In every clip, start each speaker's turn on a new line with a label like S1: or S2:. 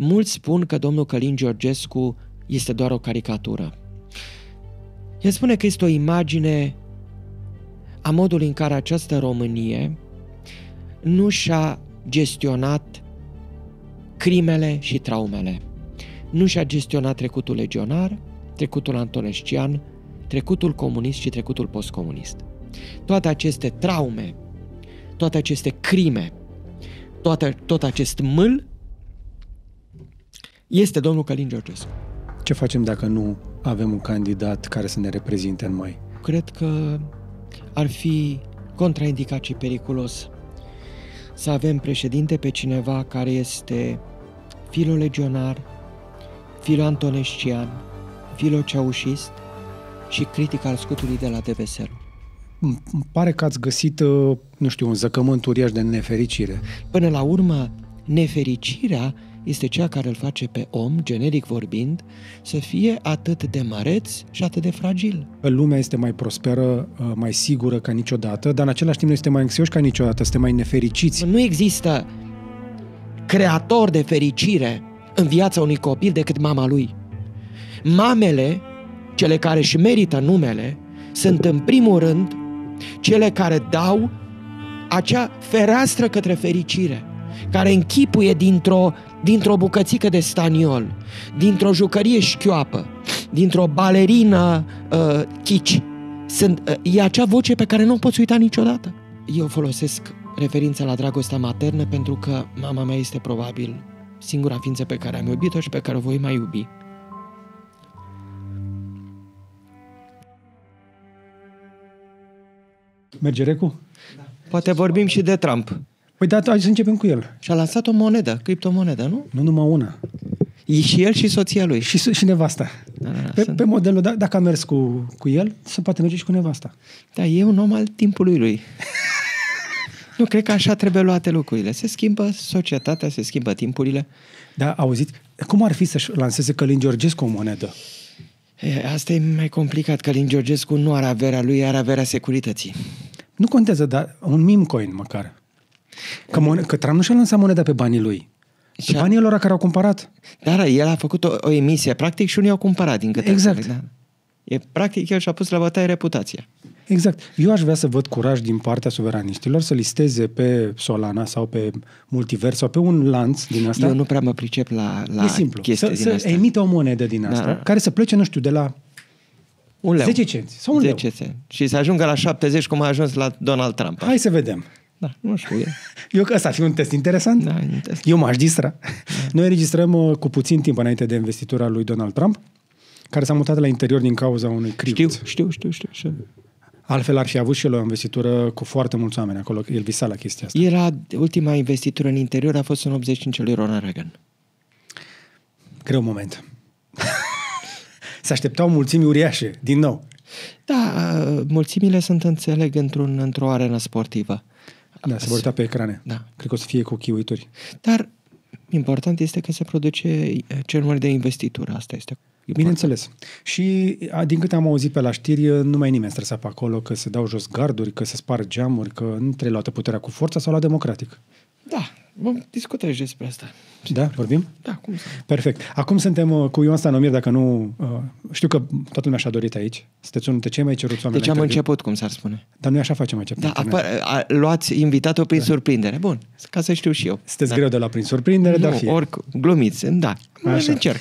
S1: Mulți spun că domnul Călin Georgescu este doar o caricatură. El spune că este o imagine a modului în care această Românie nu și-a gestionat crimele și traumele. Nu și-a gestionat trecutul legionar, trecutul antonescian, trecutul comunist și trecutul postcomunist. Toate aceste traume, toate aceste crime, tot acest mâl este domnul Călin Georgescu.
S2: Ce facem dacă nu avem un candidat care să ne reprezinte în mai?
S1: Cred că ar fi contraindicat și periculos să avem președinte pe cineva care este filolegionar, filoantonescian, filoceaușist și critic al scutului de la Deveselu.
S2: Îmi pare că ați găsit, nu știu, un zăcământ uriaș de nefericire.
S1: Până la urmă, nefericirea este cea care îl face pe om, generic vorbind, să fie atât de măreț și atât de fragil.
S2: Lumea este mai prosperă, mai sigură ca niciodată, dar în același timp noi suntem mai anxioși ca niciodată, suntem mai nefericiți.
S1: Nu există creator de fericire în viața unui copil decât mama lui. Mamele, cele care își merită numele, sunt în primul rând cele care dau acea fereastră către fericire, care închipuie dintr-o bucățică de staniol, dintr-o jucărie șchioapă, dintr-o balerină chici. E acea voce pe care nu o poți uita niciodată. Eu folosesc referința la dragostea maternă pentru că mama mea este probabil singura ființă pe care am iubit-o și pe care o voi mai iubi.
S2: Merge Recu?
S1: Da. Poate vorbim și de Trump.
S2: Păi da, hai să începem cu el.
S1: Și-a lansat o monedă, criptomonedă, nu?
S2: Nu numai una.
S1: E și el și soția lui.
S2: Și nevasta.
S1: Da,
S2: pe modelul, dacă a mers cu el, se poate merge și cu nevasta.
S1: Da, e un om al timpului lui. Nu, cred că așa trebuie luate lucrurile. Se schimbă societatea, se schimbă timpurile.
S2: Da, auziți? Cum ar fi să-și lanseze Călin Georgescu o monedă?
S1: Asta e mai complicat. Călin Georgescu nu are averea lui, are averea securității.
S2: Nu contează, dar un meme coin măcar. Că Trump nu și-a lansat moneda pe banii lui. Pe banii lor care au cumpărat.
S1: Dar el a făcut o emisie, practic, și unii au cumpărat din câte.
S2: Exact.
S1: Da. Practic, el și-a pus la bătaie reputația.
S2: Exact. Eu aș vrea să văd curaj din partea suveraniștilor să listeze pe Solana sau pe Multivers sau pe un lanț din asta.
S1: Eu nu prea mă pricep la chestii din asta.
S2: Să emită o monedă din asta, care să plece, nu știu, de la
S1: un leu.
S2: 10 cenți sau un
S1: 10
S2: leu.
S1: Cenți. Și să ajungă la 70 cum a ajuns la Donald Trump.
S2: Hai să vedem.
S1: Da, nu știu.
S2: Eu că ăsta ar fi un test interesant.
S1: Da, un test.
S2: Eu m-aș distra. Da. Noi înregistrăm cu puțin timp înainte de investitura lui Donald Trump, care s-a mutat la interior din cauza unui cript.
S1: Știu.
S2: Altfel ar fi avut și el o investitură cu foarte mulți oameni acolo. El visa la chestia asta.
S1: Era ultima investitură în interior a fost în 85 lui Ronald Reagan.
S2: Greu moment. Se așteptau mulțimi uriașe, din nou.
S1: Da, mulțimile sunt, înțeleg, într-o arenă sportivă.
S2: Da, se vor uita pe ecrane.
S1: Da.
S2: Cred că o să fie cu chiuituri.
S1: Dar important este că se produce cereri de investitură. Asta este important.
S2: Bineînțeles. Și din câte am auzit pe la știri, nu mai e nimeni stresat pe acolo, că se dau jos garduri, că se sparg geamuri, că nu trebuie luată puterea cu forța sau la democratic.
S1: Da, vom discuta și despre asta.
S2: Da? Vorbim?
S1: Da, cum să...
S2: Perfect. Acum suntem cu Ion Stanomir, dacă nu... știu că toată lumea și-a dorit aici. Sunteți unul dintre cei mai ceruți oameni.
S1: Deci am început, cum s-ar spune.
S2: Dar noi așa facem aici.
S1: Da, luați invitatul prin surprindere. Bun, ca să știu și eu.
S2: Sunteți greu de la prin surprindere, dar fie.
S1: Ori glumiți, da. Așa. Încerc.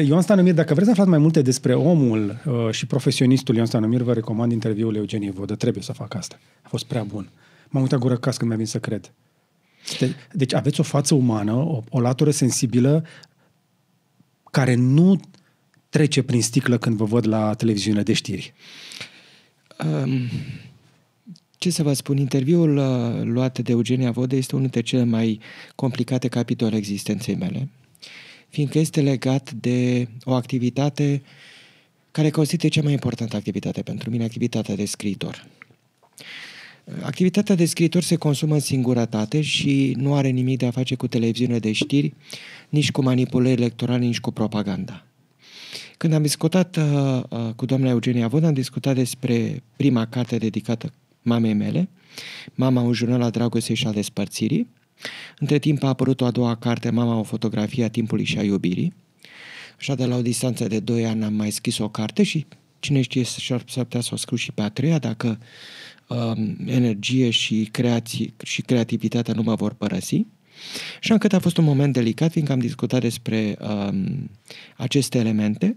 S2: Ion Stanomir, dacă vreți să aflați mai multe despre omul și profesionistul Ion Stanomir, vă recomand interviul Eugenie Vodă. Trebuie să fac asta. A fost prea bun. M-am uitat gură cas când mi-a venit să cred. Deci aveți o față umană, o latură sensibilă care nu trece prin sticlă când vă văd la televiziune de știri.
S1: Ce să vă spun, interviul luat de Eugenia Vodă este unul dintre cele mai complicate capitole existenței mele, fiindcă este legat de o activitate care constituie cea mai importantă activitate pentru mine, activitatea de scriitor. Activitatea de scriitor se consumă în singurătate și nu are nimic de a face cu televiziune de știri, nici cu manipulări electorale, nici cu propaganda. Când am discutat cu doamna Eugenia Vodă, am discutat despre prima carte dedicată mamei mele, Mama, un jurnal al dragostei și al despărțirii, Între timp a apărut o a doua carte, Mama, o fotografie a timpului și a iubirii. Așa, de la o distanță de 2 ani am mai scris o carte și cine știe s-ar putea să o scriu și pe a treia, dacă energie și creativitatea nu mă vor părăsi. Așa încât a fost un moment delicat, fiindcă am discutat despre aceste elemente.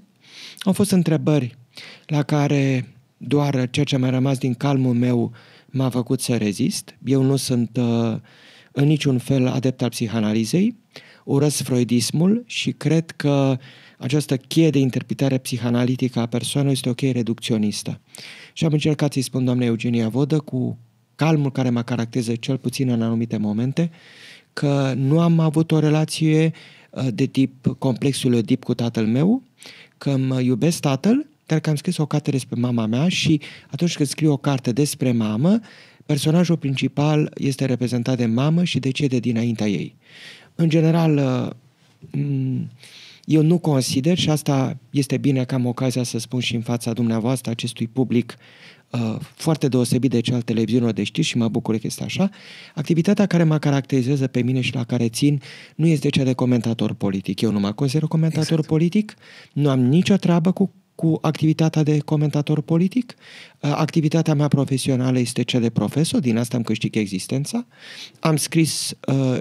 S1: Au fost întrebări la care doar ceea ce mi-a rămas din calmul meu m-a făcut să rezist. Eu nu sunt în niciun fel adept al psihanalizei, urăsc freudismul și cred că această cheie de interpretare psihanalitică a persoanei este o cheie reducționistă. Și am încercat să-i spun doamnei Eugenia Vodă, cu calmul care mă caracterizează cel puțin în anumite momente, că nu am avut o relație de tip complexul Oedip cu tatăl meu, că mă iubesc tatăl, dar că am scris o carte despre mama mea și atunci când scriu o carte despre mamă, personajul principal este reprezentat de mamă și decede dinaintea ei. În general, eu nu consider, și asta este bine că am ocazia să spun și în fața dumneavoastră, acestui public foarte deosebit de cel televiziunilor de știri, și mă bucur că este așa, activitatea care mă caracterizează pe mine și la care țin nu este cea de comentator politic. Eu nu mă consider comentator politic, nu am nicio treabă cu activitatea de comentator politic. Activitatea mea profesională este cea de profesor, din asta îmi câștig existența. Am scris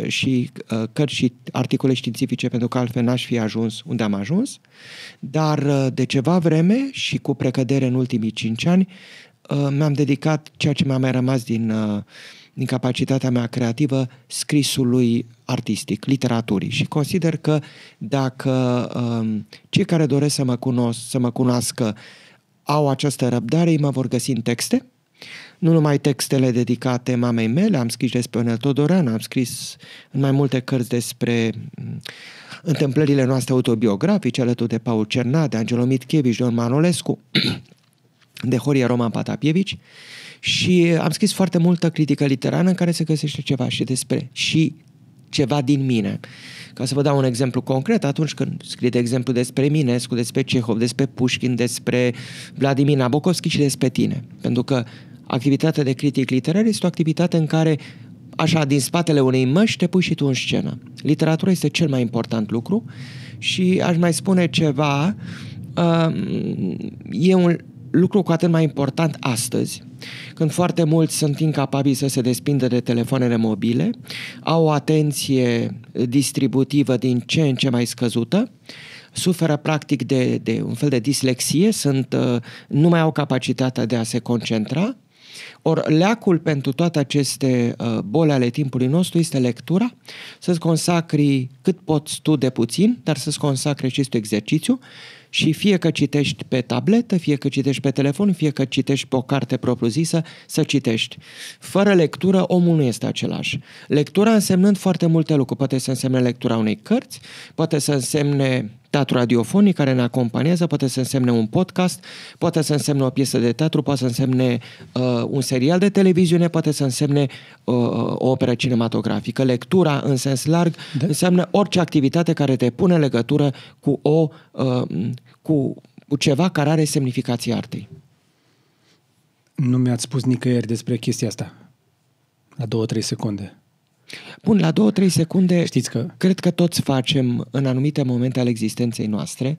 S1: și cărți și articole științifice, pentru că altfel n-aș fi ajuns unde am ajuns, dar de ceva vreme și cu precădere în ultimii 5 ani mi-am dedicat ceea ce mi-a mai rămas din capacitatea mea creativă scrisului artistic, literaturii. Și consider că dacă cei care doresc să mă cunoască au această răbdare, ei mă vor găsi în texte. Nu numai textele dedicate mamei mele, am scris despre Ionel Todoreanu, am scris în mai multe cărți despre întâmplările noastre autobiografice, alături de Paul Cernat, de Angelo Mitchevici, de Ion Manolescu, de Horia Roman Patapievici, și am scris foarte multă critică literară în care se găsește ceva și ceva din mine. Ca să vă dau un exemplu concret, atunci când scrie, de exemplu, despre Eminescu, despre Cehov, despre Pușkin, despre Vladimir Nabokovski și despre tine. Pentru că activitatea de critic literar este o activitate în care, așa, din spatele unei măști te pui și tu în scenă. Literatura este cel mai important lucru și aș mai spune ceva, e un lucru cu atât mai important astăzi, când foarte mulți sunt incapabili să se desprindă de telefoanele mobile, au o atenție distributivă din ce în ce mai scăzută, suferă practic de un fel de dislexie, nu mai au capacitatea de a se concentra. Ori leacul pentru toate aceste boli ale timpului nostru este lectura, să-ți consacri cât poți tu de puțin, dar să-ți consacri acest exercițiu. Și fie că citești pe tabletă, fie că citești pe telefon, fie că citești pe o carte propriu-zisă, să citești. Fără lectură, omul nu este același. Lectura însemnând foarte multe lucruri. Poate să însemne lectura unei cărți, poate să însemne teatru radiofonic care ne acompaniază, poate să însemne un podcast, poate să însemne o piesă de teatru, poate să însemne un serial de televiziune, poate să însemne o operă cinematografică. Lectura, în sens larg, înseamnă orice activitate care te pune în legătură cu ceva care are semnificație artei.
S2: Nu mi-ați spus nicăieri despre chestia asta. La 2-3 secunde.
S1: Bun, la 2-3 secunde,
S2: știți că
S1: cred că toți facem în anumite momente ale existenței noastre,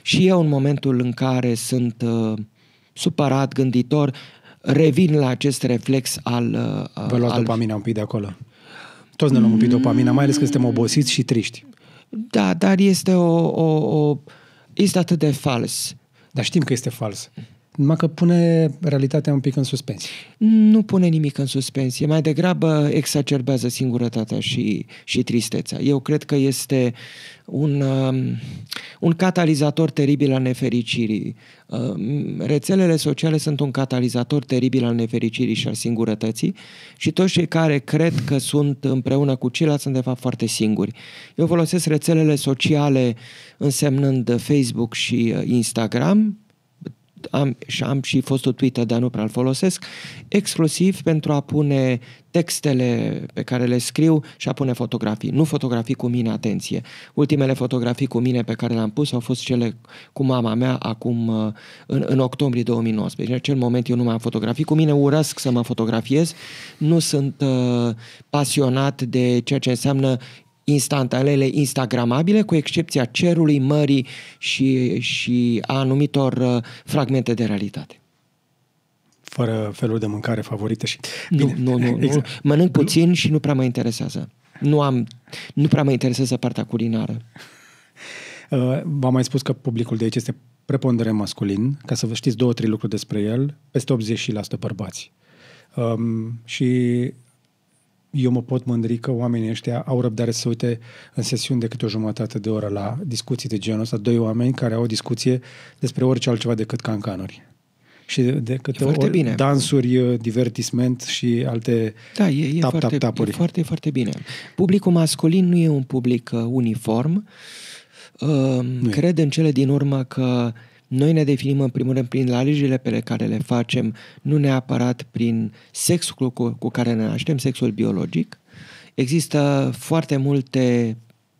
S1: și eu în momentul în care sunt supărat, gânditor, revin la acest reflex al...
S2: Vă luați dopamina un pic de acolo. Toți ne luăm un pic dopamina, mai ales că suntem obosiți și triști.
S1: Da, dar este este atât de fals.
S2: Dar știm că este fals. Numai că pune realitatea un pic în suspensie.
S1: Nu pune nimic în suspensie, mai degrabă exacerbează singurătatea și tristețea. Eu cred că este un catalizator teribil al nefericirii. Rețelele sociale sunt un catalizator teribil al nefericirii și al singurătății, și toți cei care cred că sunt împreună cu ceilalți sunt de fapt foarte singuri. Eu folosesc rețelele sociale însemnând Facebook și Instagram, am și fostul Twitter, dar nu prea îl folosesc, exclusiv pentru a pune textele pe care le scriu și a pune fotografii. Nu fotografii cu mine, atenție. Ultimele fotografii cu mine pe care le-am pus au fost cele cu mama mea acum în octombrie 2019. În acel moment eu nu mai am fotografii cu mine, urăsc să mă fotografiez, nu sunt pasionat de ceea ce înseamnă instantanele instagramabile, cu excepția cerului, mării și a anumitor fragmente de realitate.
S2: Fără felul de mâncare favorite și...
S1: Nu. Exact. Mănânc puțin și nu prea mă interesează. Nu prea mă interesează partea culinară.
S2: V-am mai spus că publicul de aici este preponderent masculin. Ca să vă știți 2-3 lucruri despre el, peste 80% bărbați. Și eu mă pot mândri că oamenii ăștia au răbdare să se uite în sesiuni de câte o jumătate de oră la discuții de genul ăsta, 2 oameni care au o discuție despre orice altceva decât cancanuri. Și de câte ori dansuri, divertisment și alte tap-tap-tapuri.
S1: E foarte, foarte bine. Publicul masculin nu e un public uniform. Cred în cele din urmă că noi ne definim în primul rând prin alegerile pe care le facem, nu neapărat prin sexul cu care ne naștem, sexul biologic. Există foarte multe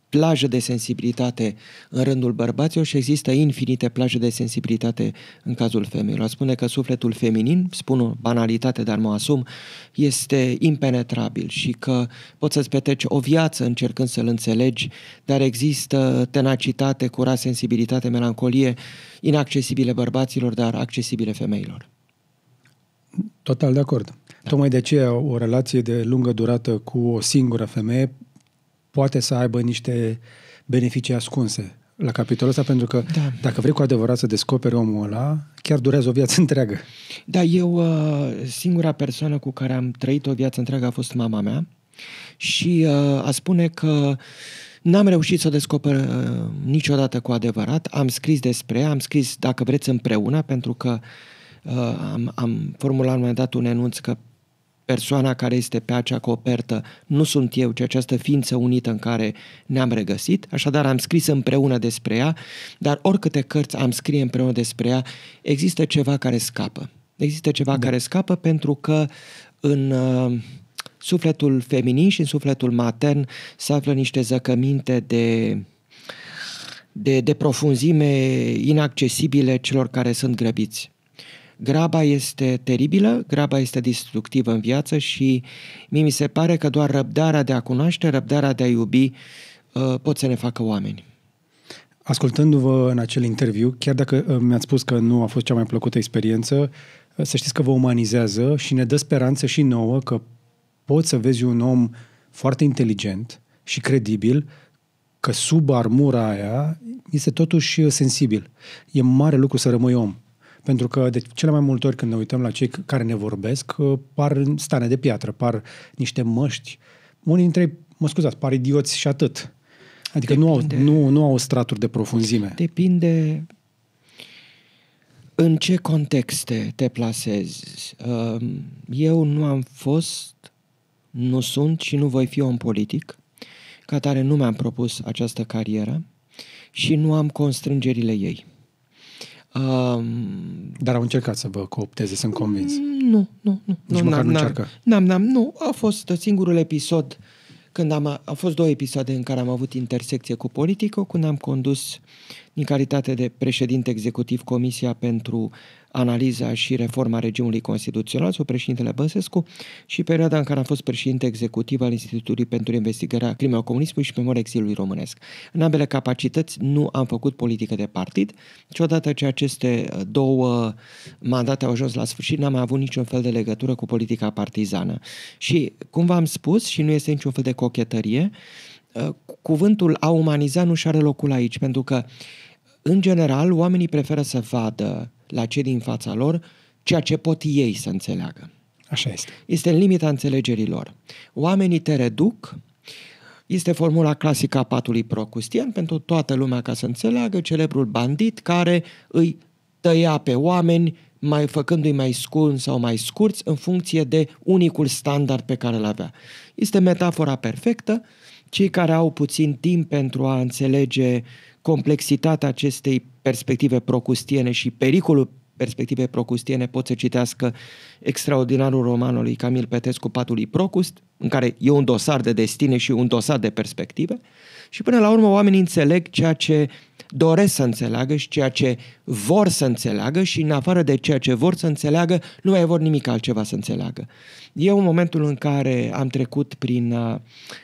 S1: plaje de sensibilitate în rândul bărbaților și există infinite plaje de sensibilitate în cazul femeilor. Spune că sufletul feminin, spun o banalitate, dar mă asum, este impenetrabil și că poți să-ți petreci o viață încercând să-l înțelegi, dar există tenacitate, curaj, sensibilitate, melancolie inaccesibile bărbaților, dar accesibile femeilor.
S2: Total de acord. Da. Tocmai de aceea o relație de lungă durată cu o singură femeie poate să aibă niște beneficii ascunse la capitolul ăsta, pentru că dacă vrei cu adevărat să descoperi omul ăla, chiar durează o viață întreagă.
S1: Da, eu, singura persoană cu care am trăit o viață întreagă a fost mama mea și a spune că n-am reușit să o descoper niciodată cu adevărat. Am scris despre ea, am scris, dacă vreți, împreună, pentru că am formulat la un moment dat un enunț că persoana care este pe acea copertă nu sunt eu, ci această ființă unită în care ne-am regăsit. Așadar, am scris împreună despre ea, dar oricâte cărți am scrie împreună despre ea, există ceva care scapă. Există ceva care scapă pentru că în sufletul feminin și în sufletul matern se află niște zăcăminte de profunzime inaccesibile celor care sunt grăbiți. Graba este teribilă, graba este destructivă în viață și mie mi se pare că doar răbdarea de a cunoaște, răbdarea de a iubi pot să ne facă oameni.
S2: Ascultându-vă în acel interviu, chiar dacă mi-ați spus că nu a fost cea mai plăcută experiență, să știți că vă umanizează și ne dă speranță și nouă că poți să vezi un om foarte inteligent și credibil, că sub armura aia este totuși sensibil. E mare lucru să rămâi om. Pentru că de cele mai multe ori când ne uităm la cei care ne vorbesc, par stane de piatră, par niște măști. Unii dintre ei, mă scuzați, par idioți și atât. Adică nu au straturi de profunzime.
S1: Depinde în ce contexte te plasezi. Eu nu am fost, nu sunt și nu voi fi om politic, ca tare nu mi-am propus această carieră și nu am constrângerile ei.
S2: Dar au încercat să vă coopteze, sunt convins.
S1: Nu.
S2: Nici măcar nu încearcă.
S1: Nu, a fost singurul episod când au fost 2 episoade în care am avut intersecție cu politică, când am condus în calitate de președinte executiv Comisia pentru analiza și reforma regimului constituțional sub președintele Băsescu și perioada în care am fost președinte executiv al Institutului pentru investigarea crimelor comunismului și memoria exilului românesc. În ambele capacități nu am făcut politică de partid și odată ce aceste 2 mandate au ajuns la sfârșit, n-am mai avut niciun fel de legătură cu politica partizană. Și, cum v-am spus, și nu este niciun fel de cochetărie, cuvântul a umaniza nu și are locul aici, pentru că, în general, oamenii preferă să vadă la cei din fața lor ceea ce pot ei să înțeleagă.
S2: Așa este.
S1: Este în limita înțelegerii lor. Oamenii te reduc, este formula clasică a patului procustian pentru toată lumea ca să înțeleagă, celebrul bandit care îi tăia pe oameni făcându-i mai scurți sau mai scurți în funcție de unicul standard pe care îl avea. Este metafora perfectă. Cei care au puțin timp pentru a înțelege complexitatea acestei perspective procustiene și pericolul perspective procustiene pot să citească extraordinarul roman al lui Camil Petescu, Patul lui Procust, în care e un dosar de destine și un dosar de perspective. Și până la urmă oamenii înțeleg ceea ce doresc să înțeleagă și ceea ce vor să înțeleagă și în afară de ceea ce vor să înțeleagă, nu mai vor nimic altceva să înțeleagă. Eu, în momentul în care am trecut prin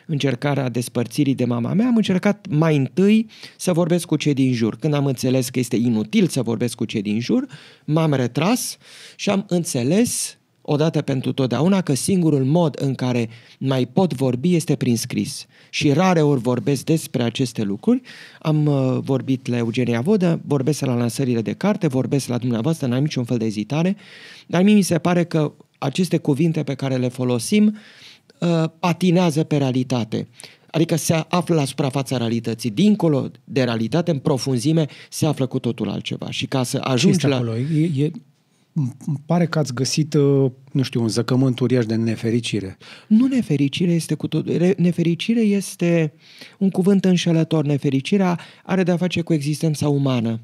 S1: încercarea despărțirii de mama mea, am încercat mai întâi să vorbesc cu cei din jur. Când am înțeles că este inutil să vorbesc cu cei din jur, m-am retras și am înțeles odată pentru totdeauna că singurul mod în care mai pot vorbi este prin scris. Și rare ori vorbesc despre aceste lucruri. Am vorbit la Eugenia Vodă, vorbesc la lansările de carte, vorbesc la dumneavoastră, n-am niciun fel de ezitare, dar mie mi se pare că aceste cuvinte pe care le folosim patinează pe realitate. Adică se află la suprafața realității. Dincolo de realitate, în profunzime, se află cu totul altceva. Și ca să ajungi la...
S2: Acolo? Îmi pare că ați găsit, nu știu, un zăcământ uriaș de nefericire.
S1: Nu nefericire este cu tot. Nefericire este un cuvânt înșelător. Nefericirea are de-a face cu existența umană.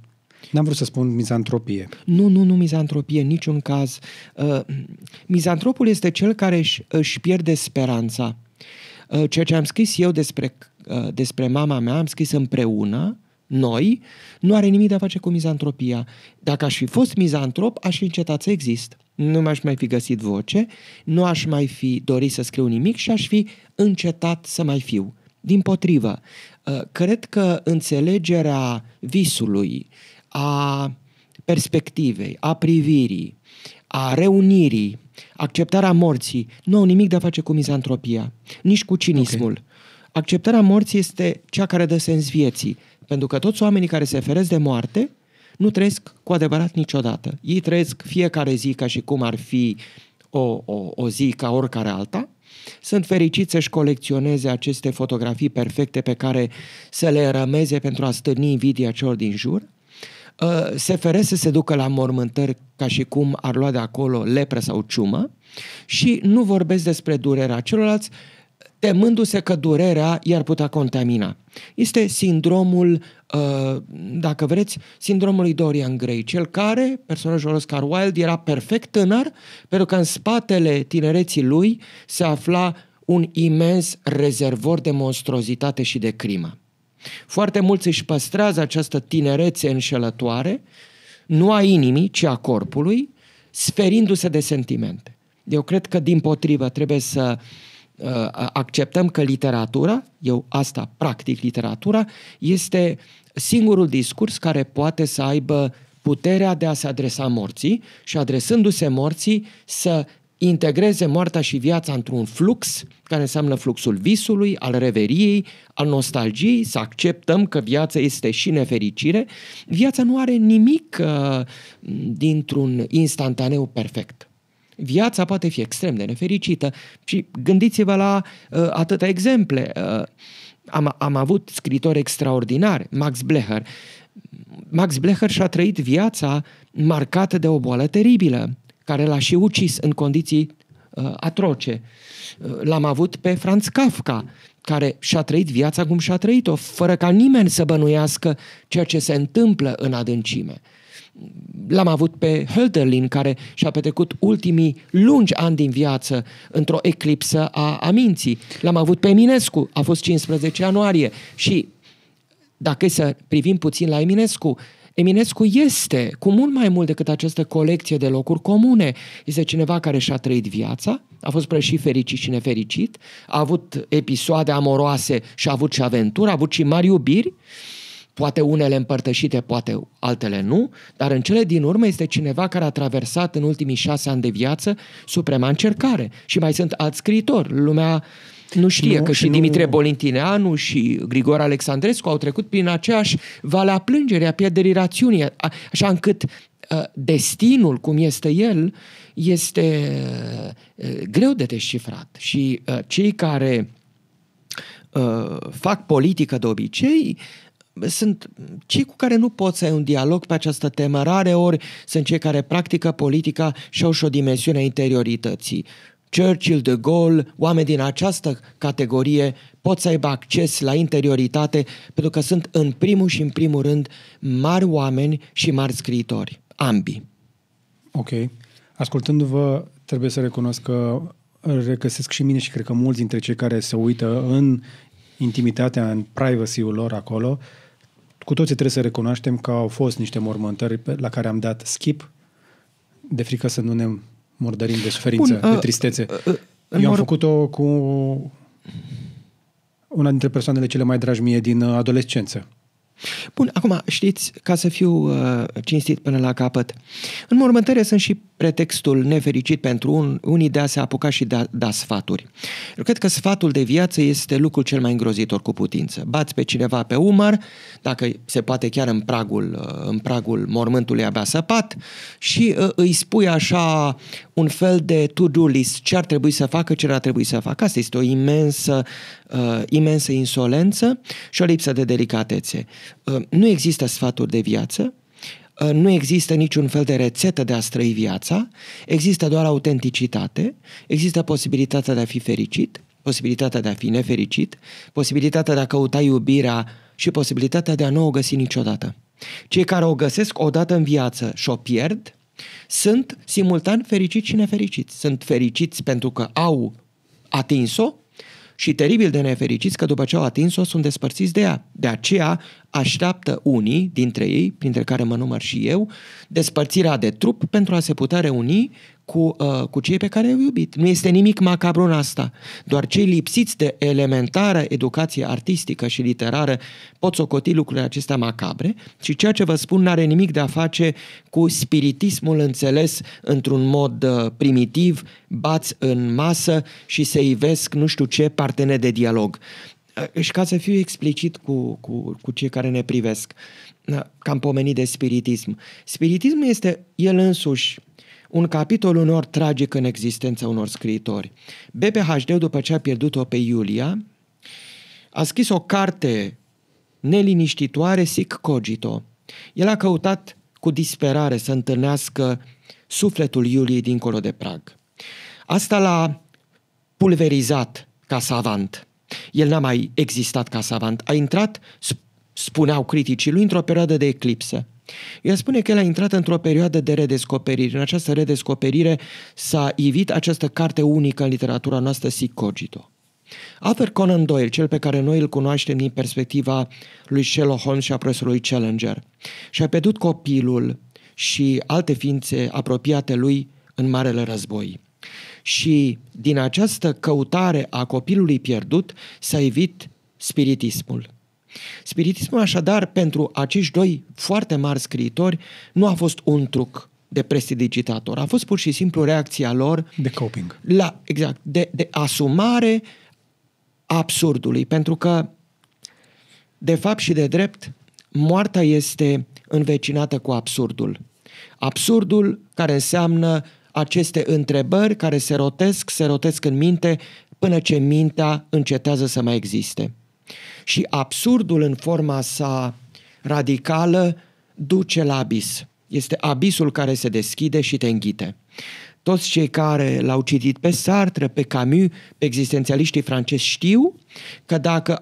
S2: N-am vrut să spun mizantropie.
S1: Nu mizantropie, în niciun caz. Mizantropul este cel care își pierde speranța. Ceea ce am scris eu despre mama mea, am scris împreună, noi, nu are nimic de a face cu mizantropia. Dacă aș fi fost mizantrop, aș fi încetat să exist. Nu mi-aș mai fi găsit voce, nu aș mai fi dorit să scriu nimic și aș fi încetat să mai fiu. Dimpotrivă, cred că înțelegerea visului, a perspectivei, a privirii, a reunirii, acceptarea morții, nu au nimic de a face cu mizantropia, nici cu cinismul. Okay. Acceptarea morții este cea care dă sens vieții. Pentru că toți oamenii care se feresc de moarte nu trăiesc cu adevărat niciodată. Ei trăiesc fiecare zi ca și cum ar fi o zi ca oricare alta. Sunt fericiți să-și colecționeze aceste fotografii perfecte pe care să le rămeze pentru a stârni invidia celor din jur. Se feresc să se ducă la mormântări ca și cum ar lua de acolo lepră sau ciumă și nu vorbesc despre durerea celorlalți, temându-se că durerea i-ar putea contamina. Este sindromul, dacă vreți, sindromul lui Dorian Gray, cel care, personajul Oscar Wilde, era perfect tânăr, pentru că în spatele tinereții lui se afla un imens rezervor de monstruozitate și de crimă. Foarte mulți își păstrează această tinerețe înșelătoare, nu a inimii, ci a corpului, sferindu-se de sentimente. Eu cred că, dimpotrivă, trebuie să acceptăm că literatura, eu asta practic literatura, este singurul discurs care poate să aibă puterea de a se adresa morții și adresându-se morții să integreze moartea și viața într-un flux care înseamnă fluxul visului, al reveriei, al nostalgiei, să acceptăm că viața este și nefericire. Viața nu are nimic dintr-un instantaneu perfect. Viața poate fi extrem de nefericită și gândiți-vă la atâtea exemple. Am avut scritori extraordinari, Max Blecher. Max Blecher și-a trăit viața marcată de o boală teribilă, care l-a și ucis în condiții atroce. L-am avut pe Franz Kafka, care și-a trăit viața cum și-a trăit-o, fără ca nimeni să bănuiască ceea ce se întâmplă în adâncime. L-am avut pe Hölderlin, care și-a petrecut ultimii lungi ani din viață într-o eclipsă a minții. L-am avut pe Eminescu, a fost 15 ianuarie. Și dacă să privim puțin la Eminescu, Eminescu este, cu mult mai mult decât această colecție de locuri comune, este cineva care și-a trăit viața, a fost și fericit și nefericit, a avut episoade amoroase și a avut și aventură, a avut și mari iubiri, poate unele împărtășite, poate altele nu, dar în cele din urmă este cineva care a traversat în ultimii 6 ani de viață suprema încercare. Și mai sunt alți scriitori. Lumea nu știe că și Dimitrie Bolintineanu și Grigore Alexandrescu au trecut prin aceeași vale a plângerii, a pierderii rațiunii, așa încât destinul, cum este el, este greu de descifrat. Și cei care fac politică de obicei sunt cei cu care nu poți să ai un dialog pe această temă. Rare ori sunt cei care practică politica și au și o dimensiune a interiorității. Churchill, de Gaulle, oameni din această categorie pot să aibă acces la interioritate pentru că sunt în primul și în primul rând mari oameni și mari scriitori, ambii.
S2: Ok. Ascultându-vă, trebuie să recunosc că regăsesc și mine și cred că mulți dintre cei care se uită în intimitatea, în privacy-ul lor acolo, cu toții trebuie să recunoaștem că au fost niște mormântări la care am dat skip de frică să nu ne murdărim de suferință, de tristețe. Eu am făcut-o cu una dintre persoanele cele mai dragi mie din adolescență.
S1: Bun, acum, știți, ca să fiu cinstit până la capăt, în mormântări sunt și pretextul nefericit pentru unii de a se apuca și de a da sfaturi. Eu cred că sfatul de viață este lucrul cel mai îngrozitor cu putință. Bați pe cineva pe umăr, dacă se poate chiar în pragul mormântului abia săpat, și îi spui așa un fel de to-do list, ce ar trebui să facă, ce ar trebui să facă. Asta este o imensă insolență și o lipsă de delicatețe. Nu există sfaturi de viață, nu există niciun fel de rețetă de a trăi viața, există doar autenticitate, există posibilitatea de a fi fericit, posibilitatea de a fi nefericit, posibilitatea de a căuta iubirea și posibilitatea de a nu o găsi niciodată. Cei care o găsesc odată în viață și o pierd sunt simultan fericiți și nefericiți. Sunt fericiți pentru că au atins-o și teribil de nefericiți că după ce au atins-o sunt despărțiți de ea. De aceea așteaptă unii dintre ei, printre care mă număr și eu, despărțirea de trup pentru a se putea reuni cu cei pe care i-au iubit. Nu este nimic macabru în asta. Doar cei lipsiți de elementară educație artistică și literară pot socoti lucrurile acestea macabre și ceea ce vă spun n-are nimic de a face cu spiritismul înțeles într-un mod primitiv, bați în masă și se ivesc nu știu ce parteneri de dialog. Și ca să fiu explicit cu cei care ne privesc, că am pomenit de spiritism. Spiritismul este el însuși un capitol uneori tragic în existența unor scriitori. BPHD, după ce a pierdut-o pe Iulia, a scris o carte neliniștitoare, Sic Cogito. El a căutat cu disperare să întâlnească sufletul Iuliei dincolo de prag. Asta l-a pulverizat ca savant. El n-a mai existat ca savant. A intrat, spuneau criticii lui, într-o perioadă de eclipsă. El spune că el a intrat într-o perioadă de redescoperire. În această redescoperire s-a ivit această carte unică în literatura noastră, Sic Cogito. Arthur Conan Doyle, cel pe care noi îl cunoaștem din perspectiva lui Sherlock Holmes și a profesorului Challenger, și-a pierdut copilul și alte ființe apropiate lui în Marele Război. Și din această căutare a copilului pierdut s-a ivit spiritismul. Spiritismul, așadar, pentru acești doi foarte mari scriitori, nu a fost un truc de prestidigitator. A fost pur și simplu reacția lor
S2: de coping.
S1: De asumare a absurdului. Pentru că, de fapt și de drept, moartea este învecinată cu absurdul. Absurdul care înseamnă aceste întrebări care se rotesc în minte până ce mintea încetează să mai existe. Și absurdul în forma sa radicală duce la abis. Este abisul care se deschide și te înghite. Toți cei care l-au citit pe Sartre, pe Camus, pe existențialiștii francezi știu că dacă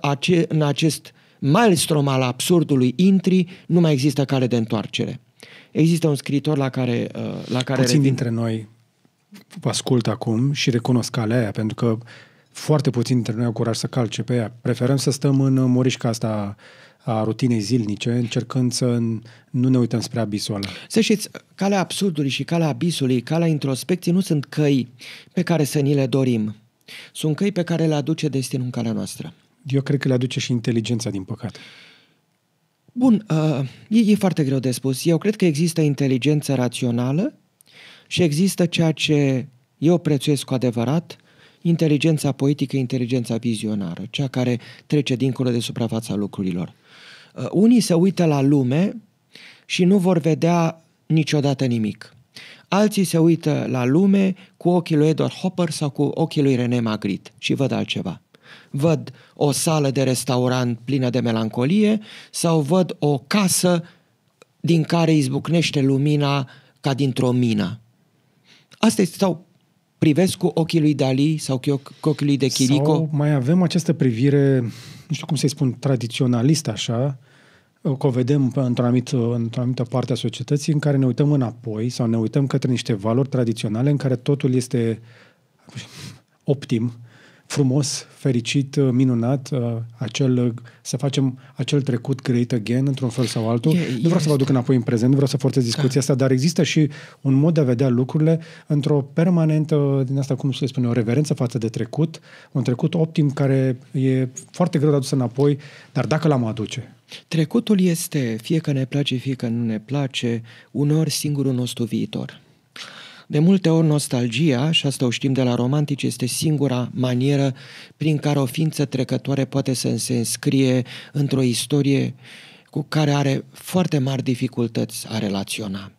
S1: în acest maelstrom al absurdului intri, nu mai există cale de întoarcere. Există un scriitor la care
S2: puțin dintre noi ascultă acum și recunosc calea aia, pentru că foarte puțin dintre noi au curaj să calce pe ea. Preferăm să stăm în morișca asta a rutinei zilnice, încercând să nu ne uităm spre abisul ăla.
S1: Să știți, calea absurdului și calea abisului, calea introspecției nu sunt căi pe care să ni le dorim. Sunt căi pe care le aduce destinul în calea noastră.
S2: Eu cred că le aduce și inteligența, din păcate.
S1: Bun, e foarte greu de spus. Eu cred că există inteligență rațională și există ceea ce eu prețuiesc cu adevărat, inteligența poetică, inteligența vizionară, cea care trece dincolo de suprafața lucrurilor. Unii se uită la lume și nu vor vedea niciodată nimic. Alții se uită la lume cu ochii lui Edward Hopper sau cu ochii lui René Magritte și văd altceva. Văd o sală de restaurant plină de melancolie sau văd o casă din care izbucnește lumina ca dintr-o mină. Asta este, sau privesc cu ochii lui Dali sau cu ochii lui de Chirico.
S2: Sau mai avem această privire, nu știu cum să-i spun, tradiționalistă așa, că o vedem într-o anumită parte a societății în care ne uităm înapoi sau ne uităm către niște valori tradiționale în care totul este optim, frumos, fericit, minunat, să facem acel trecut great again într-un fel sau altul. Nu vreau să vă aduc înapoi în prezent, nu vreau să forțez discuția asta, dar există și un mod de a vedea lucrurile într-o permanentă, din asta cum se spune, o reverență față de trecut, un trecut optim care e foarte greu de adus înapoi, dar dacă l-am aduce.
S1: Trecutul este, fie că ne place, fie că nu ne place, uneori singurul nostru viitor. De multe ori nostalgia, și asta o știm de la romantici, este singura manieră prin care o ființă trecătoare poate să se înscrie într-o istorie cu care are foarte mari dificultăți a relaționa.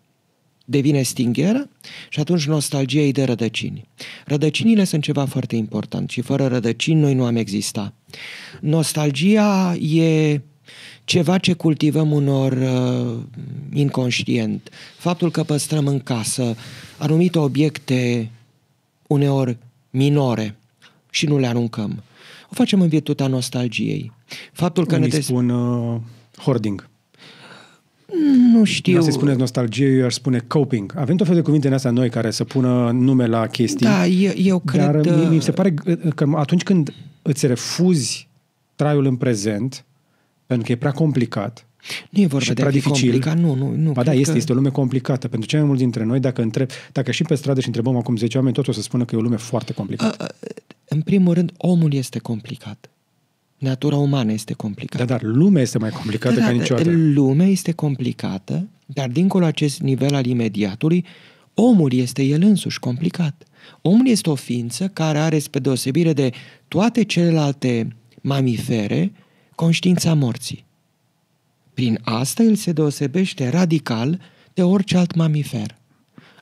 S1: Devine stingheră și atunci nostalgia îi dă rădăcini. Rădăcinile sunt ceva foarte important și fără rădăcini noi nu am exista. Nostalgia e ceva ce cultivăm unor inconștient. Faptul că păstrăm în casă anumite obiecte uneori minore și nu le aruncăm. O facem în virtutea nostalgiei. Faptul că
S2: unii spun hoarding.
S1: Nu știu.
S2: Nu se spune nostalgie, eu aș spune coping. Avem tot fel de cuvinte în astea noi care să pună nume la chestii.
S1: Da, eu cred...
S2: Dar mi se pare că atunci când îți refuzi traiul în prezent, pentru că e prea complicat.
S1: Nu e vorba de a fi complicat, nu.
S2: Ba da, este o lume complicată. Pentru cei mai mulți dintre noi, dacă și pe stradă și întrebăm acum 10 oameni, toți o să spună că e o lume foarte complicată.
S1: În primul rând, omul este complicat. Natura umană este complicată.
S2: Dar lumea este mai complicată ca niciodată.
S1: Lumea este complicată, dar dincolo acest nivel al imediatului, omul este el însuși complicat. Omul este o ființă care are, spre deosebire de toate celelalte mamifere, conștiința morții. Prin asta el se deosebește radical de orice alt mamifer.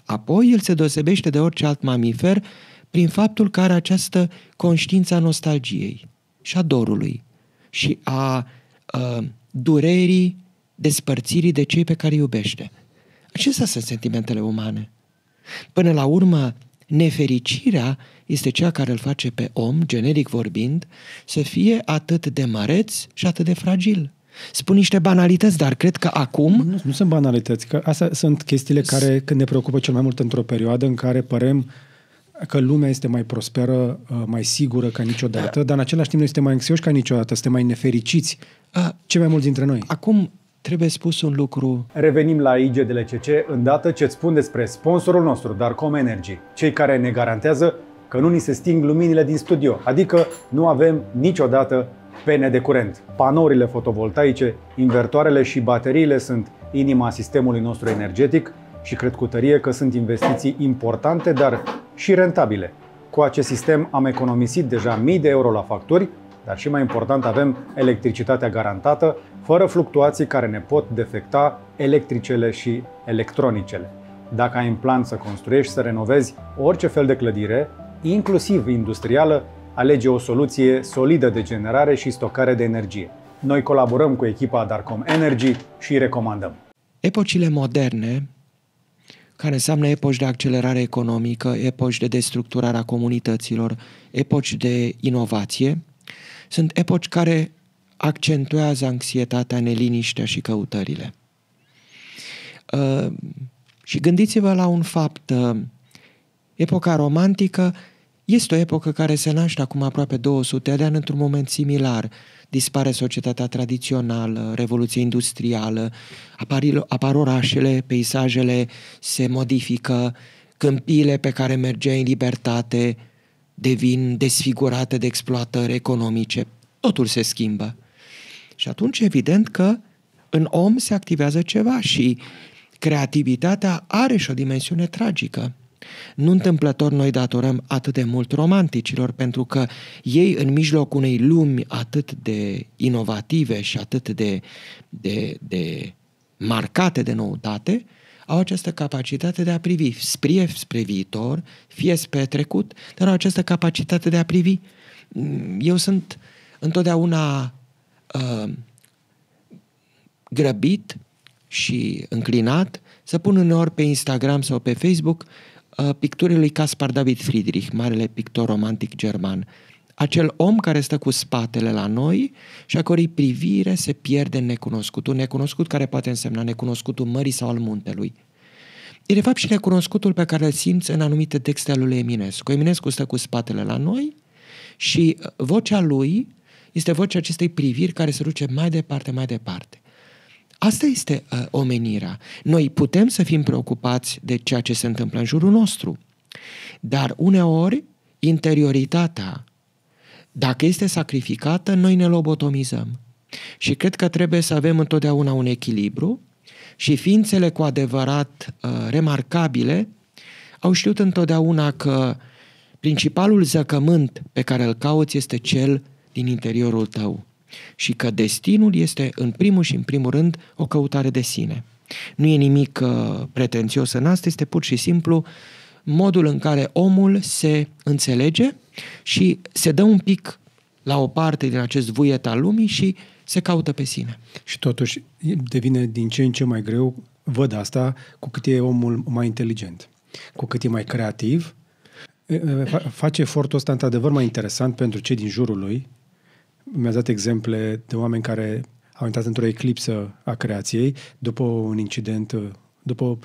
S1: Apoi el se deosebește de orice alt mamifer prin faptul că are această conștiință a nostalgiei și a dorului și a durerii despărțirii de cei pe care îi iubește. Acestea sunt sentimentele umane. Până la urmă, nefericirea este cea care îl face pe om, generic vorbind, să fie atât de măreț și atât de fragil. Spun niște banalități, dar cred că acum...
S2: Nu sunt banalități, că astea sunt chestiile care ne preocupă cel mai mult într-o perioadă în care părem că lumea este mai prosperă, mai sigură ca niciodată, dar în același timp noi suntem mai anxioși ca niciodată, suntem mai nefericiți, cei mai mulți dintre noi.
S1: Acum trebuie spus un lucru.
S3: Revenim la IGDLCC îndată ce-ți spun despre sponsorul nostru, Darkom Energy, cei care ne garantează că nu ni se sting luminile din studio, adică nu avem niciodată pene de curent. Panourile fotovoltaice, invertoarele și bateriile sunt inima sistemului nostru energetic și cred cu tărie că sunt investiții importante, dar și rentabile. Cu acest sistem am economisit deja mii de euro la facturi, dar și mai important avem electricitatea garantată, fără fluctuații care ne pot defecta electricele și electronicele. Dacă ai în plan să construiești, să renovezi orice fel de clădire, inclusiv industrială, alege o soluție solidă de generare și stocare de energie. Noi colaborăm cu echipa Darkom Energy și îi recomandăm.
S1: Epocile moderne, care înseamnă epoci de accelerare economică, epoci de destructurare a comunităților, epoci de inovație, sunt epoci care accentuează anxietatea, neliniștea și căutările. Și gândiți-vă la un fapt. Epoca romantică este o epocă care se naște acum aproape 200 de ani într-un moment similar. Dispare societatea tradițională, revoluția industrială, apar orașele, peisajele se modifică, câmpiile pe care mergeai în libertate devin desfigurate de exploatări economice. Totul se schimbă. Și atunci evident că în om se activează ceva și creativitatea are și o dimensiune tragică. Nu întâmplător noi datorăm atât de mult romanticilor, pentru că ei, în mijlocul unei lumi atât de inovative și atât de marcate de noutate, au această capacitate de a privi spre viitor, fie spre trecut, dar au această capacitate de a privi. Eu sunt întotdeauna grăbit și înclinat să pun uneori pe Instagram sau pe Facebook picturile lui Caspar David Friedrich, marele pictor romantic german. acel om care stă cu spatele la noi și a cărui privire se pierde în necunoscutul. Necunoscut care poate însemna necunoscutul mării sau al muntelui. E de fapt și necunoscutul pe care îl simți în anumite texte ale lui Eminescu. Eminescu stă cu spatele la noi și vocea lui este vocea acestei priviri care se duce mai departe, mai departe. Asta este omenirea. Noi putem să fim preocupați de ceea ce se întâmplă în jurul nostru, dar uneori interioritatea, dacă este sacrificată, noi ne lobotomizăm. Și cred că trebuie să avem întotdeauna un echilibru și ființele cu adevărat remarcabile au știut întotdeauna că principalul zăcământ pe care îl cauți este cel din interiorul tău și că destinul este în primul și în primul rând o căutare de sine. Nu e nimic pretențios în asta, este pur și simplu modul în care omul se înțelege și se dă un pic la o parte din acest vuiet al lumii și se caută pe sine.
S2: Și totuși devine din ce în ce mai greu, văd asta, cu cât e omul mai inteligent, cu cât e mai creativ, face efortul ăsta într-adevăr mai interesant pentru cei din jurul lui. Mi-a dat exemple de oameni care au intrat într-o eclipsă a creației după un incident, după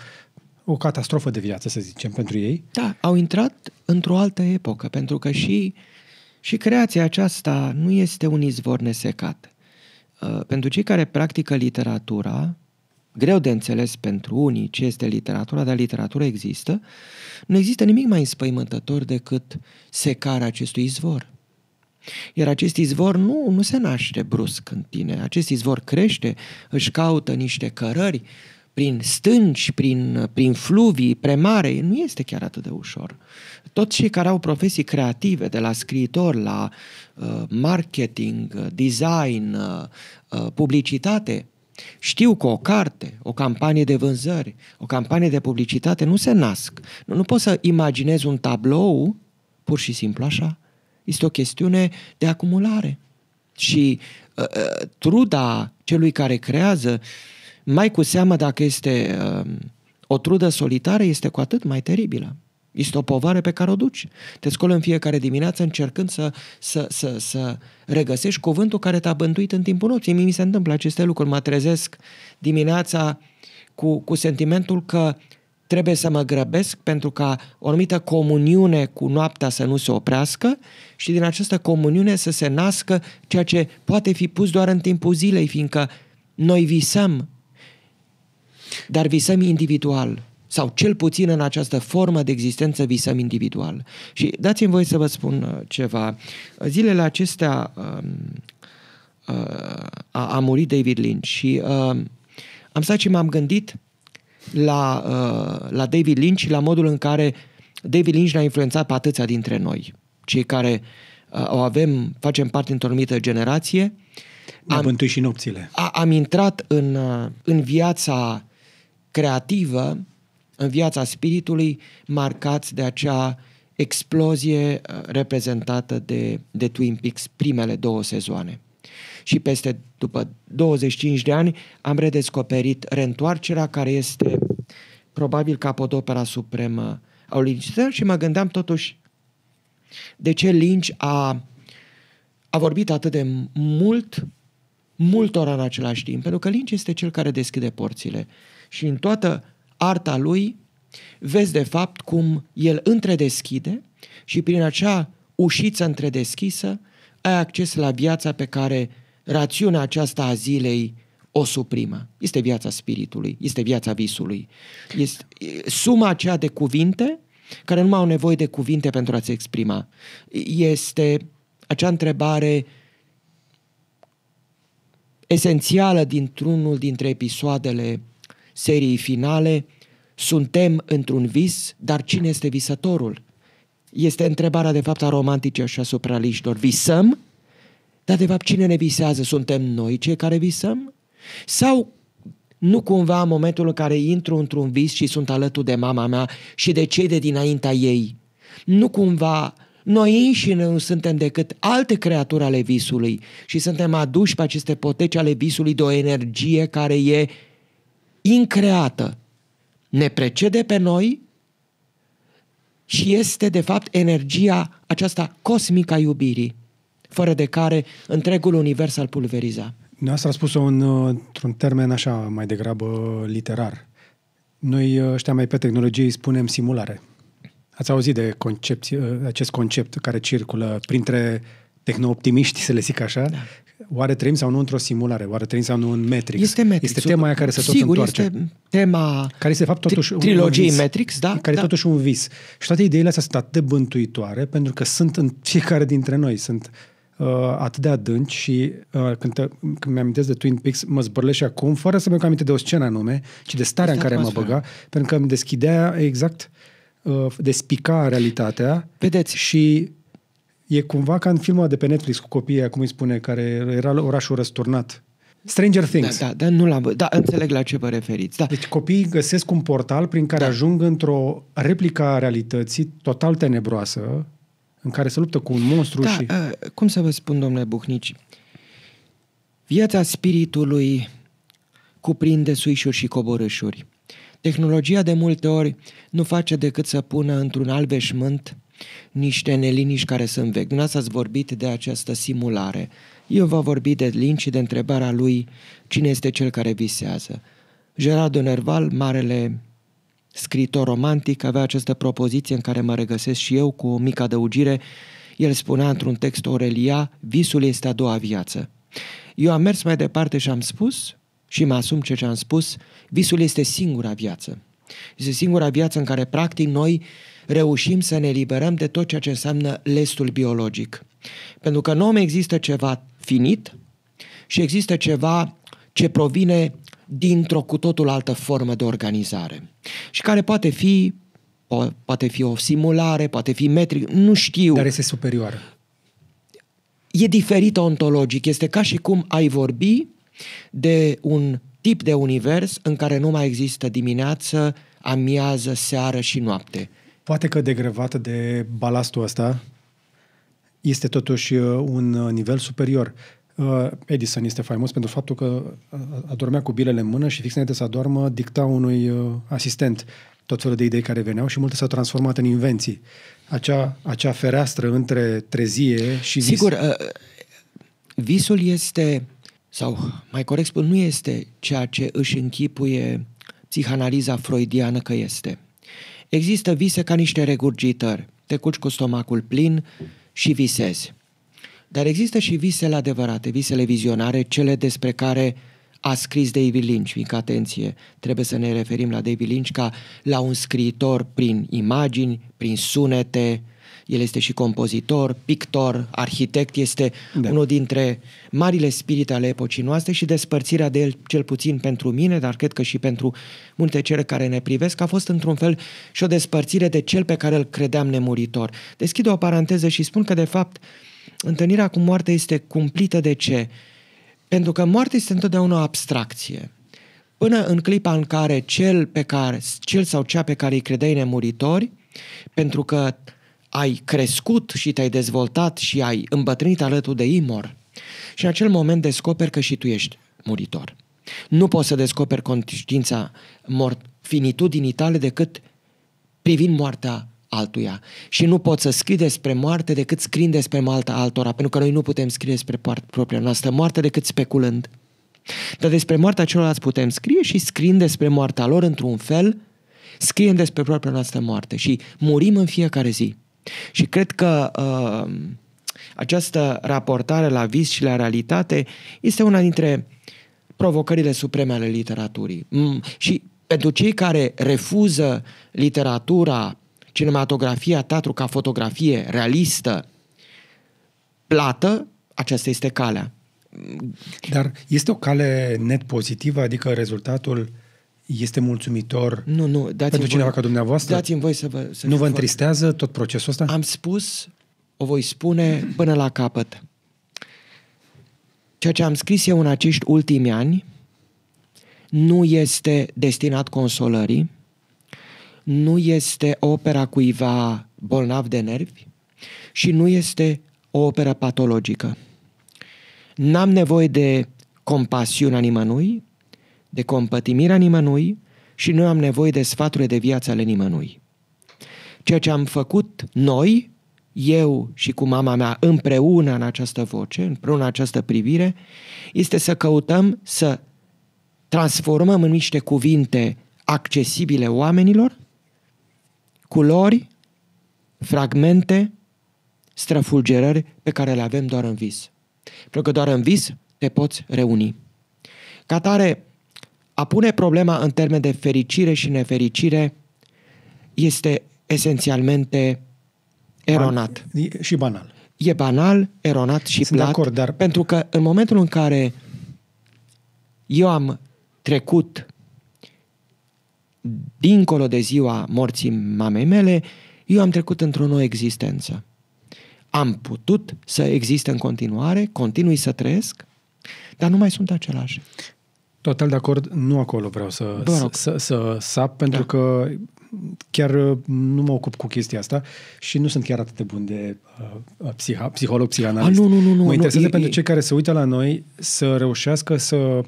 S2: o catastrofă de viață, să zicem, pentru ei.
S1: Da, au intrat într-o altă epocă, pentru că și creația aceasta nu este un izvor nesecat. Pentru cei care practică literatura, greu de înțeles pentru unii ce este literatura, dar literatura există, nu există nimic mai înspăimântător decât secarea acestui izvor. Iar acest izvor nu se naște brusc în tine. Acest izvor crește, își caută niște cărări prin stânci, prin fluvii, premare. Nu este chiar atât de ușor. Toți cei care au profesii creative, de la scriitor la marketing, design, publicitate, știu că o carte, o campanie de vânzări, o campanie de publicitate nu se nasc. Nu poți să imaginezi un tablou pur și simplu așa. Este o chestiune de acumulare. Și truda celui care creează, mai cu seamă dacă este o trudă solitară, este cu atât mai teribilă. Este o povară pe care o duci. Te scoli în fiecare dimineață încercând să regăsești cuvântul care te-a bântuit în timpul nopții. Mie mi se întâmplă aceste lucruri. Mă trezesc dimineața cu sentimentul că trebuie să mă grăbesc pentru ca o anumită comuniune cu noaptea să nu se oprească și din această comuniune să se nască ceea ce poate fi pus doar în timpul zilei, fiindcă noi visăm, dar visăm individual. Sau cel puțin în această formă de existență visăm individual. Și dați-mi voie să vă spun ceva. Zilele acestea a murit David Lynch și am stat și m-am gândit la David Lynch și la modul în care David Lynch ne-a influențat pe atâția dintre noi. Cei care facem parte într-o anumită generație.
S2: Ne-a bântuit și nopțile.
S1: Am intrat în viața creativă, în viața spiritului, marcați de acea explozie reprezentată de Twin Peaks, primele 2 sezoane. Și după 25 de ani, am redescoperit Reîntoarcerea, care este probabil capodopera supremă a lui Lynch. Și mă gândeam totuși de ce Lynch a vorbit atât de multora în același timp. Pentru că Lynch este cel care deschide porțile. Și în toată arta lui vezi de fapt cum el întredeschide și prin acea ușiță întredeschisă ai acces la viața pe care rațiunea aceasta a zilei o suprimă. Este viața spiritului, este viața visului. Este suma aceea de cuvinte care nu mai au nevoie de cuvinte pentru a se exprima. Este acea întrebare esențială dintr-unul dintre episoadele seriei finale: suntem într-un vis, dar cine este visătorul? Este întrebarea de fapt a romanticii și a supraliștilor. Visăm? Dar de fapt cine ne visează? Suntem noi cei care visăm? Sau nu cumva în momentul în care intru într-un vis și sunt alături de mama mea și de cei de dinaintea ei, nu cumva noi înșine nu suntem decât alte creaturi ale visului și suntem aduși pe aceste poteci ale visului de o energie care e increată, ne precede pe noi și este de fapt energia aceasta cosmică a iubirii. fără de care întregul univers ar pulveriza.
S2: Noastră a spus-o într-un termen așa mai degrabă literar. Noi ăștia mai pe tehnologie îi spunem simulare. Ați auzit de acest concept care circulă printre tehno-optimiști, să le zic așa? Da. Oare trăim sau nu într-o simulare? Oare trăim sau nu în Matrix?
S1: Este Matrix.
S2: Este tema aia care se tot întoarce.
S1: Este tema
S2: care este, de fapt, totuși
S1: trilogiei Matrix, da?
S2: Care e totuși un vis. Și toate ideile astea sunt atât de bântuitoare pentru că sunt în fiecare dintre noi. Sunt atât de adânci și când mi-amintesc de Twin Peaks, mă zbărlesc și acum, fără să mi-am aminte de o scenă anume, ci de starea în care mă băga, pentru că îmi deschidea exact despica realitatea.
S1: Vedeți?
S2: Și e cumva ca în filmul de pe Netflix cu copiii, cum îi spune, care era orașul răsturnat. Stranger Things.
S1: Da, nu l-am văzut. Da, înțeleg la ce vă referiți. Da.
S2: Deci copiii găsesc un portal prin care ajung într-o replică a realității total tenebroasă, în care se luptă cu un monstru și...
S1: Cum să vă spun, domnule Buhnici, viața spiritului cuprinde suișuri și coborâșuri. Tehnologia de multe ori nu face decât să pună într-un alt veșmânt niște neliniști care sunt vechi. Dumneavoastră ați vorbit de această simulare. Eu vă vorbi de Lynch și de întrebarea lui cine este cel care visează. Gerard de Nerval, marele scriitor romantic, avea această propoziție în care mă regăsesc și eu cu o mică adăugire. El spunea într-un text Aurelia, visul este a doua viață. Eu am mers mai departe și am spus, și mă asum ce am spus, visul este singura viață. Este singura viață în care practic noi reușim să ne eliberăm de tot ceea ce înseamnă lestul biologic. Pentru că în om există ceva finit și există ceva ce provine dintr-o cu totul altă formă de organizare și care poate fi o simulare, poate fi metric, nu știu.
S2: Dar este superioară.
S1: E diferită ontologic. Este ca și cum ai vorbi de un tip de univers în care nu mai există dimineață, amiază, seară și noapte.
S2: Poate că degrevată de balastul ăsta este totuși un nivel superior. Edison este faimos pentru faptul că adormea cu bilele în mână și fix înainte să adormă dicta unui asistent tot felul de idei care veneau și multe s-au transformat în invenții. Acea fereastră între trezie și vis.
S1: Sigur, visul este, sau mai corect spun, nu este ceea ce își închipuie psihanaliza freudiană că este. Există vise ca niște regurgitări. Te culci cu stomacul plin și visezi. Dar există și visele adevărate, visele vizionare, cele despre care a scris David Lynch. Fiindcă, atenție, trebuie să ne referim la David Lynch ca la un scriitor prin imagini, prin sunete. El este și compozitor, pictor, arhitect, este unul dintre marile spirite ale epocii noastre și despărțirea de el, cel puțin pentru mine, dar cred că și pentru multe cele care ne privesc, a fost într-un fel și o despărțire de cel pe care îl credeam nemuritor. Deschid o paranteză și spun că, de fapt, întâlnirea cu moartea este cumplită. De ce? Pentru că moartea este întotdeauna o abstracție. Până în clipa în care cel sau cea pe care îi credeai nemuritori, pentru că ai crescut și te-ai dezvoltat și ai îmbătrânit alături de ei, mor. Și în acel moment descoperi că și tu ești muritor. Nu poți să descoperi conștiința finitudinii tale decât privind moartea altuia. Și nu poți să scrii despre moarte decât scriind despre moartea altora, pentru că noi nu putem scrie despre propria noastră moarte decât speculând. Dar despre moartea celorlalți putem scrie și scriind despre moartea lor într-un fel, scriem despre propria noastră moarte și murim în fiecare zi. Și cred că această raportare la vis și la realitate este una dintre provocările supreme ale literaturii. Și pentru cei care refuză literatura, cinematografia, teatru ca fotografie realistă, plată, aceasta este calea.
S2: Dar este o cale net pozitivă, adică rezultatul este mulțumitor pentru cineva ca dumneavoastră?
S1: Dați-mi voi să vă...
S2: Nu vă întristează tot procesul ăsta?
S1: Am spus, o voi spune până la capăt. Ceea ce am scris eu în acești ultimi ani nu este destinat consolării, nu este opera cuiva bolnav de nervi și nu este o operă patologică. N-am nevoie de compasiunea nimănui, de compătimirea nimănui și nu am nevoie de sfaturile de viață ale nimănui. Ceea ce am făcut noi eu și cu mama mea împreună în această voce, împreună în această privire, este să căutăm să transformăm în niște cuvinte accesibile oamenilor, culori, fragmente, străfulgerări pe care le avem doar în vis. Pentru că doar în vis te poți reuni. Ca atare, a pune problema în termen de fericire și nefericire este esențialmente eronat.
S2: Și banal.
S1: E banal, eronat și
S2: Sunt
S1: plat,
S2: de acord, dar...
S1: pentru că în momentul în care eu am trecut dincolo de ziua morții mamei mele, eu am trecut într-o nouă existență. Am putut să exist în continuare, continui să trăiesc, dar nu mai sunt același.
S2: Total de acord, nu acolo vreau să sap, pentru că chiar nu mă ocup cu chestia asta și nu sunt chiar atât de bun de psiholog, psihanalist.
S1: Nu.
S2: Mă interesează pentru cei care se uită la noi să reușească să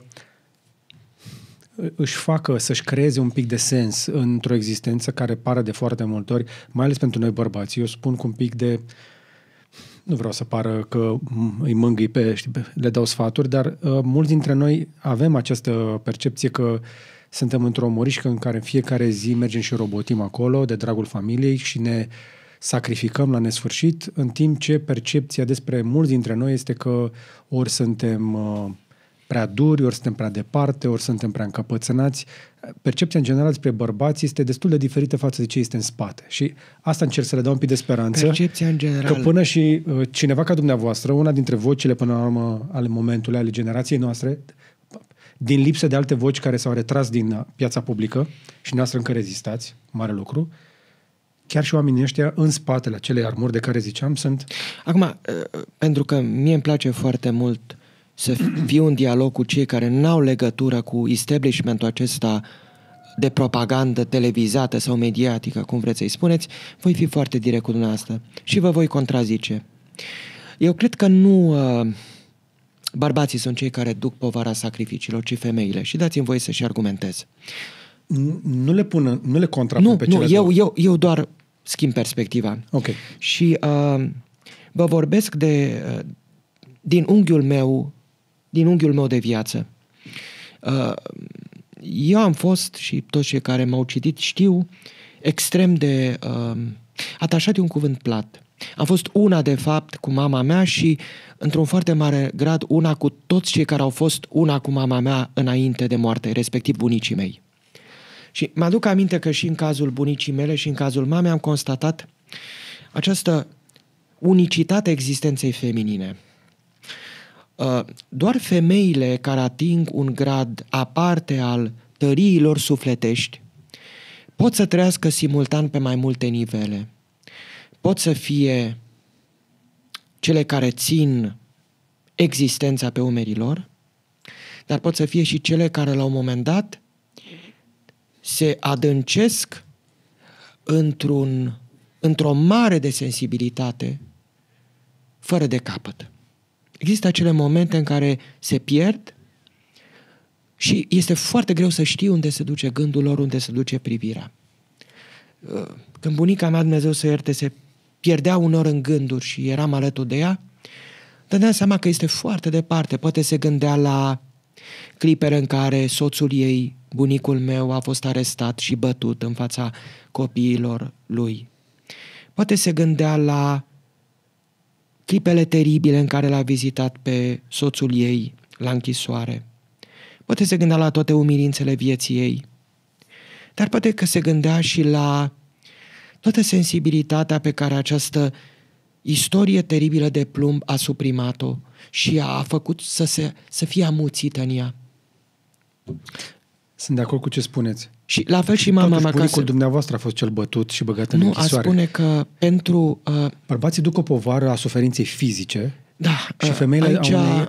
S2: să-și creeze un pic de sens într-o existență care pare de foarte multe ori, mai ales pentru noi bărbați. Eu spun cu un pic de... Nu vreau să pară că îi mângâi le dau sfaturi, dar mulți dintre noi avem această percepție că suntem într-o morișcă în care în fiecare zi mergem și robotim acolo de dragul familiei și ne sacrificăm la nesfârșit, în timp ce percepția despre mulți dintre noi este că ori suntem prea duri, ori suntem prea departe, ori suntem prea încăpățânați. Percepția în general despre bărbați este destul de diferită față de ce este în spate. Și asta încerc să le dau un pic de speranță.
S1: Percepția în general.
S2: Că până și cineva ca dumneavoastră, una dintre vocile până la urmă ale momentului, ale generației noastre, din lipsă de alte voci care s-au retras din piața publică și noastră încă rezistați, mare lucru, chiar și oamenii ăștia în spatele acelei armuri de care ziceam sunt...
S1: Acum, pentru că mie îmi place foarte mult să fiu în dialog cu cei care n-au legătură cu establishmentul acesta de propagandă televizată sau mediatică, cum vreți să-i spuneți, voi fi foarte direct cu dumneavoastră și vă voi contrazice. Eu cred că nu bărbații sunt cei care duc povara sacrificiilor, ci femeile. Și dați-mi voie să-și argumentez.
S2: Nu le contrapun pe cele două.
S1: Eu doar schimb perspectiva.
S2: Ok.
S1: Și vă vorbesc din unghiul meu de viață. Eu am fost, și toți cei care m-au citit știu, extrem de atașat de un cuvânt plat. Am fost una, de fapt, cu mama mea și, într-un foarte mare grad, una cu toți cei care au fost una cu mama mea înainte de moarte, respectiv bunicii mei. Și mă aduc aminte că și în cazul bunicii mele și în cazul mamei am constatat această unicitate existenței feminine. Doar femeile care ating un grad aparte al tăriilor sufletești pot să trăiască simultan pe mai multe nivele. Pot să fie cele care țin existența pe umerii lor, dar pot să fie și cele care la un moment dat se adâncesc într-o mare de sensibilitate fără de capăt. Există acele momente în care se pierd și este foarte greu să știi unde se duce gândul lor, unde se duce privirea. Când bunica mea, Dumnezeu să ierte, se pierdea unor în gânduri și eram alături de ea, dădeam seama că este foarte departe. Poate se gândea la clipele în care soțul ei, bunicul meu, a fost arestat și bătut în fața copiilor lui. Poate se gândea la clipele teribile în care l-a vizitat pe soțul ei la închisoare. Poate se gândea la toate umilințele vieții ei. Dar poate că se gândea și la toată sensibilitatea pe care această istorie teribilă de plumb a suprimat-o și a făcut să fie amuțită în ea.
S2: Sunt de acord cu ce spuneți.
S1: Și la fel și mama mea.
S2: Bunicul dumneavoastră a fost cel bătut și băgat în închisoare.
S1: Nu, a spune că pentru...
S2: Bărbații duc o povară a suferinței fizice,
S1: da,
S2: și femeile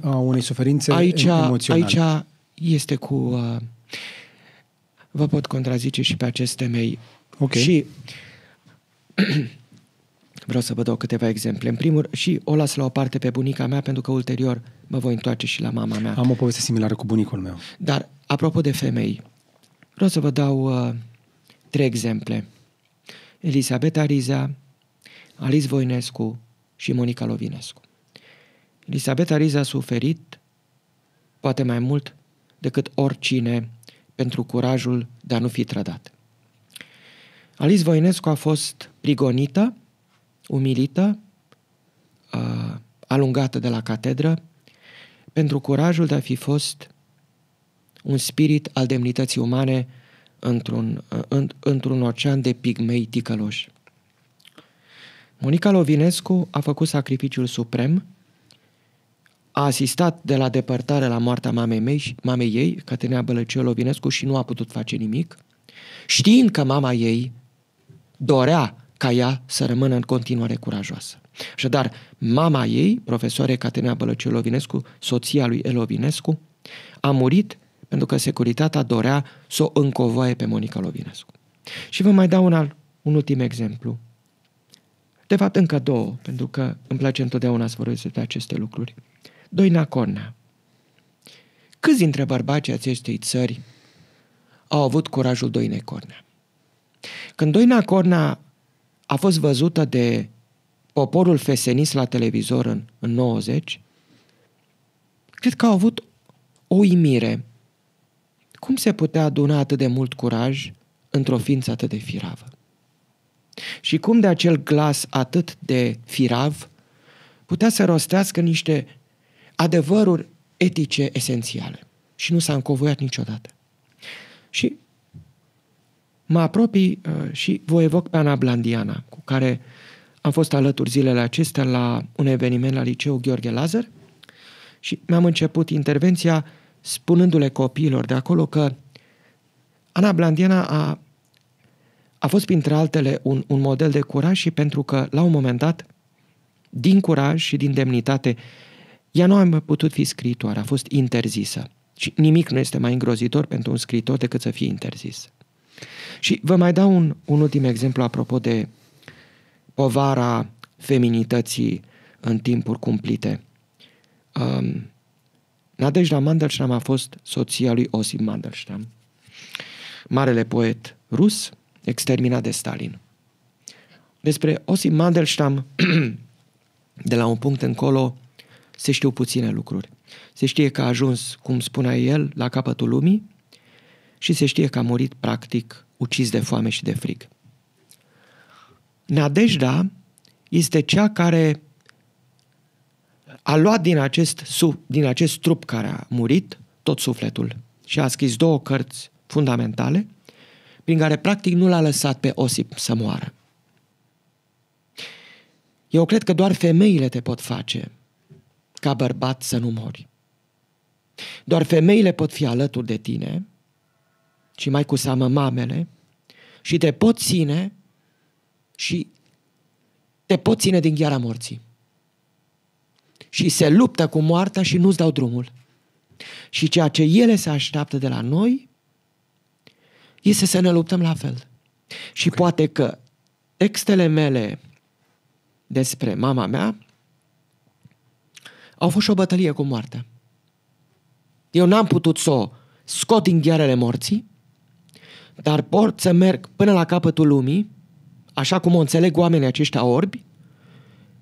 S2: au unei suferințe emoționale.
S1: Aici este cu... vă pot contrazice și pe acest temei.
S2: Okay.
S1: Și vreau să vă dau câteva exemple. În primul rând, și o las la o parte pe bunica mea, pentru că ulterior mă voi întoarce și la mama mea.
S2: Am o poveste similară cu bunicul meu.
S1: Dar, apropo de femei, vreau să vă dau 3 exemple. Elisabeta Rizea, Alice Voinescu și Monica Lovinescu. Elisabeta Riz a suferit poate mai mult decât oricine pentru curajul de a nu fi trădat. Alice Voinescu a fost prigonită, umilită, alungată de la catedră pentru curajul de a fi fost un spirit al demnității umane într-un ocean de pigmei ticăloși. Monica Lovinescu a făcut sacrificiul suprem, a asistat de la depărtare la moartea mamei ei, Caterina Bălăceu Lovinescu, și nu a putut face nimic, știind că mama ei dorea ca ea să rămână în continuare curajoasă. Așadar, mama ei, profesoare Caterina Bălăceu Lovinescu, soția lui El Lovinescu, a murit pentru că securitatea dorea să o încovoaie pe Monica Lovinescu. Și vă mai dau un ultim exemplu. De fapt, încă două, pentru că îmi place întotdeauna să vorbesc despre aceste lucruri. Doina Cornea. Câți dintre bărbații acestei țări au avut curajul Doinei Cornea? Când Doina Cornea a fost văzută de poporul fesenist la televizor în 90, cred că au avut o uimire. Cum se putea aduna atât de mult curaj într-o ființă atât de firavă? Și cum de acel glas atât de firav putea să rostească niște adevăruri etice esențiale și nu s-a încovoiat niciodată. Și mă apropii și vă evoc pe Ana Blandiana, cu care am fost alături zilele acestea la un eveniment la Liceul Gheorghe Lazar și mi-am început intervenția spunându-le copiilor de acolo că Ana Blandiana a fost printre altele un model de curaj și pentru că la un moment dat, din curaj și din demnitate, ea nu a mai putut fi scriitoare, a fost interzisă. Și nimic nu este mai îngrozitor pentru un scriitor decât să fie interzis. Și vă mai dau un ultim exemplu apropo de povara feminității în timpuri cumplite. Nadejda Mandelstam a fost soția lui Osip Mandelstam, marele poet rus, exterminat de Stalin. Despre Osip Mandelstam, de la un punct încolo, se știu puține lucruri. Se știe că a ajuns, cum spunea el, la capătul lumii și se știe că a murit, practic, ucis de foame și de frig. Nadejda este cea care a luat din acest trup care a murit tot sufletul și a scris 2 cărți fundamentale prin care practic nu l-a lăsat pe Osip să moară. Eu cred că doar femeile te pot face ca bărbat să nu mori. Doar femeile pot fi alături de tine și mai cu seamă mamele și te pot ține și te pot ține din gheara morții. Și se luptă cu moartea și nu-ți dau drumul. Și ceea ce ele se așteaptă de la noi este să ne luptăm la fel. Și poate că textele mele despre mama mea au fost și o bătălie cu moartea. Eu n-am putut să o scot din ghearele morții, dar pot să merg până la capătul lumii, așa cum o înțeleg oamenii aceștia orbi,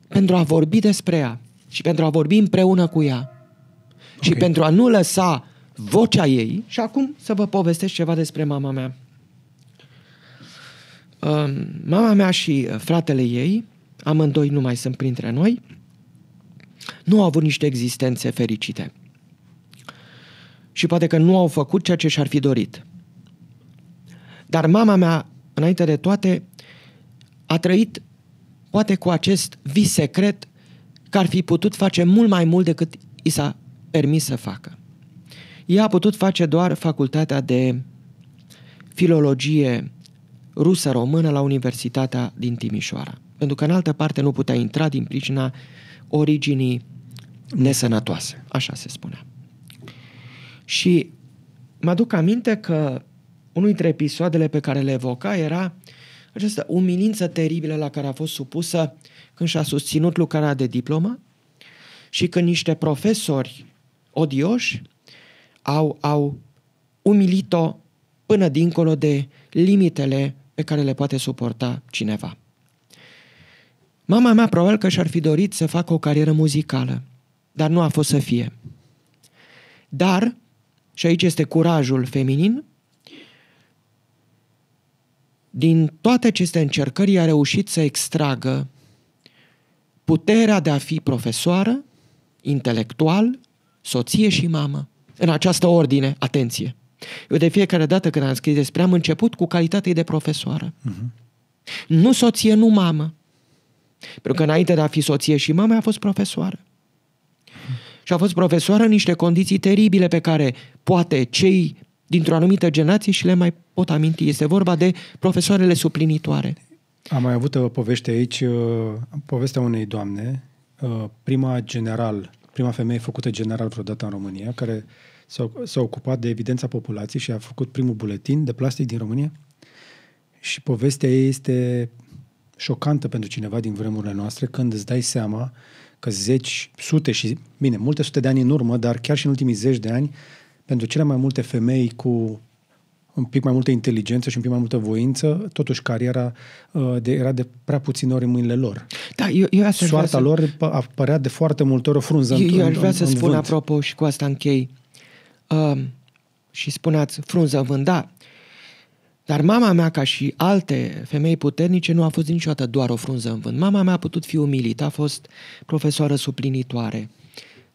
S1: pentru a vorbi despre ea și pentru a vorbi împreună cu ea și pentru a nu lăsa vocea ei. Și acum să vă povestesc ceva despre mama mea. Mama mea și fratele ei, amândoi nu mai sunt printre noi, nu au avut niște existențe fericite. Și poate că nu au făcut ceea ce și-ar fi dorit. Dar mama mea, înainte de toate, a trăit poate cu acest vis secret că ar fi putut face mult mai mult decât i s-a permis să facă. Ea a putut face doar facultatea de filologie rusă-română la Universitatea din Timișoara. Pentru că în altă parte nu putea intra din pricina originii nesănătoase. Așa se spunea. Și mă aduc aminte că unul dintre episoadele pe care le evoca era această umilință teribilă la care a fost supusă când și-a susținut lucrarea de diplomă și când niște profesori odioși au umilit-o până dincolo de limitele pe care le poate suporta cineva. Mama mea probabil că și-ar fi dorit să facă o carieră muzicală, dar nu a fost să fie. Dar, și aici este curajul feminin, din toate aceste încercări a reușit să extragă puterea de a fi profesoară, intelectual, soție și mamă. În această ordine, atenție. Eu de fiecare dată când am scris despre am început cu calitatea de profesoară. Nu soție, nu mamă. Pentru că înainte de a fi soție și mamă a fost profesoară. Și a fost profesoară în niște condiții teribile pe care poate cei dintr-o anumită generație și le mai pot aminti. Este vorba de profesoarele suplinitoare. Am
S2: mai avut o poveste aici, povestea unei doamne, prima femeie făcută general vreodată în România, care s-a ocupat de evidența populației și a făcut primul buletin de plastic din România. Și povestea ei este șocantă pentru cineva din vremurile noastre, când îți dai seama că multe sute de ani în urmă, dar chiar și în ultimii 10 de ani, pentru cele mai multe femei cu un pic mai multă inteligență și un pic mai multă voință, totuși cariera era de prea puține ori în mâinile lor.
S1: Da,
S2: soarta lor apărea de foarte multe ori o frunză
S1: eu aș vrea să spun, apropo, și cu asta închei, și spuneați frunză în vânt, da, dar mama mea, ca și alte femei puternice, nu a fost niciodată doar o frunză în vânt. Mama mea a putut fi umilită, a fost profesoară suplinitoare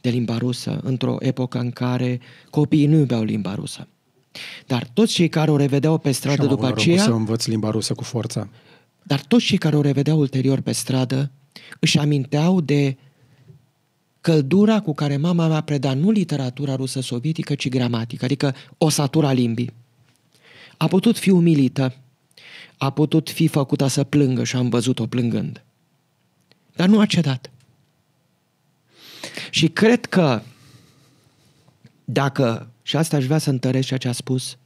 S1: de limba rusă, într-o epocă în care copiii nu iubeau limba rusă. Dar toți cei care o revedeau pe stradă după aceea...
S2: să învăț limba rusă cu forța.
S1: Dar toți cei care o revedeau ulterior pe stradă își aminteau de căldura cu care mama mea preda nu literatura rusă sovietică, ci gramatică, adică osatura limbii. A putut fi umilită, a putut fi făcută să plângă și am văzut-o plângând. Dar nu a cedat. Și cred că dacă, și asta aș vrea să întăresc ceea ce a spus,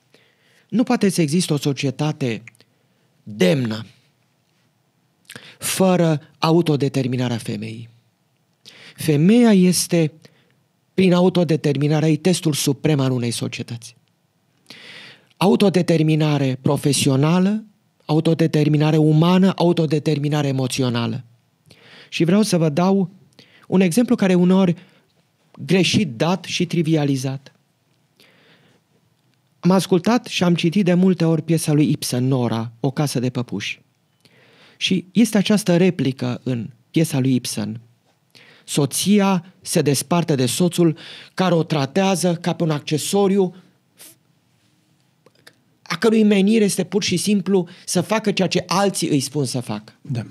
S1: nu poate să existe o societate demnă fără autodeterminarea femeii. Femeia este, prin autodeterminarea ei, testul suprem al unei societăți. Autodeterminare profesională, autodeterminare umană, autodeterminare emoțională. Și vreau să vă dau un exemplu care uneori greșit dat și trivializat. Am ascultat și am citit de multe ori piesa lui Ibsen, Nora, O casă de păpuși. Și este această replică în piesa lui Ibsen. Soția se desparte de soțul care o tratează ca pe un accesoriu a cărui menire este pur și simplu să facă ceea ce alții îi spun să facă.
S2: Da.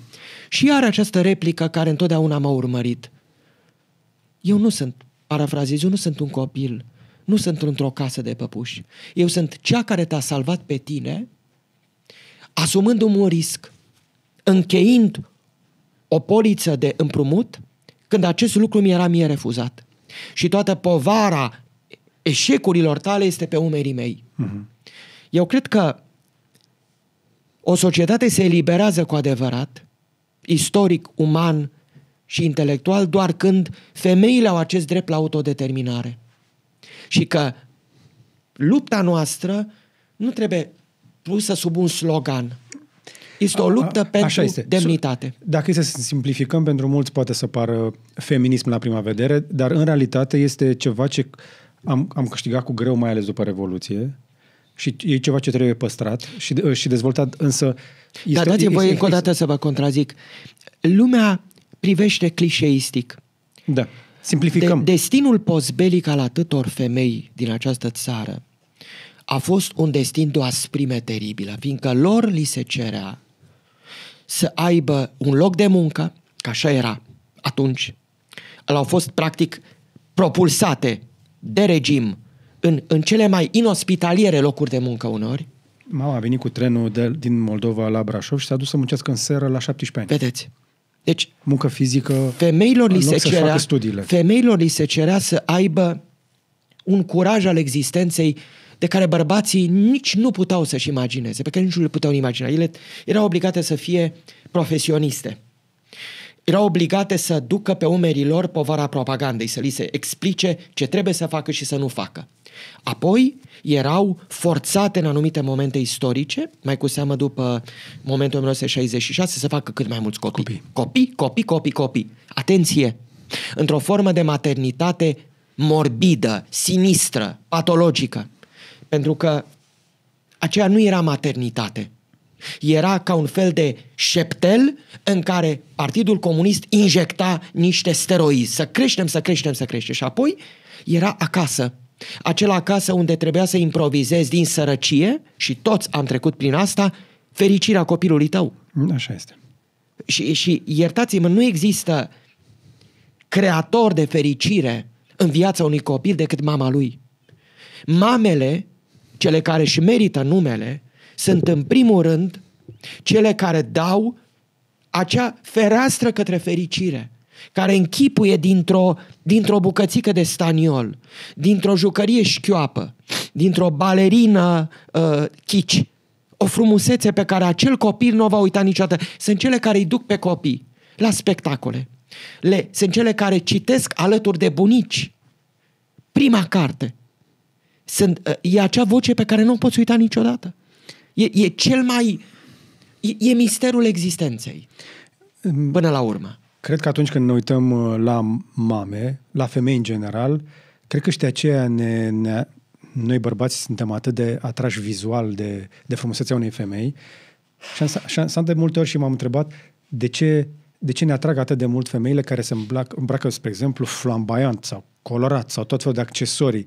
S1: Și iar această replică care întotdeauna m-a urmărit. Eu nu sunt, parafrazez, eu nu sunt un copil, nu sunt într-o casă de păpuși. Eu sunt cea care te-a salvat pe tine, asumându-mi un risc, încheind o poliță de împrumut, când acest lucru mi era mie refuzat. Și toată povara eșecurilor tale este pe umerii mei. Eu cred că o societate se eliberează cu adevărat, istoric, uman și intelectual, doar când femeile au acest drept la autodeterminare. Și că lupta noastră nu trebuie pusă sub un slogan. Este o luptă pentru demnitate.
S2: Dacă este să simplificăm, pentru mulți poate să pară feminism la prima vedere, dar în realitate este ceva ce am câștigat cu greu, mai ales după Revoluție, și e ceva ce trebuie păstrat și dezvoltat, însă...
S1: Dar dați-mi voie încă o dată să vă contrazic. Lumea privește clișeistic.
S2: Da, simplificăm.
S1: Destinul postbelic al atâtor femei din această țară a fost un destin de o asprime teribilă, fiindcă lor li se cerea să aibă un loc de muncă, că așa era atunci. Au fost practic propulsate de regim în cele mai inospitaliere locuri de muncă uneori.
S2: Mama a venit cu trenul din Moldova la Brașov și s-a dus să muncească în seră la 17 ani.
S1: Vedeți? Deci,
S2: muncă fizică,
S1: femeilor li se cerea să aibă un curaj al existenței de care bărbații nici nu puteau să-și imagineze, pe care nici nu le puteau imagina. Ele erau obligate să fie profesioniste. erau obligate să ducă pe umerii lor povara propagandei, să li se explice ce trebuie să facă și să nu facă. Apoi erau forțate în anumite momente istorice, mai cu seamă după momentul 1966, să facă cât mai mulți copii. Atenție! Într-o formă de maternitate morbidă, sinistră, patologică. Pentru că aceea nu era maternitate. Era ca un fel de șeptel în care Partidul Comunist injecta niște steroizi. Să creștem. Și apoi era acasă. Acela acasă unde trebuia să improvizezi din sărăcie, și toți am trecut prin asta, fericirea copilului tău.
S2: Așa este.
S1: Și iertați-mă, nu există creator de fericire în viața unui copil decât mama lui. Mamele, cele care își merită numele, sunt în primul rând cele care dau acea fereastră către fericire, care închipuie dintr-o bucățică de staniol, dintr-o jucărie șchioapă, dintr-o balerină chici, o frumusețe pe care acel copil nu o va uita niciodată. Sunt cele care îi duc pe copii la spectacole. Sunt cele care citesc alături de bunici prima carte. E acea voce pe care nu o poți uita niciodată. E cel mai... E misterul existenței. Până la urmă.
S2: Cred că atunci când ne uităm la mame, la femei în general, cred că și de aceea noi bărbați suntem atât de atrași vizual de frumusețea unei femei. Și am de multe ori și m-am întrebat de ce ne atrag atât de mult femeile care se îmbracă, spre exemplu, flamboyant sau colorat sau tot felul de accesorii.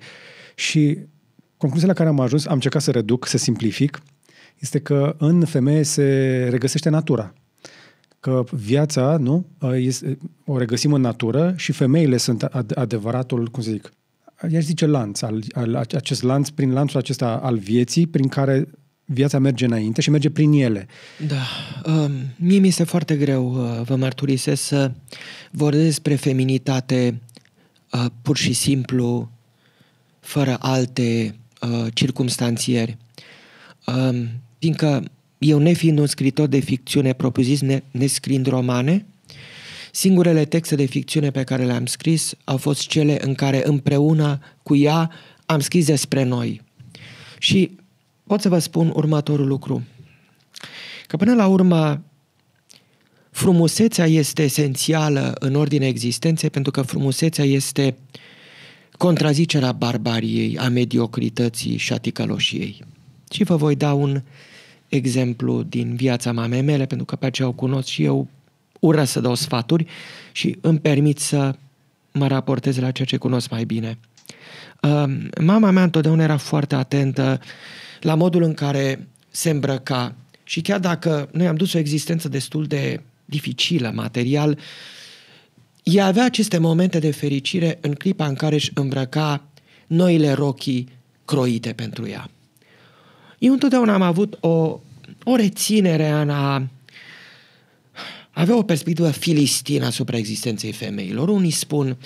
S2: Și concluzia la care am ajuns, am încercat să reduc, să simplific, este că în femeie se regăsește natura. Că viața, nu, o regăsim în natură și femeile sunt adevăratul, cum să zic, i-aș zice lanț, acest lanț, prin lanțul acesta al vieții, prin care viața merge înainte și merge prin ele.
S1: Da, mie mi este foarte greu, vă mărturisesc, să vorbesc despre feminitate pur și simplu, fără alte circumstanțieri. Fiindcă eu, nefiind un scriitor de ficțiune propriu-zis, nescriind romane, singurele texte de ficțiune pe care le-am scris au fost cele în care împreună cu ea am scris despre noi. Și pot să vă spun următorul lucru. Că până la urmă frumusețea este esențială în ordinea existenței, pentru că frumusețea este contrazicerea barbariei, a mediocrității și a ticăloșiei. Și vă voi da un exemplu din viața mamei mele, pentru că pe aceea o cunosc și eu urăsc să dau sfaturi și îmi permit să mă raportez la ceea ce cunosc mai bine. Mama mea întotdeauna era foarte atentă la modul în care se îmbrăca și chiar dacă noi am dus o existență destul de dificilă, material, ea avea aceste momente de fericire în clipa în care își îmbrăca noile rochii croite pentru ea. Eu întotdeauna am avut o reținere în a avea o perspectivă filistină asupra existenței femeilor. Unii spun,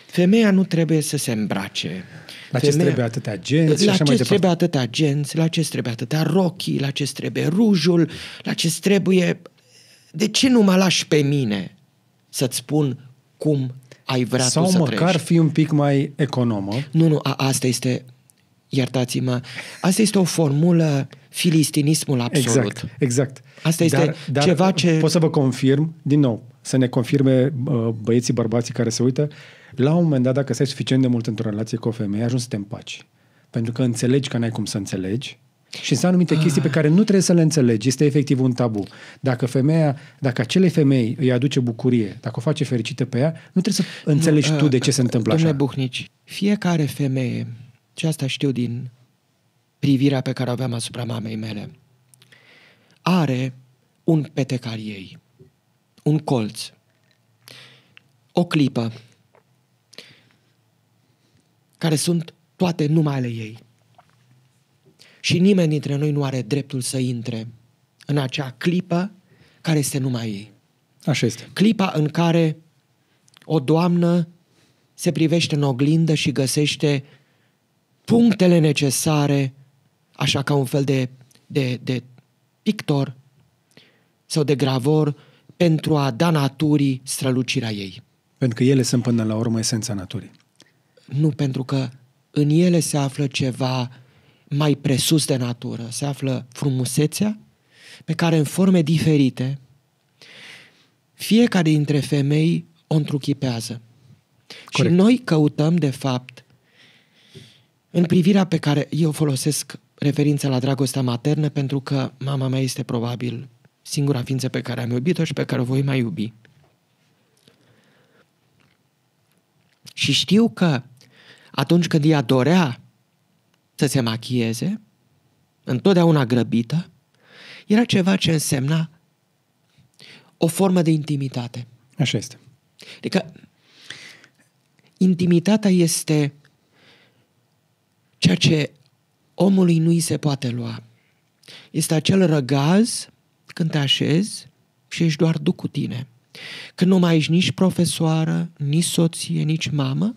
S1: femeia nu trebuie să se îmbrace.
S2: La ce trebuie atâtea genți?
S1: La ce trebuie atâtea genți? La ce trebuie atâtea rochii? La ce trebuie rujul? La ce trebuie... De ce nu mă lași pe mine să-ți spun cum ai vrea tu să trăiești?
S2: Sau măcar fi un pic mai economă.
S1: Nu, asta este... Iertați-mă, asta este o formulă filistinismul absolut.
S2: Exact.
S1: Asta este ceva ce...
S2: Pot să vă confirm, din nou, să ne confirme băieții, bărbații care se uită, la un moment dat, dacă stai suficient de mult într-o relație cu o femeie, ajungi să te împaci. Pentru că înțelegi că n-ai cum să înțelegi și sunt anumite chestii pe care nu trebuie să le înțelegi. Este efectiv un tabu. Dacă acelei femei îi aduce bucurie, dacă o face fericită pe ea, nu trebuie să înțelegi tu de ce se întâmplă așa.
S1: Domnule Buhnici, fiecare femeie, și asta știu din privirea pe care o aveam asupra mamei mele, are un petec al ei, un colț, o clipă, care sunt toate numai ale ei. Și nimeni dintre noi nu are dreptul să intre în acea clipă care este numai ei.
S2: Așa este.
S1: Clipa în care o doamnă se privește în oglindă și găsește punctele necesare, așa ca un fel de pictor sau de gravor, pentru a da naturii strălucirea ei.
S2: Pentru că ele sunt până la urmă esența naturii.
S1: Nu, pentru că în ele se află ceva mai presus de natură. Se află frumusețea pe care în forme diferite fiecare dintre femei o întruchipează.
S2: Corect.
S1: Și noi căutăm, de fapt, în privirea pe care eu folosesc referința la dragostea maternă, pentru că mama mea este probabil singura ființă pe care am iubit-o și pe care o voi mai iubi. Și știu că atunci când ea dorea să se machieze, întotdeauna grăbită, era ceva ce însemna o formă de intimitate.
S2: Așa este.
S1: Adică intimitatea este ceea ce omului nu îi se poate lua. Este acel răgaz când te așezi și ești doar tu cu tine. Când nu mai ești nici profesoară, nici soție, nici mamă,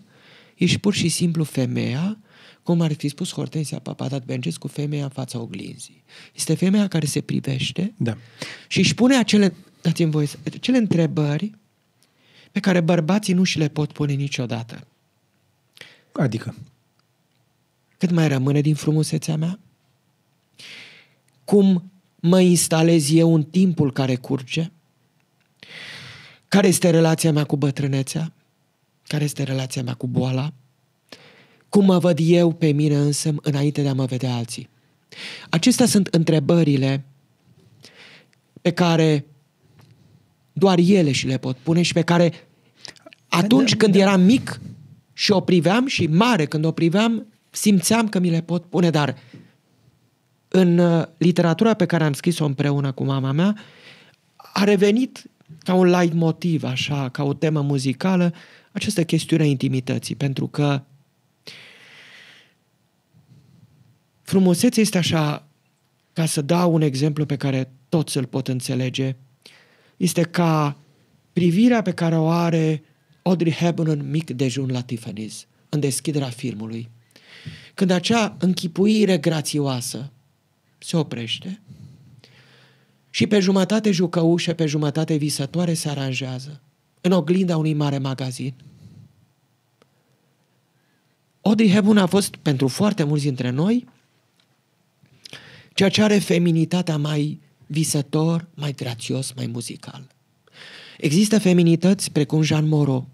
S1: ești pur și simplu femeia, cum ar fi spus Hortensia Papadat-Bencescu, femeia în fața oglinzii. Este femeia care se privește și își pune acele întrebări pe care bărbații nu și le pot pune niciodată.
S2: Adică?
S1: Cât mai rămâne din frumusețea mea? Cum mă instalez eu în timpul care curge? Care este relația mea cu bătrânețea? Care este relația mea cu boala? Cum mă văd eu pe mine însă înainte de a mă vedea alții? Acestea sunt întrebările pe care doar ele și le pot pune și pe care atunci când eram mic și o priveam și mare când o priveam, simțeam că mi le pot pune, dar în literatura pe care am scris-o împreună cu mama mea a revenit ca un leitmotiv, așa, ca o temă muzicală, această chestiune a intimității, pentru că frumusețea este așa, ca să dau un exemplu pe care toți îl pot înțelege, este ca privirea pe care o are Audrey Hepburn în Mic dejun la Tiffany's, în deschiderea filmului. Când acea închipuire grațioasă se oprește și pe jumătate jucăușă, pe jumătate visătoare se aranjează în oglinda unui mare magazin. Audrey Hepburn a fost pentru foarte mulți dintre noi ceea ce are feminitatea mai visător, mai grațios, mai muzical. Există feminități precum Jeanne Moreau,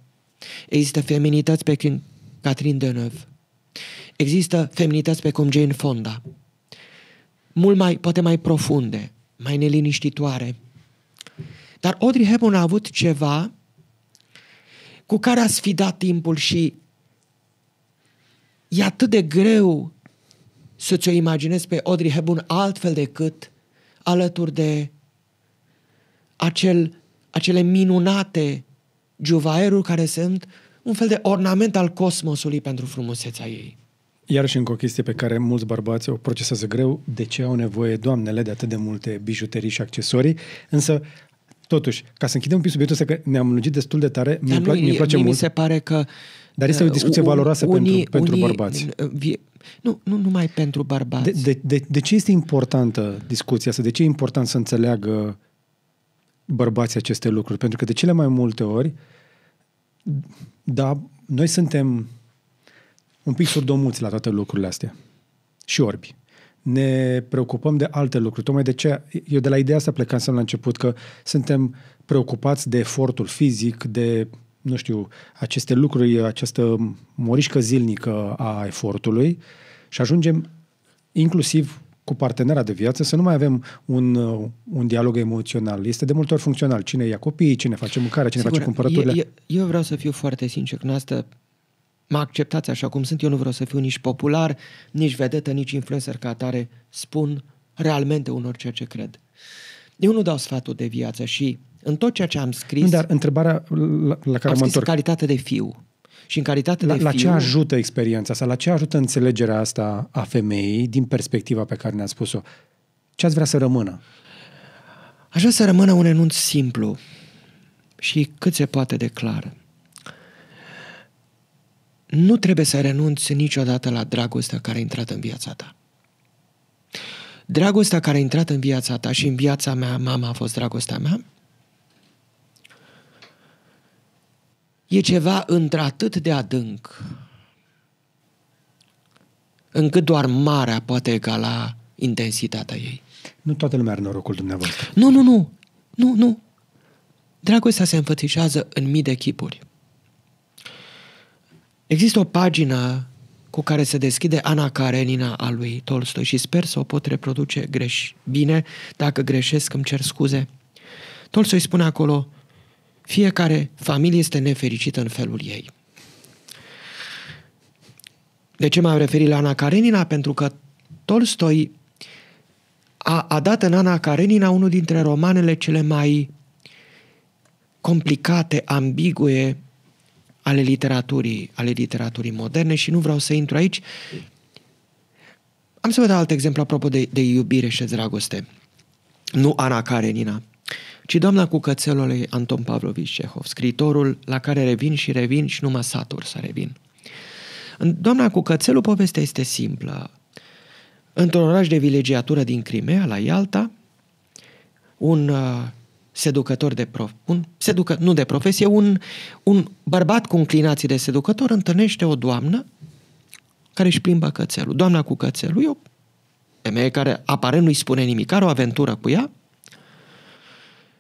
S1: există feminități precum Catherine Deneuve, există feminități precum Jane Fonda, mult mai, poate mai profunde, mai neliniștitoare. Dar Audrey Hepburn a avut ceva cu care a sfidat timpul și e atât de greu să ți-o imaginezi pe Audrey Hepburn altfel decât alături de acele minunate juvaeruri care sunt un fel de ornament al cosmosului pentru frumusețea ei.
S2: Iarăși încă o chestie pe care mulți bărbați o procesează greu, de ce au nevoie doamnele de atât de multe bijuterii și accesorii, însă totuși, ca să închidem un pic subiectul ăsta, că ne-am lungit destul de tare, mi-e place mult.
S1: Mi se pare că
S2: dar este o discuție valoroasă pentru bărbați.
S1: Nu numai pentru bărbați.
S2: De ce este importantă discuția asta? De ce e important să înțeleagă bărbații aceste lucruri? Pentru că de cele mai multe ori, da, noi suntem un pic surdomuți la toate lucrurile astea. Și orbi. Ne preocupăm de alte lucruri. Tocmai de ce eu de la ideea asta plecam la început, că suntem preocupați de efortul fizic, de, nu știu, aceste lucruri, această morișcă zilnică a efortului și ajungem inclusiv cu partenera de viață să nu mai avem un dialog emoțional. Este de multe ori funcțional. Cine ia copiii, cine face mâncarea, cine face cumpărăturile.
S1: Eu vreau să fiu foarte sincer. În asta mă acceptați așa cum sunt. Eu nu vreau să fiu nici popular, nici vedetă, nici influencer ca atare. Spun realmente unor ceea ce cred. Eu nu dau sfatul de viață și în tot ceea ce am scris...
S2: Nu, dar întrebarea la care mă întorc...
S1: în calitate de fiu. Și în calitate de fiu...
S2: La ce ajută experiența asta? La ce ajută înțelegerea asta a femeii din perspectiva pe care ne-a spus-o? Ce ați vrea să rămână?
S1: Aș vrea să rămână un enunț simplu și cât se poate de clar. Nu trebuie să renunți niciodată la dragostea care a intrat în viața ta. Dragostea care a intrat în viața ta și în viața mea, mama a fost dragostea mea, e ceva într-atât de adânc încât doar marea poate egala intensitatea ei.
S2: Nu toată lumea are norocul dumneavoastră.
S1: Nu. Dragostea se înfățișează în mii de chipuri. Există o pagină cu care se deschide Ana Karenina a lui Tolstoi și sper să o pot reproduce bine. Dacă greșesc, îmi cer scuze. Tolstoi spune acolo: fiecare familie este nefericită în felul ei. De ce m-am referit la Ana Karenina? Pentru că Tolstoi a dat în Ana Karenina unul dintre romanele cele mai complicate, ambigue ale literaturii moderne și nu vreau să intru aici. Am să vă dau alt exemplu apropo de iubire și de dragoste. Nu Ana Karenina, ci Doamna cu cățelul lui Anton Pavlovich Cehov, scriitorul la care revin și nu mă satur să revin. În Doamna cu cățelul, povestea este simplă. Într-un oraș de vilegiatură din Crimea, la Ialta, un seducător nu de profesie, un bărbat cu înclinații de seducător întâlnește o doamnă care își plimbă cățelul. Doamna cu cățelul e o femeie care aparent nu-i spune nimic, are o aventură cu ea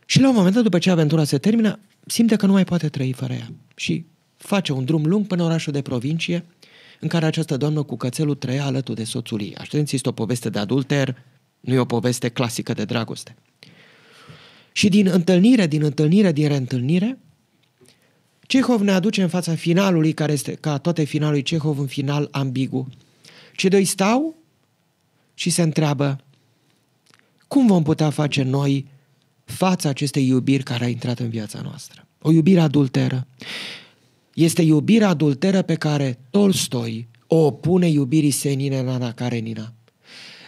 S1: și la un moment dat, după ce aventura se termină, simte că nu mai poate trăi fără ea și face un drum lung până orașul de provincie în care această doamnă cu cățelul trăia alături de soțul ei. Atenție, este o poveste de adulter, nu e o poveste clasică de dragoste. Și din reîntâlnire, Cehov ne aduce în fața finalului, care este, ca toate finalului Cehov, un final ambigu. Cei doi stau și se întreabă: cum vom putea face noi fața acestei iubiri care a intrat în viața noastră? O iubire adulteră. Este iubirea adulteră pe care Tolstoi o opune iubirii senine în Ana Karenina.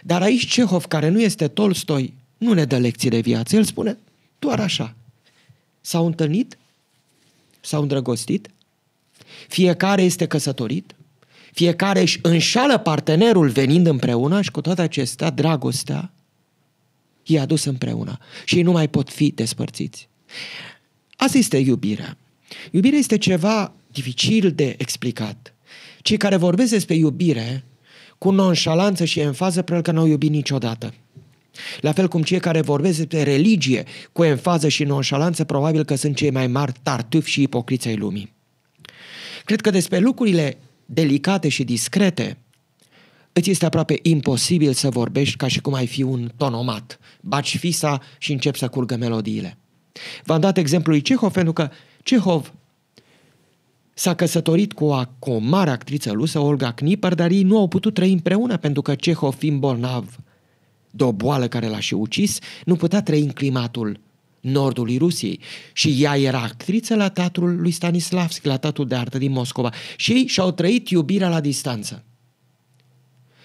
S1: Dar aici Cehov, care nu este Tolstoi, nu ne dă lecții de viață. El spune doar așa: s-au întâlnit, s-au îndrăgostit, fiecare este căsătorit, fiecare își înșală partenerul venind împreună și cu toate acestea dragostea e adusă împreună și ei nu mai pot fi despărțiți. Asta este iubirea. Iubirea este ceva dificil de explicat. Cei care vorbesc despre iubire cu nonșalanță și enfază, probabil că n-au iubit niciodată. La fel cum cei care vorbesc despre religie cu enfază și nonșalanță, probabil că sunt cei mai mari tartufi și ipocriți ai lumii. Cred că despre lucrurile delicate și discrete îți este aproape imposibil să vorbești ca și cum ai fi un tonomat. Baci fisa și începi să curgă melodiile. V-am dat exemplul lui Cehov pentru că Cehov s-a căsătorit cu o mare actriță rusă, Olga Knipper, dar ei nu au putut trăi împreună pentru că Cehov, fiind bolnav de o boală care l-a și ucis, nu putea trăi în climatul nordului Rusiei. Și ea era actriță la teatrul lui Stanislavski, la teatrul de artă din Moscova. Și ei și-au trăit iubirea la distanță.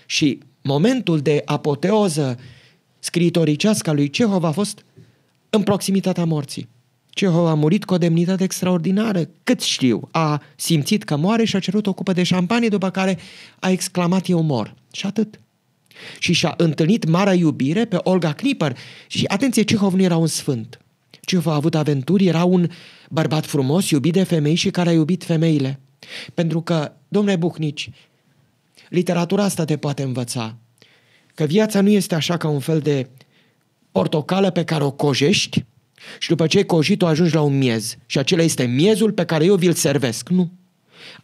S1: Și momentul de apoteoză scriitoricească a lui Cehov a fost în proximitatea morții. Cehov a murit cu o demnitate extraordinară. Cât știu, a simțit că moare și a cerut o cupă de șampanie, după care a exclamat: eu mor. Și atât. Și și-a întâlnit marea iubire pe Olga Knipper. Și atenție, Cehov nu era un sfânt. Cehov a avut aventuri, era un bărbat frumos, iubit de femei și care a iubit femeile. Pentru că, domnule Buhnici, literatura asta te poate învăța. Că viața nu este așa ca un fel de portocală pe care o cojești și după ce ai cojit-o ajungi la un miez. Și acela este miezul pe care eu vi-l servesc. Nu.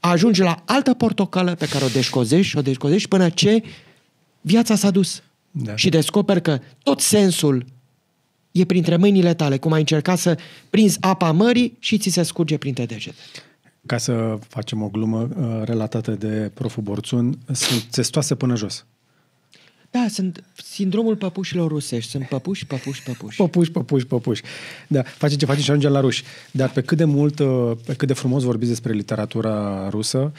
S1: Ajungi la altă portocală pe care o descozești până ce viața s-a dus. Da. Și descoperi că tot sensul e printre mâinile tale, cum ai încercat să prinzi apa mării și ți se scurge printre degete.
S2: Ca să facem o glumă relatată de proful Borțun, sunt țestoase până jos.
S1: Da, sunt sindromul păpușilor rusești. Sunt păpuși.
S2: Păpuși. Da, face ce face și ajunge la ruși. Dar pe cât de frumos vorbiți despre literatura rusă,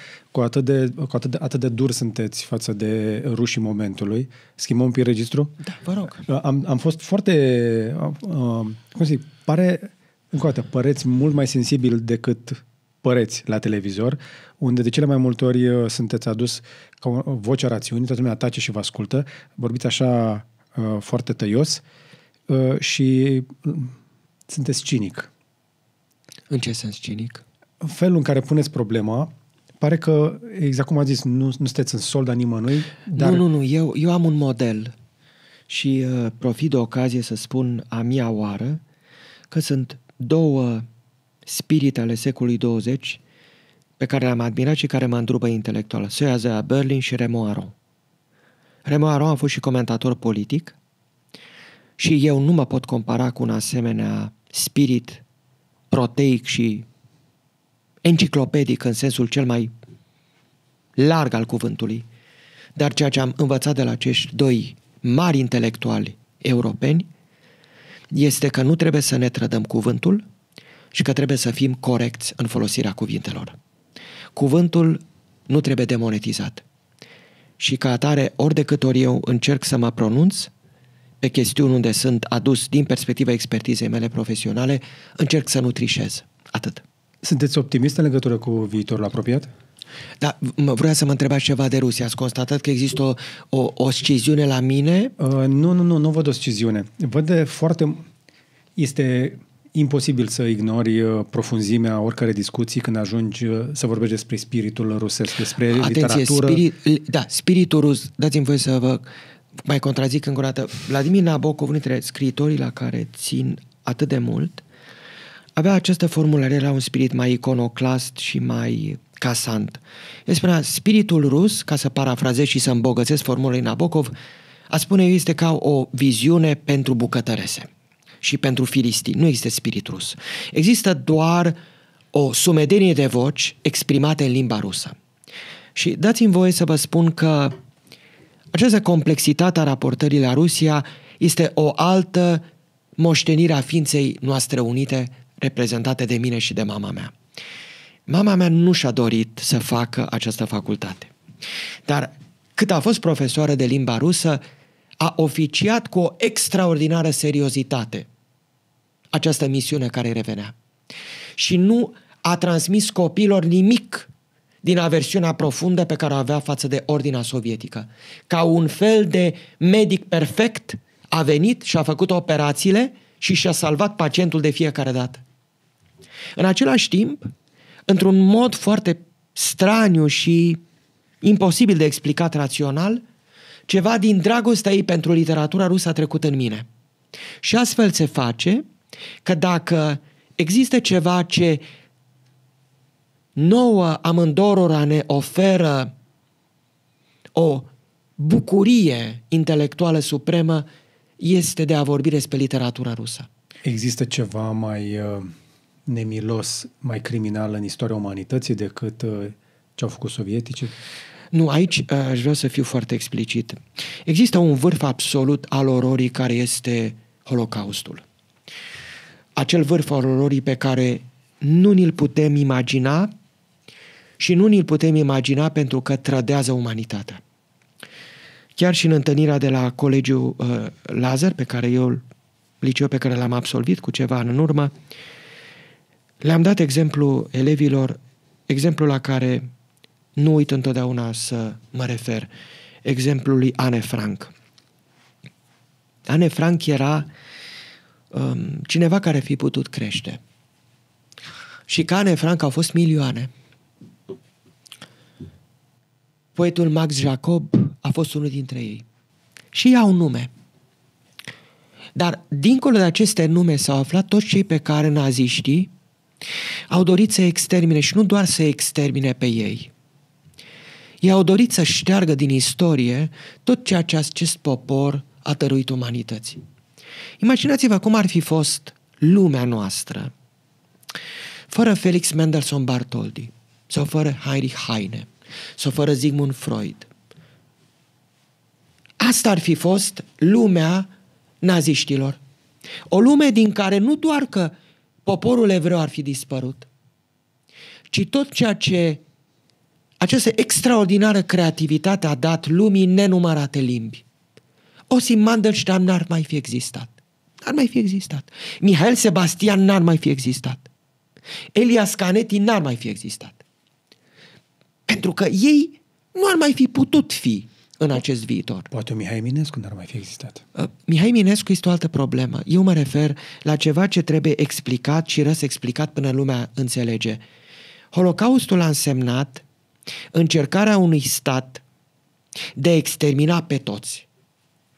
S2: atât de dur sunteți față de rușii momentului. Schimbăm un pic registru?
S1: Da, vă rog.
S2: Am fost foarte, cum să zic, încă o dată, păreți mult mai sensibil decât păreți la televizor, unde de cele mai multe ori sunteți adus ca o voce a rațiunii, toată lumea tace și vă ascultă, vorbiți așa foarte tăios și sunteți cinic.
S1: În ce sens cinic?
S2: felul în care puneți problema, pare că, exact cum a zis, nu sunteți în solda nimănui, dar...
S1: Nu, eu am un model și profit de ocazie să spun a mia oară că sunt două spirite ale secolului 20 pe care le-am admirat și care mă îndrupă intelectual. Soia Berlin și Raymond Aron. Raymond Aron a fost și comentator politic și eu nu mă pot compara cu un asemenea spirit proteic și enciclopedic în sensul cel mai larg al cuvântului. Dar ceea ce am învățat de la acești doi mari intelectuali europeni este că nu trebuie să ne trădăm cuvântul și că trebuie să fim corecți în folosirea cuvintelor. Cuvântul nu trebuie demonetizat. Și ca atare, ori de câte ori eu încerc să mă pronunț pe chestiuni unde sunt adus din perspectiva expertizei mele profesionale, încerc să nu trișez. Atât.
S2: Sunteți optimist în legătură cu viitorul apropiat?
S1: Da, vreau să mă întrebați ceva de Rusia. Ați constatat că există o sciziune la mine?
S2: Nu văd o sciziune. Văd de foarte... Este imposibil să ignori profunzimea oricare discuții când ajungi să vorbești despre spiritul rusesc, despre literatură.
S1: Spiritul rus. Dați-mi voie să vă mai contrazic încă o dată. Vladimir Nabokov, unul dintre scriitorii la care țin atât de mult, avea această formulare, era un spirit mai iconoclast și mai casant. El spunea, spiritul rus, ca să parafrazez și să îmbogățesc formulele Nabokov, a spune este ca o viziune pentru bucătărese și pentru filistini. Nu există spirit rus. Există doar o sumedenie de voci exprimate în limba rusă. Și dați-mi voie să vă spun că această complexitate a raportării la Rusia este o altă moștenire a ființei noastre unite, reprezentate de mine și de mama mea. Mama mea nu și-a dorit să facă această facultate. Dar cât a fost profesoară de limba rusă, a oficiat cu o extraordinară seriozitate această misiune care îi revenea. Și nu a transmis copiilor nimic din aversiunea profundă pe care o avea față de ordinea sovietică. Ca un fel de medic perfect a venit și a făcut operațiile și și-a salvat pacientul de fiecare dată. În același timp, într-un mod foarte straniu și imposibil de explicat rațional, ceva din dragostea ei pentru literatura rusă a trecut în mine. Și astfel se face că dacă există ceva ce nouă amândorora ne oferă o bucurie intelectuală supremă, este de a vorbi despre literatura rusă.
S2: Există ceva mai nemilos, mai criminal în istoria umanității decât ce au făcut sovieticii?
S1: Nu, aici aș vrea să fiu foarte explicit. Există un vârf absolut al ororii care este Holocaustul. Acel vârf al ororii pe care nu ni-l putem imagina și nu ni-l putem imagina pentru că trădează umanitatea. Chiar și în întâlnirea de la Colegiul Lazar, liceu pe care l-am absolvit cu ceva ani în urmă, le-am dat exemplu elevilor, exemplu la care nu uit întotdeauna să mă refer, exemplul lui Anne Frank. Anne Frank era cineva care fi putut crește. Și ca Anne Frank au fost milioane. Poetul Max Jacob a fost unul dintre ei. Și ei au un nume. Dar dincolo de aceste nume s-au aflat toți cei pe care naziștii au dorit să extermine și nu doar să extermine pe ei. Ei au dorit să șteargă din istorie tot ceea ce acest popor a dăruit umanității. Imaginați-vă cum ar fi fost lumea noastră fără Felix Mendelssohn Bartholdy sau fără Heinrich Heine sau fără Sigmund Freud. Asta ar fi fost lumea naziștilor. O lume din care nu doar că poporul evreu ar fi dispărut, ci tot ceea ce această extraordinară creativitate a dat lumii nenumărate limbi. Osim Mandelstam n-ar mai fi existat. N-ar mai fi existat. Mihail Sebastian n-ar mai fi existat. Elias Canetti n-ar mai fi existat. Pentru că ei nu ar mai fi putut fi în acest viitor.
S2: Poate Mihai Eminescu n-ar mai fi existat.
S1: Mihai Eminescu este o altă problemă. Eu mă refer la ceva ce trebuie explicat și răs explicat până lumea înțelege. Holocaustul a însemnat încercarea unui stat de a extermina pe toți.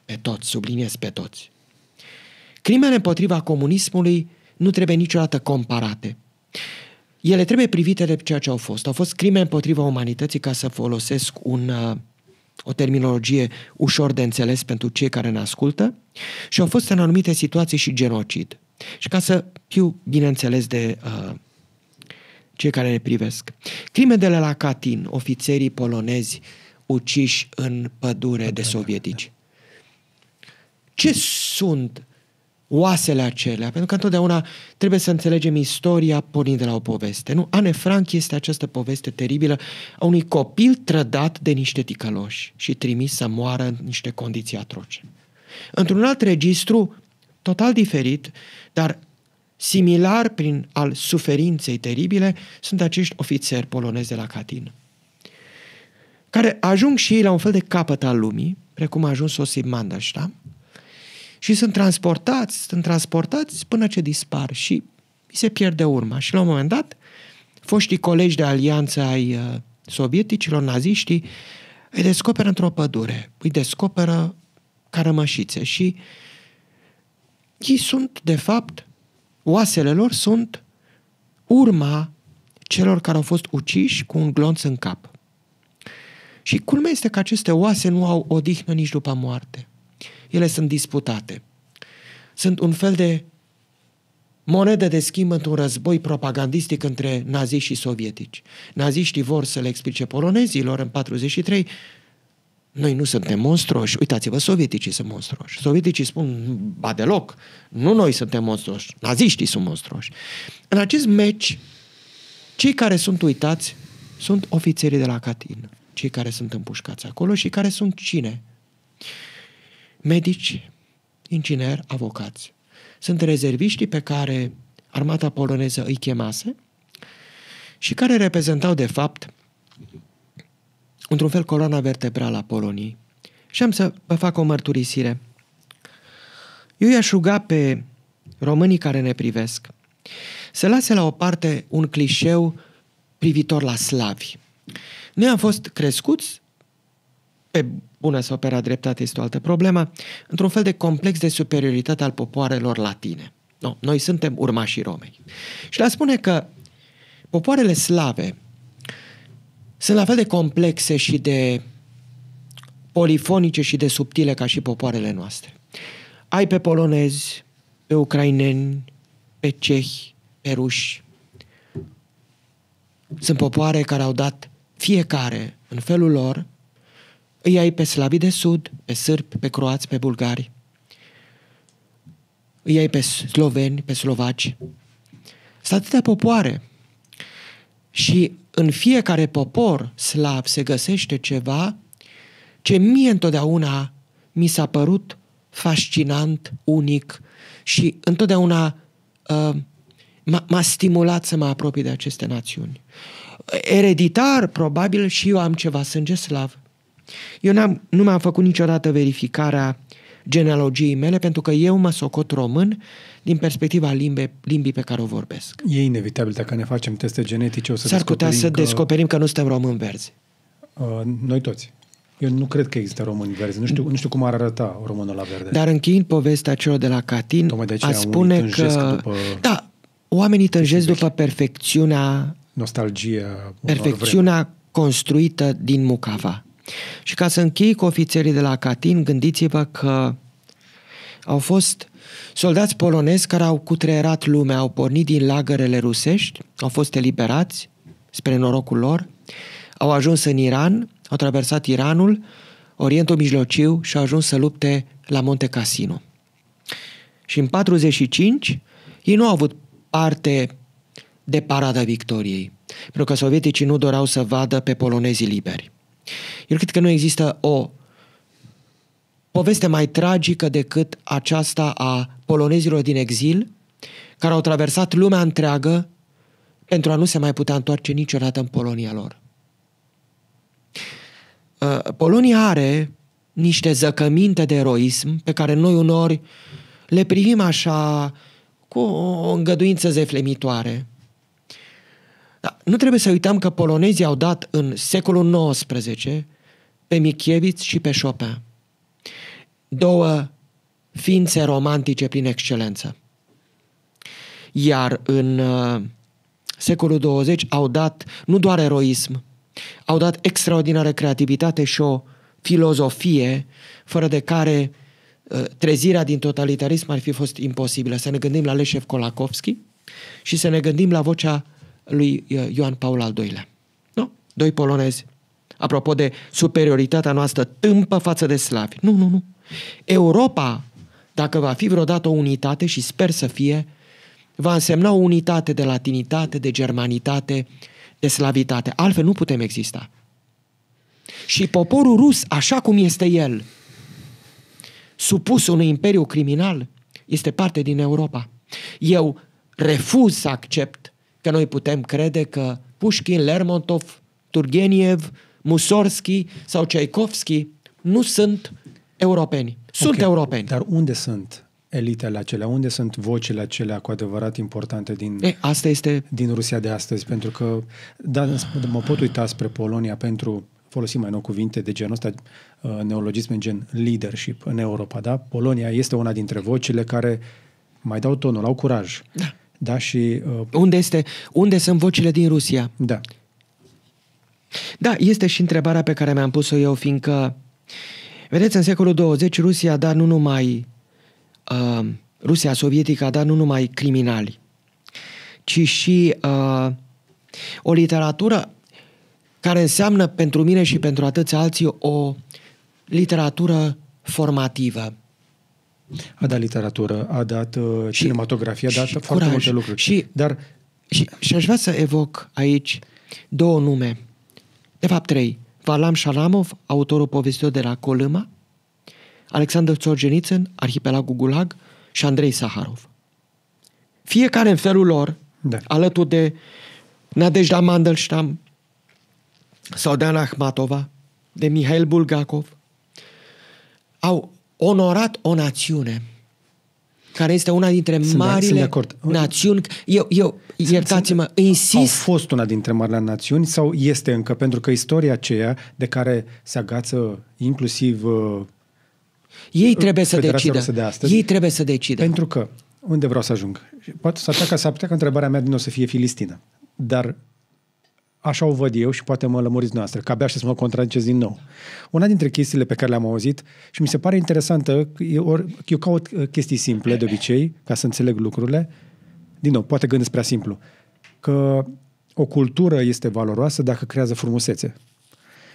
S1: Pe toți, subliniez pe toți. Crimele împotriva comunismului nu trebuie niciodată comparate. Ele trebuie privite de ceea ce au fost. Au fost crime împotriva umanității, ca să folosesc o terminologie ușor de înțeles pentru cei care ne ascultă, și au fost în anumite situații și genocid. Și ca să fiu bineînțeles de cei care ne privesc. Crimele la Katyn, ofițerii polonezi uciși în pădure de sovietici. Ce sunt oasele acelea? Pentru că întotdeauna trebuie să înțelegem istoria pornind de la o poveste. Nu? Anne Frank este această poveste teribilă a unui copil trădat de niște ticăloși și trimis să moară în niște condiții atroce. Într-un alt registru, total diferit, dar similar prin al suferinței teribile, sunt acești ofițeri polonezi de la Katyn, care ajung și ei la un fel de capăt al lumii, precum a ajuns Osip Mandelstam, și sunt transportați până ce dispar și îi se pierde urma. Și la un moment dat, foștii colegi de alianță ai sovieticilor, naziștii, îi descoperă într-o pădure, îi descoperă ca rămășițe și ei sunt, de fapt, oasele lor sunt urma celor care au fost uciși cu un glonț în cap. Și culmea este că aceste oase nu au odihnă nici după moarte. Ele sunt disputate. Sunt un fel de monedă de schimb într-un război propagandistic între naziști și sovietici. Naziștii vor să le explice polonezilor în 43: noi nu suntem monstruoși, uitați-vă, sovieticii sunt monstruoși. Sovieticii spun: ba deloc, nu noi suntem monstruoși, naziștii sunt monstruoși. În acest meci, cei care sunt uitați sunt ofițerii de la Katyn, cei care sunt împușcați acolo și care sunt cine? Medici, ingineri, avocați. Sunt rezerviștii pe care armata poloneză îi chemase și care reprezentau, de fapt, într-un fel, coloana vertebrală a Poloniei. Și am să vă fac o mărturisire. Eu i-aș ruga pe românii care ne privesc să lase la o parte un clișeu privitor la slavi. Noi am fost crescuți, pe bună sau pe rea dreptate este o altă problemă, într-un fel de complex de superioritate al popoarelor latine. No, noi suntem urmașii Romei. Și le spune că popoarele slave sunt la fel de complexe și de polifonice și de subtile ca și popoarele noastre. Ai pe polonezi, pe ucraineni, pe cehi, pe ruși. Sunt popoare care au dat fiecare în felul lor. Îi ai pe slavii de sud, pe sârbi, pe croați, pe bulgari. Îi ai pe sloveni, pe slovaci. Sunt atâtea popoare. Și în fiecare popor slav se găsește ceva ce mie întotdeauna mi s-a părut fascinant, unic și întotdeauna m-a stimulat să mă apropii de aceste națiuni. Ereditar, probabil, și eu am ceva sânge slav. Eu nu mi-am făcut niciodată verificarea genealogiei mele, pentru că eu mă socot român din perspectiva limbii pe care o vorbesc.
S2: E inevitabil, dacă ne facem teste genetice, o să
S1: S-ar putea să descoperim că nu suntem români verzi.
S2: Noi toți. Eu nu cred că există români verzi. Nu știu cum ar arăta românul la verde.
S1: Dar încheind povestea celor de la Katyn, a spune că... Da, oamenii tânjesc după perfecțiunea... Perfecțiunea construită din Mucava. Și ca să închei cu ofițerii de la Katyn, gândiți-vă că au fost soldați polonezi care au cutreierat lumea, au pornit din lagărele rusești, au fost eliberați spre norocul lor, au ajuns în Iran, au traversat Iranul, Orientul Mijlociu și au ajuns să lupte la Monte Cassino. Și în 45 ei nu au avut parte de parada victoriei, pentru că sovieticii nu doreau să vadă pe polonezii liberi. Eu cred că nu există o poveste mai tragică decât aceasta a polonezilor din exil, care au traversat lumea întreagă pentru a nu se mai putea întoarce niciodată în Polonia lor. Polonia are niște zăcăminte de eroism pe care noi uneori le privim așa cu o îngăduință zeflemitoare. Da, nu trebuie să uităm că polonezii au dat în secolul XIX pe Mickiewicz și pe Chopin. Două ființe romantice prin excelență. Iar în secolul 20 au dat nu doar eroism, au dat extraordinară creativitate și o filozofie fără de care trezirea din totalitarism ar fi fost imposibilă. Să ne gândim la Leșev Kolakowski și să ne gândim la vocea lui Ioan Paul al II-lea. Nu? Doi polonezi. Apropo de superioritatea noastră tâmpă față de slavi. Nu. Europa, dacă va fi vreodată o unitate, și sper să fie, va însemna o unitate de latinitate, de germanitate, de slavitate. Altfel nu putem exista. Și poporul rus, așa cum este el, supus unui imperiu criminal, este parte din Europa. Eu refuz să accept că noi putem crede că Pușkin, Lermontov, Turgeniev, Mussorgsky sau Tchaikovsky nu sunt europeni. Sunt europeni.
S2: Dar unde sunt elitele acelea? Unde sunt vocile acelea cu adevărat importante din Rusia de astăzi? Pentru că mă pot uita spre Polonia pentru, folosim mai nou cuvinte de genul ăsta, neologisme gen leadership în Europa. Da? Polonia este una dintre vocile care mai dau tonul, au curaj.
S1: Da.
S2: Da, și,
S1: unde sunt vocile din Rusia?
S2: Da.
S1: Da, este și întrebarea pe care mi-am pus-o eu, fiindcă, vedeți, în secolul 20 Rusia a dat nu numai Rusia sovietică a dat nu numai criminali, ci și o literatură care înseamnă pentru mine și pentru atâți alții o literatură formativă.
S2: A dat literatură, a dat cinematografie, a dat foarte curaj, multe lucruri.
S1: Și aș vrea să evoc aici două nume, de fapt trei. Varlam Shalamov, autorul povestitor de la Colâma, Alexander Solzhenitsyn, Arhipelagul Gulag, și Andrei Saharov. Fiecare în felul lor, alături de Nadejda Mandelstam sau de Anna Akhmatova, de Mihail Bulgakov, au onorat o națiune care este una dintre marile națiuni. Eu iertați-mă, insist.
S2: Au fost una dintre marile națiuni sau este încă? Pentru că istoria aceea de care se agață inclusiv
S1: ei trebuie să decidă. Ei trebuie să decidă.
S2: Pentru că, unde vreau să ajung? Poate s-ar putea ca întrebarea mea din nou să fie filistină. Dar așa o văd eu și poate mă lămuriți noastră, că abia și să mă contraziceți din nou. Una dintre chestiile pe care le-am auzit și mi se pare interesantă, eu caut chestii simple de obicei, ca să înțeleg lucrurile, din nou, poate gândesc prea simplu, că o cultură este valoroasă dacă creează frumusețe.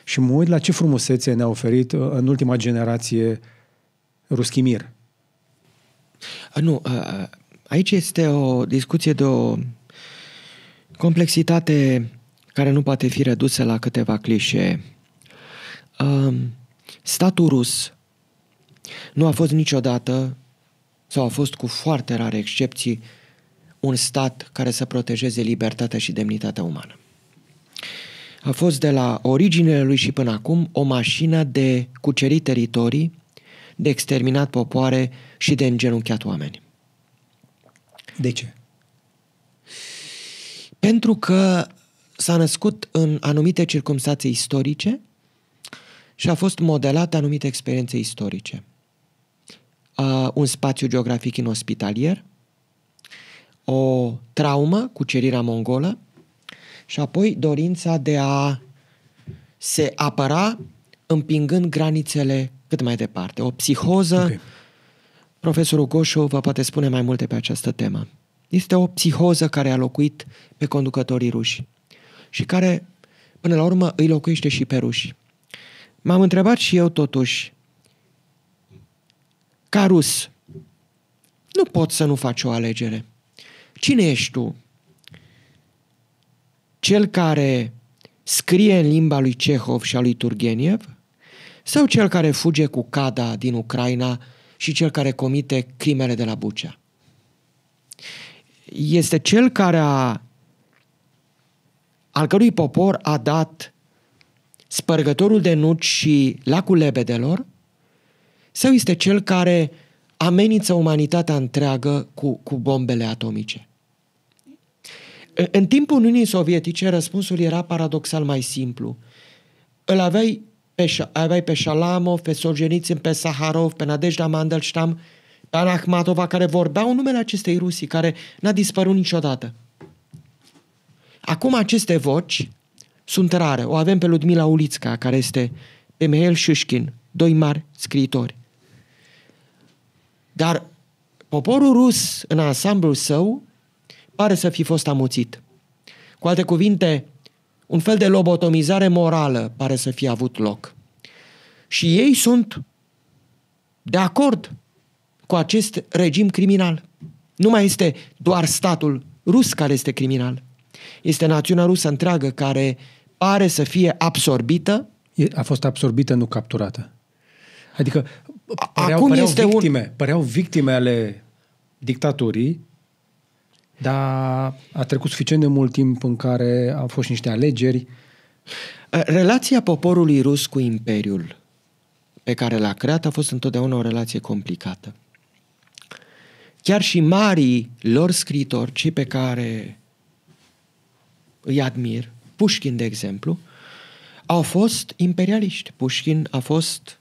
S2: Și mă uit la ce frumusețe ne-a oferit în ultima generație Ruskimir.
S1: Nu, aici este o discuție de o complexitate care nu poate fi redusă la câteva clișee. Statul rus nu a fost niciodată, sau a fost cu foarte rare excepții, un stat care să protejeze libertatea și demnitatea umană. A fost de la originele lui și până acum o mașină de cucerit teritorii, de exterminat popoare și de îngenunchiat oameni.
S2: De ce?
S1: Pentru că s-a născut în anumite circumstanțe istorice și a fost modelat de anumite experiențe istorice. Un spațiu geografic inospitalier, o traumă, cucerirea mongolă, și apoi dorința de a se apăra împingând granițele cât mai departe. O psihoză, okay. Profesorul Goșu vă poate spune mai multe pe această temă. Este o psihoză care a locuit pe conducătorii ruși și care, până la urmă, îi locuiește și pe ruși. M-am întrebat și eu totuși, ca rus, nu poți să nu faci o alegere. Cine ești tu? Cel care scrie în limba lui Cehov și a lui Turgeniev? Sau cel care fuge cu Cada din Ucraina și cel care comite crimele de la Bucea? Este cel care al cărui popor a dat spărgătorul de nuci și lacul lebedelor? Sau este cel care amenință umanitatea întreagă cu bombele atomice? În timpul Uniunii Sovietice, răspunsul era paradoxal mai simplu. Îl aveai pe Shalamov, pe Solzhenitsyn, pe Saharov, pe Nadejda Mandelstam, pe Ana Akhmatova, care vorbeau numele acestei Rusii, care n-a dispărut niciodată. Acum aceste voci sunt rare. O avem pe Ludmila Ulitska, care este pe Mihail Shushkin, doi mari scriitori. Dar poporul rus, în ansamblul său, pare să fi fost amuțit. Cu alte cuvinte, un fel de lobotomizare morală pare să fie avut loc. Și ei sunt de acord cu acest regim criminal. Nu mai este doar statul rus care este criminal. Este națiunea rusă întreagă care pare să fie absorbită.
S2: A fost absorbită, nu capturată. Adică păreau victime ale dictaturii, dar a trecut suficient de mult timp în care au fost niște alegeri.
S1: Relația poporului rus cu imperiul pe care l-a creat a fost întotdeauna o relație complicată. Chiar și marii lor scriitori, cei pe care îi admir, Pușkin, de exemplu, au fost imperialiști. Pușkin a fost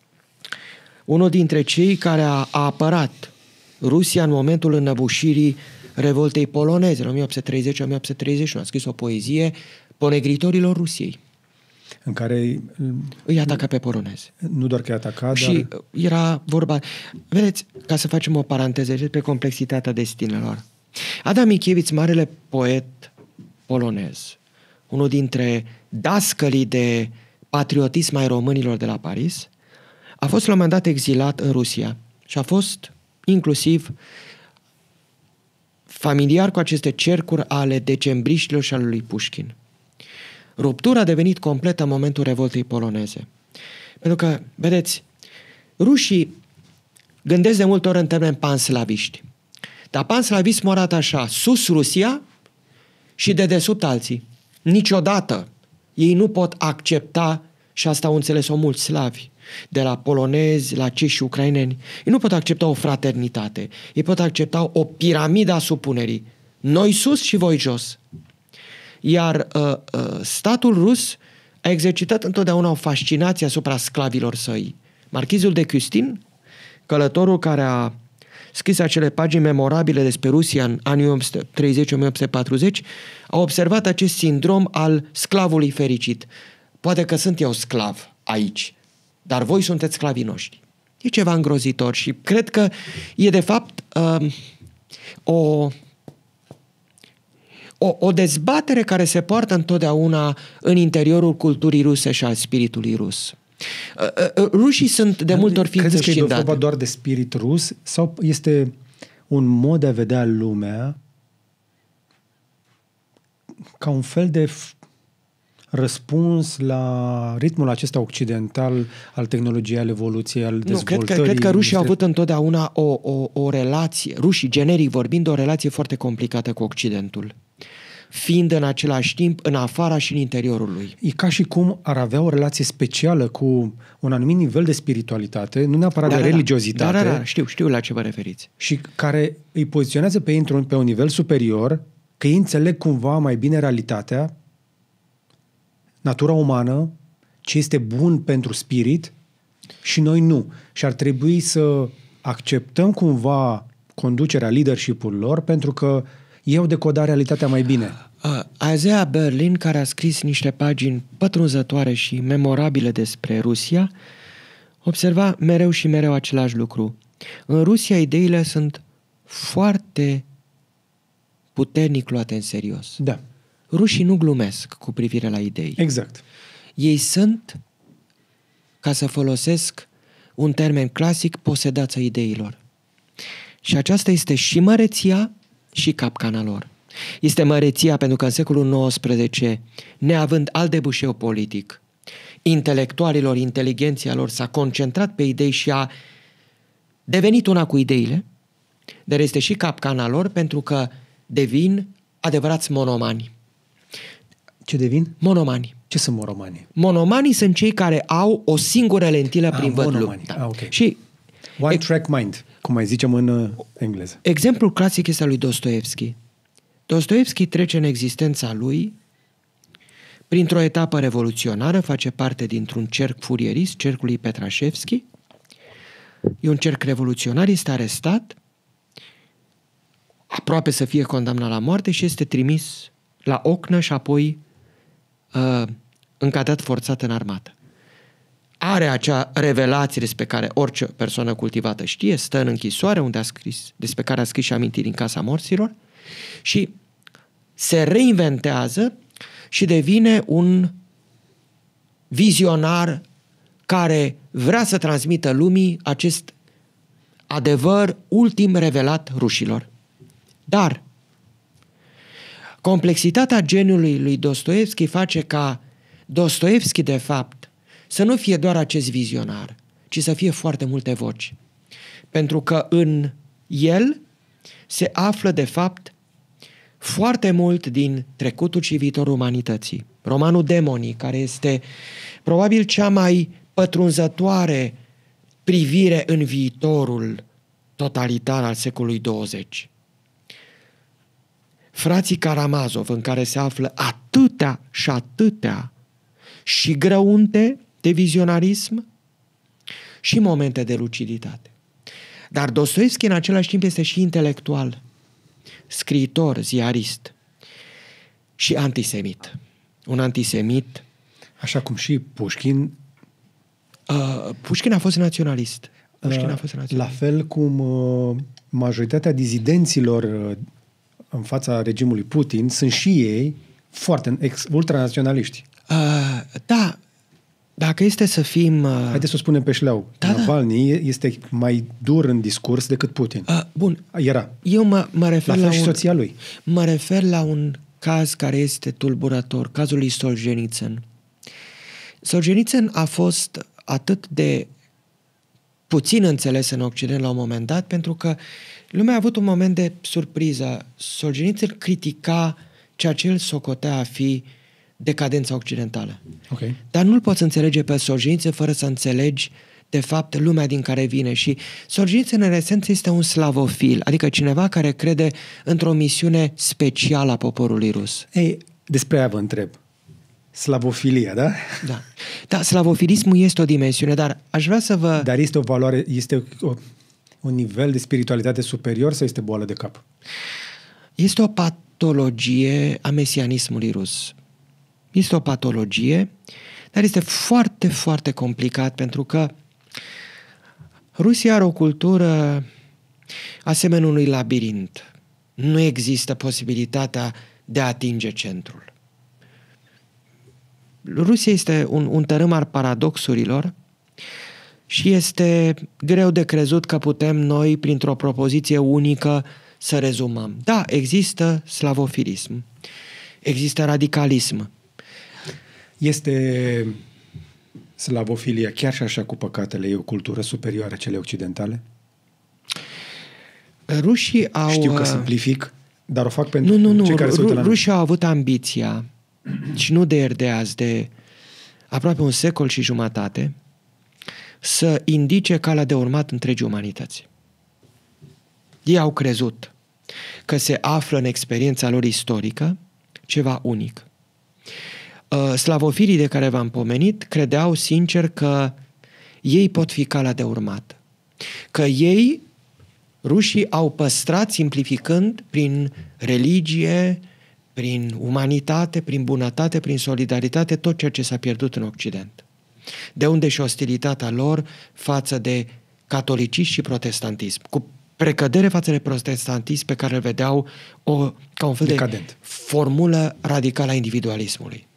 S1: unul dintre cei care a apărat Rusia în momentul înăbușirii revoltei poloneze, în 1830-1831. A scris o poezie ponegritorilor Rusiei,
S2: în care
S1: îi ataca pe polonezi.
S2: Nu doar că îi ataca,
S1: și dar era vorba... Vedeți, ca să facem o paranteză despre complexitatea destinelor. Adam Mickiewicz, marele poet polonez, unul dintre dascălii de patriotism ai românilor de la Paris, a fost la un moment dat exilat în Rusia și a fost inclusiv familiar cu aceste cercuri ale decembriștilor și ale lui Pușkin. Ruptura a devenit completă în momentul revoltei poloneze. Pentru că, vedeți, rușii gândesc de multe ori în termeni panslaviști. Dar panslavismul arată așa: sus Rusia și de desubt alții. Niciodată ei nu pot accepta, și asta au înțeles-o mulți slavi, de la polonezi, la ceși și ucraineni. Ei nu pot accepta o fraternitate. Ei pot accepta o piramidă a supunerii. Noi sus și voi jos. Iar statul rus a exercitat întotdeauna o fascinație asupra sclavilor săi. Marchizul de Custin, călătorul care a scris acele pagini memorabile despre Rusia în anii 1830-1840, a observat acest sindrom al sclavului fericit. Poate că sunt eu sclav aici, dar voi sunteți sclavii noștri. E ceva îngrozitor și cred că e de fapt o dezbatere care se poartă întotdeauna în interiorul culturii ruse și al spiritului rus. Rușii sunt de multe ori ființe scindate.
S2: Credeți că e vorba doar de spirit rus sau este un mod de a vedea lumea ca un fel de răspuns la ritmul acesta occidental al tehnologiei, al evoluției, al dezvoltării?
S1: Cred că rușii au avut întotdeauna o relație, rușii generic vorbind, o relație foarte complicată cu Occidentul, fiind în același timp în afara și în interiorul lui.
S2: E ca și cum ar avea o relație specială cu un anumit nivel de spiritualitate, nu neapărat de religiozitate.
S1: Da, știu la ce vă referiți.
S2: Și care îi poziționează pe ei pe un nivel superior, că ei înțeleg cumva mai bine realitatea, natura umană, ce este bun pentru spirit și noi nu. Și ar trebui să acceptăm cumva conducerea, leadership-ul lor, pentru că ei au decodat realitatea mai bine.
S1: Isaiah Berlin, care a scris niște pagini pătrunzătoare și memorabile despre Rusia, observa mereu și mereu același lucru. În Rusia ideile sunt foarte puternic luate în serios.
S2: Da.
S1: Rușii nu glumesc cu privire la idei.
S2: Exact.
S1: Ei sunt, ca să folosesc un termen clasic, posedați a ideilor. Și aceasta este și măreția și capcana lor. Este măreția pentru că în secolul XIX, neavând alt debușeu politic, intelectualilor, inteligenția lor s-a concentrat pe idei și a devenit una cu ideile, dar este și capcana lor pentru că devin adevărați monomani.
S2: Ce devin?
S1: Monomani.
S2: Ce sunt monomanii?
S1: Monomanii sunt cei care au o singură lentilă prin văd.
S2: Da. Okay.
S1: Și
S2: one track mind, cum mai zicem în engleză.
S1: Exemplul clasic este al lui Dostoevski. Dostoevski trece în existența lui printr-o etapă revoluționară, face parte dintr-un cerc furierist, cercul lui Petrașevski. E un cerc revoluționar, este arestat, aproape să fie condamnat la moarte și este trimis la Ocnă și apoi încadrat forțat în armată. Are acea revelație despre care orice persoană cultivată știe, stă în închisoare unde a scris, despre care a scris și amintiri în Casa Morților și se reinventează și devine un vizionar care vrea să transmită lumii acest adevăr ultim revelat rușilor. Dar complexitatea geniului lui Dostoevski face ca Dostoevski, de fapt, să nu fie doar acest vizionar, ci să fie foarte multe voci. Pentru că în el se află, de fapt, foarte mult din trecutul și viitorul umanității. Romanul Demonii, care este probabil cea mai pătrunzătoare privire în viitorul totalitar al secolului 20. Frații Karamazov, în care se află atâtea și atâtea și grăunte de vizionarism și momente de luciditate. Dar Dostoevski în același timp este și intelectual, scriitor, ziarist și antisemit. Un antisemit.
S2: Așa cum și Pușkin.
S1: Pușkin a fost naționalist.
S2: La fel cum majoritatea dizidenților în fața regimului Putin sunt și ei foarte ultranaționaliști.
S1: Da, dacă este să fim...
S2: Haideți să o spunem pe șleau. Navalny este mai dur în discurs decât Putin.
S1: Bun.
S2: Era.
S1: Eu mă refer
S2: la și soția lui.
S1: Mă refer la un caz care este tulburător, cazul lui Solzhenitsyn. Solzhenitsyn a fost atât de puțin înțeles în Occident la un moment dat, pentru că lumea a avut un moment de surpriză. Solzhenitsyn critica ceea ce el socotea a fi decadența occidentală.
S2: Okay.
S1: Dar nu-l poți înțelege pe Solzhenitsyn fără să înțelegi, de fapt, lumea din care vine. Și Solzhenitsyn, în esență, este un slavofil, adică cineva care crede într-o misiune specială a poporului rus.
S2: Ei, despre aia vă întreb. Slavofilia, da?
S1: Da. Da, slavofilismul este o dimensiune, dar aș vrea să vă...
S2: Dar este o valoare, este un nivel de spiritualitate superior sau este boală de cap?
S1: Este o patologie a mesianismului rus. Este o patologie, dar este foarte, foarte complicat, pentru că Rusia are o cultură asemenea unui labirint. Nu există posibilitatea de a atinge centrul. Rusia este un tărâm al paradoxurilor și este greu de crezut că putem noi, printr-o propoziție unică, să rezumăm. Da, există slavofilism, există radicalism.
S2: Este slavofilia chiar și așa cu păcatele, e o cultură superioară celei occidentale?
S1: Rușii au...
S2: Știu că simplific, dar o fac pentru cei care se uită la noi.
S1: Rușii au avut ambiția, și nu de ieri de azi, de aproape un secol și jumătate, să indice calea de urmat întregii umanități. Ei au crezut că se află în experiența lor istorică ceva unic. Slavofilii de care v-am pomenit credeau sincer că ei pot fi calea de urmat. Că ei, rușii, au păstrat, simplificând, prin religie, prin umanitate, prin bunătate, prin solidaritate, tot ceea ce s-a pierdut în Occident. De unde și ostilitatea lor față de catolicism și protestantism, cu precădere față de protestantism pe care îl vedeau ca un fel
S2: decadent,
S1: de formulă radicală a individualismului.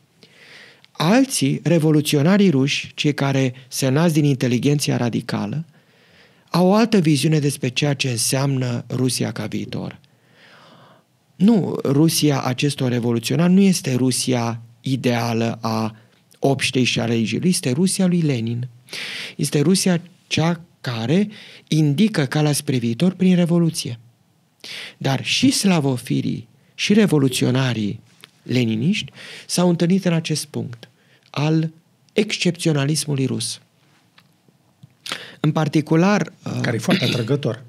S1: Alții, revoluționarii ruși, cei care se nasc din inteligenția radicală, au o altă viziune despre ceea ce înseamnă Rusia ca viitor. Nu, Rusia acestor revoluționari nu este Rusia ideală a obștei și a religiei, este Rusia lui Lenin. Este Rusia cea care indică calea spre viitor prin revoluție. Dar și slavofilii și revoluționarii leniniști s-au întâlnit în acest punct al excepționalismului rus. În particular...
S2: care e foarte atrăgător.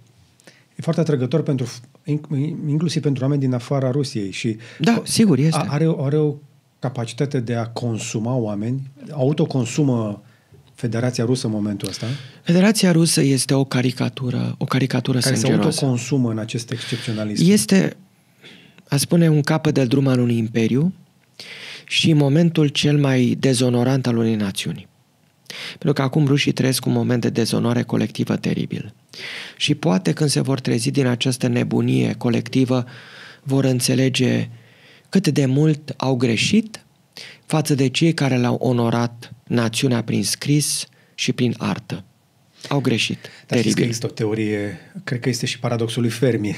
S2: foarte atrăgător inclusiv pentru oameni din afara Rusiei. Și
S1: Da, sigur, este.
S2: Are o capacitate de a consuma oameni, autoconsumă Federația Rusă în momentul ăsta.
S1: Federația Rusă este o caricatură
S2: care
S1: sângeroasă.
S2: se autoconsumă în acest excepționalism.
S1: Este, a spune, un capăt de drum al unui imperiu și momentul cel mai dezonorant al unei națiuni. Pentru că acum rușii trăiesc un moment de dezonoare colectivă teribil. Și poate când se vor trezi din această nebunie colectivă, vor înțelege cât de mult au greșit față de cei care le-au onorat națiunea prin scris și prin artă. Au greșit.
S2: Dar știți că există o teorie, cred că este și paradoxul lui Fermi,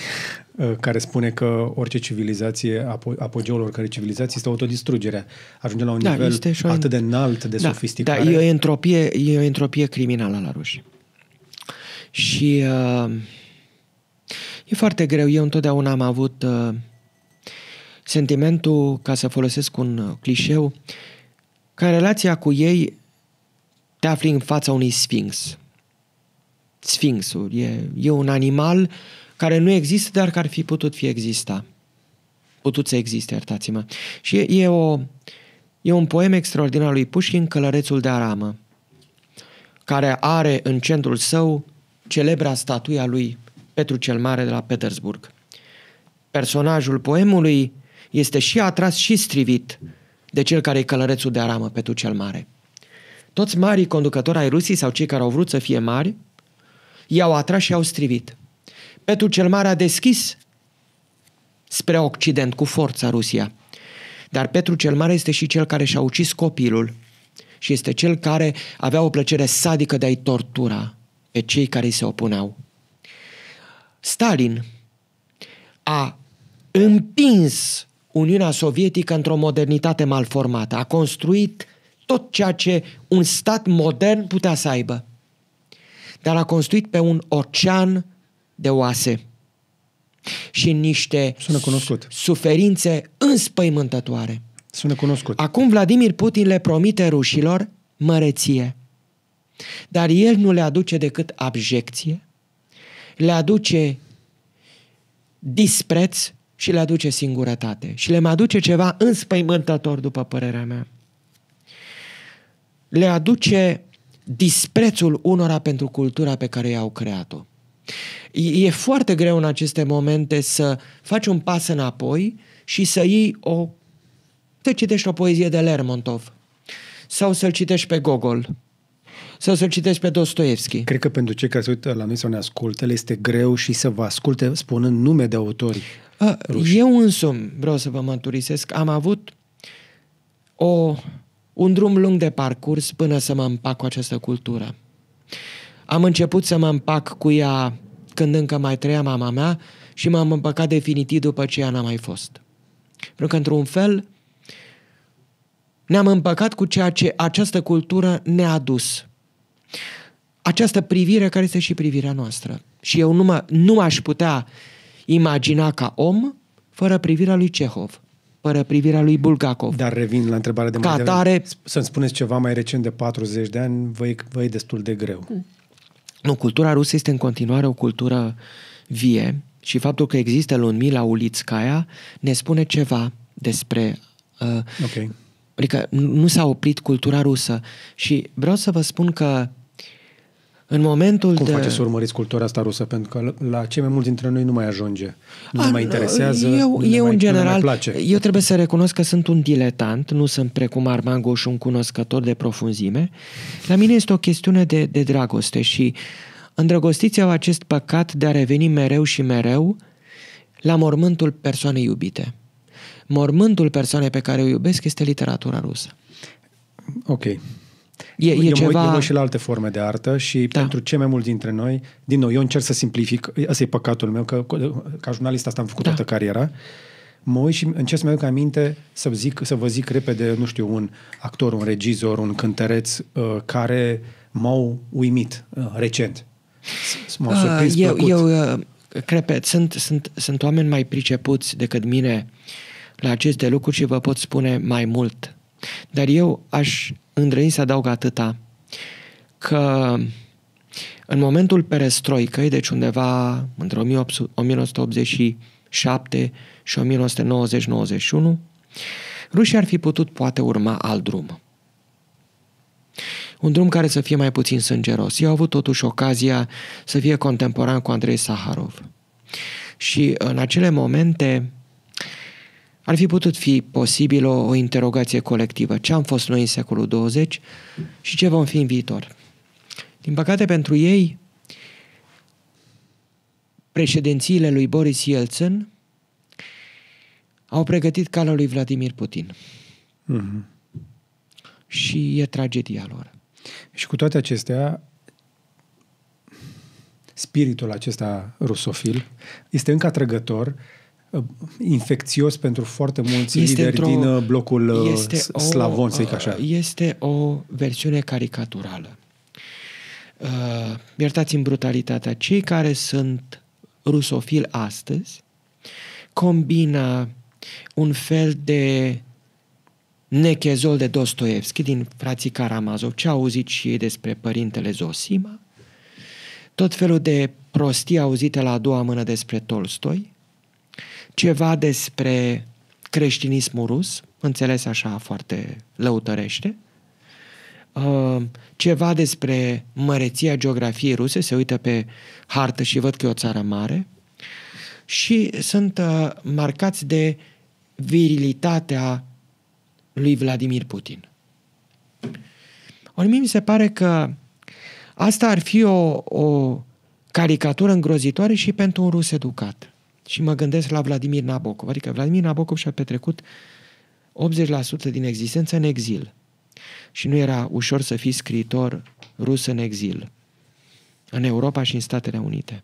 S2: care spune că orice civilizație, apogeul oricărei civilizații este autodistrugerea. Ajunge la un nivel atât de înalt de sofisticare.
S1: Da, e o entropie criminală la ruși. Și e foarte greu. Eu întotdeauna am avut sentimentul, ca să folosesc un clișeu, că în relația cu ei te afli în fața unui sfinx. Sfinxul e un animal care nu există, dar care ar fi putut putut să existe, iertați-mă. Și e un poem extraordinar lui Pușkin, Călărețul de aramă, care are în centrul său celebra statuia lui Petru cel Mare de la Petersburg. Personajul poemului este și atras și strivit de cel care e călărețul de aramă, Petru cel Mare. Toți marii conducători ai Rusiei sau cei care au vrut să fie mari i-au atras și i-au strivit. Petru cel Mare a deschis spre Occident cu forța Rusia. Dar Petru cel Mare este și cel care și-a ucis copilul și este cel care avea o plăcere sadică de a-i tortura pe cei care îi se opuneau. Stalin a împins Uniunea Sovietică într-o modernitate malformată. A construit tot ceea ce un stat modern putea să aibă. Dar a construit pe un ocean de oase și în niște suferințe înspăimântătoare.
S2: Sună cunoscut.
S1: Acum Vladimir Putin le promite rușilor măreție, dar el nu le aduce decât abjecție, le aduce dispreț și le aduce singurătate. Și le mai aduce ceva înspăimântător, după părerea mea. Le aduce disprețul unora pentru cultura pe care i-au creat-o. E foarte greu în aceste momente să faci un pas înapoi și să iei să citești o poezie de Lermontov sau să-l citești pe Gogol sau să-l citești pe Dostoevski.
S2: Cred că pentru cei care se uită la noi sau ne ascultă, le este greu și să vă asculte spunând nume de autori ruși.
S1: Eu însumi, vreau să vă mărturisesc, am avut un drum lung de parcurs până să mă împac cu această cultură. Am început să mă împac cu ea când încă mai trăia mama mea și m-am împăcat definitiv după ce ea n-a mai fost. Pentru că, într-un fel, ne-am împăcat cu ceea ce această cultură ne-a adus. Această privire care este și privirea noastră. Și eu nu m-aș putea imagina ca om fără privirea lui Cehov, fără privirea lui Bulgakov.
S2: Dar revin la întrebarea de mai
S1: devreme.
S2: Să-mi spuneți ceva mai recent de 40 de ani, vă e destul de greu.
S1: Nu, cultura rusă este în continuare o cultură vie și faptul că există Ludmila Ulitskaya ne spune ceva despre...
S2: Ok.
S1: Adică nu s-a oprit cultura rusă. Și vreau să vă spun că în momentul
S2: Cum faceți să urmăriți cultura asta rusă? Pentru că la cei mai mulți dintre noi nu mai ajunge. Nu ne mai interesează, nu ne mai place.
S1: Eu trebuie să recunosc că sunt un diletant, nu sunt precum Armand Gauche, un cunoscător de profunzime. La mine este o chestiune de dragoste și îndrăgostiți-vă acest păcat de a reveni mereu și mereu la mormântul persoanei iubite. Mormântul persoanei pe care o iubesc este literatura rusă.
S2: Ok.
S1: E ceva...
S2: Eu și la alte forme de artă și pentru cei mai mulți dintre noi, din nou, eu încerc să simplific, ăsta e păcatul meu, că ca jurnalist asta am făcut toată cariera, mă uit și încerc să-mi aduc aminte să vă zic repede, nu știu, un actor, un regizor, un cântăreț care m-au uimit recent. M-au surprins plăcut.
S1: Eu repet, sunt oameni mai pricepuți decât mine la aceste lucruri și vă pot spune mai mult. Dar eu aș îndrăzni să adaug atâta că În momentul perestroicăi, deci undeva între 1987 și 1990-91, rușii ar fi putut poate urma alt drum. Un drum care să fie mai puțin sângeros. Ei au avut totuși ocazia să fie contemporan cu Andrei Saharov. Și în acele momente ar fi putut fi posibil o interogație colectivă. Ce am fost noi în secolul 20 și ce vom fi în viitor. Din păcate pentru ei, președințiile lui Boris Yeltsin au pregătit calea lui Vladimir Putin.
S2: Mhm.
S1: Și e tragedia lor.
S2: Și cu toate acestea, spiritul acesta rusofil este încă atrăgător, infecțios pentru foarte mulți lideri din blocul slavon, să zic așa.
S1: Este o versiune caricaturală. Iertați-mi brutalitatea. Cei care sunt rusofili astăzi combină un fel de nechezol de Dostoevski din frații Karamazov, ce au auzit și ei despre părintele Zosima, tot felul de prostii auzite la a doua mână despre Tolstoi, ceva despre creștinismul rus, înțeles așa foarte lăutărește, ceva despre măreția geografiei ruse, se uită pe hartă și văd că e o țară mare, și sunt marcați de virilitatea lui Vladimir Putin. Ori mie mi se pare că asta ar fi o caricatură îngrozitoare și pentru un rus educat. Și mă gândesc la Vladimir Nabokov. Adică Vladimir Nabokov și-a petrecut 80% din existență în exil. Și nu era ușor să fii scriitor rus în exil. În Europa și în Statele Unite.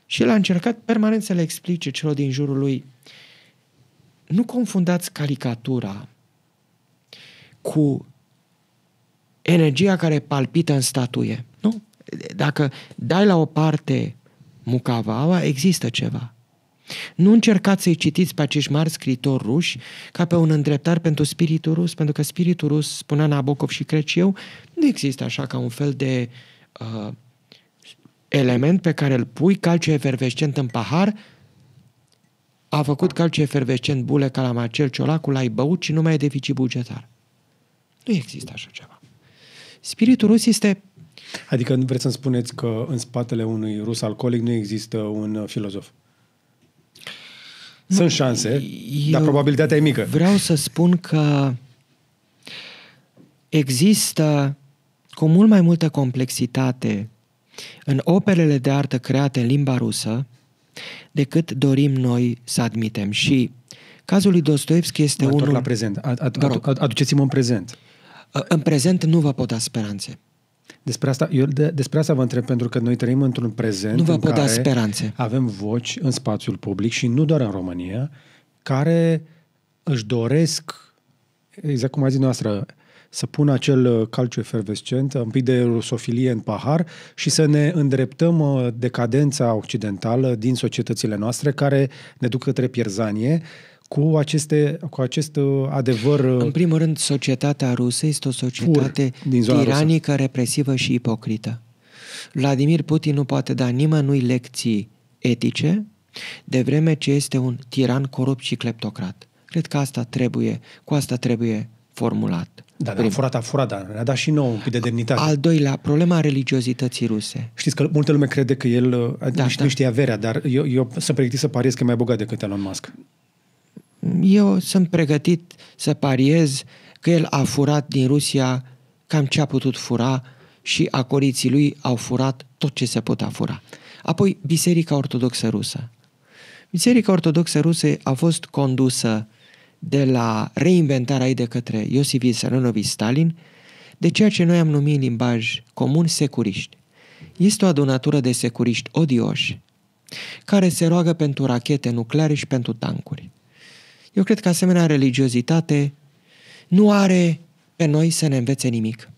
S1: Și el a încercat permanent să le explice celor din jurul lui: nu confundați caricatura cu energia care palpită în statuie. Nu? Dacă dai la o parte mucavaua, există ceva. Nu încercați să-i citiți pe acești mari scriitori ruși ca pe un îndreptar pentru spiritul rus, pentru că spiritul rus, spunea Nabokov și cred și eu, nu există așa ca un fel de element pe care îl pui, calciu efervescent în pahar, a făcut calciu efervescent bule ca la Marcel Ciolacu, l-ai băut și nu mai e deficit bugetar. Nu există așa ceva. Spiritul rus este...
S2: Adică vreți să-mi spuneți că în spatele unui rus alcoolic nu există un filozof? Sunt șanse, dar probabilitatea e mică.
S1: Vreau să spun că există cu mult mai multă complexitate în operele de artă create în limba rusă decât dorim noi să admitem. Și cazul lui Dostoevski este unul...
S2: la prezent. Aduceți-mă în prezent.
S1: În prezent nu vă pot da speranțe.
S2: Despre asta vă întreb, pentru că noi trăim într-un prezent
S1: nu vă
S2: în
S1: pot
S2: care
S1: da speranțe.
S2: Avem voci în spațiul public și nu doar în România, care își doresc, exact cum a zis noastră, să pună acel calciu efervescent, un pic de rusofilie în pahar și să ne îndreptăm decadența occidentală din societățile noastre care ne duc către pierzanie cu acest adevăr.
S1: În primul rând, societatea rusă este o societate tiranică, represivă și ipocrită. Vladimir Putin nu poate da nimănui lecții etice, de vreme ce este un tiran corupt și cleptocrat. Cred că cu asta trebuie formulat.
S2: Da, a furat, dar ne-a dat și nouă un pic de demnitate.
S1: Al doilea, problema religiozității ruse.
S2: Știți că multă lume crede că el nu știe averea, dar eu sunt pregătit să pariez că e mai bogat decât Elon Musk.
S1: Eu sunt pregătit să pariez că el a furat din Rusia cam ce a putut fura și acoliții lui au furat tot ce se putea fura. Apoi, Biserica Ortodoxă Rusă. Biserica Ortodoxă Rusă a fost condusă de la reinventarea ei de către Iosif Vissarionovici Stalin de ceea ce noi am numit în limbaj comun securiști. Este o adunătură de securiști odioși care se roagă pentru rachete nucleare și pentru tancuri. Eu cred că asemenea religiozitate nu are pe noi să ne învețe nimic.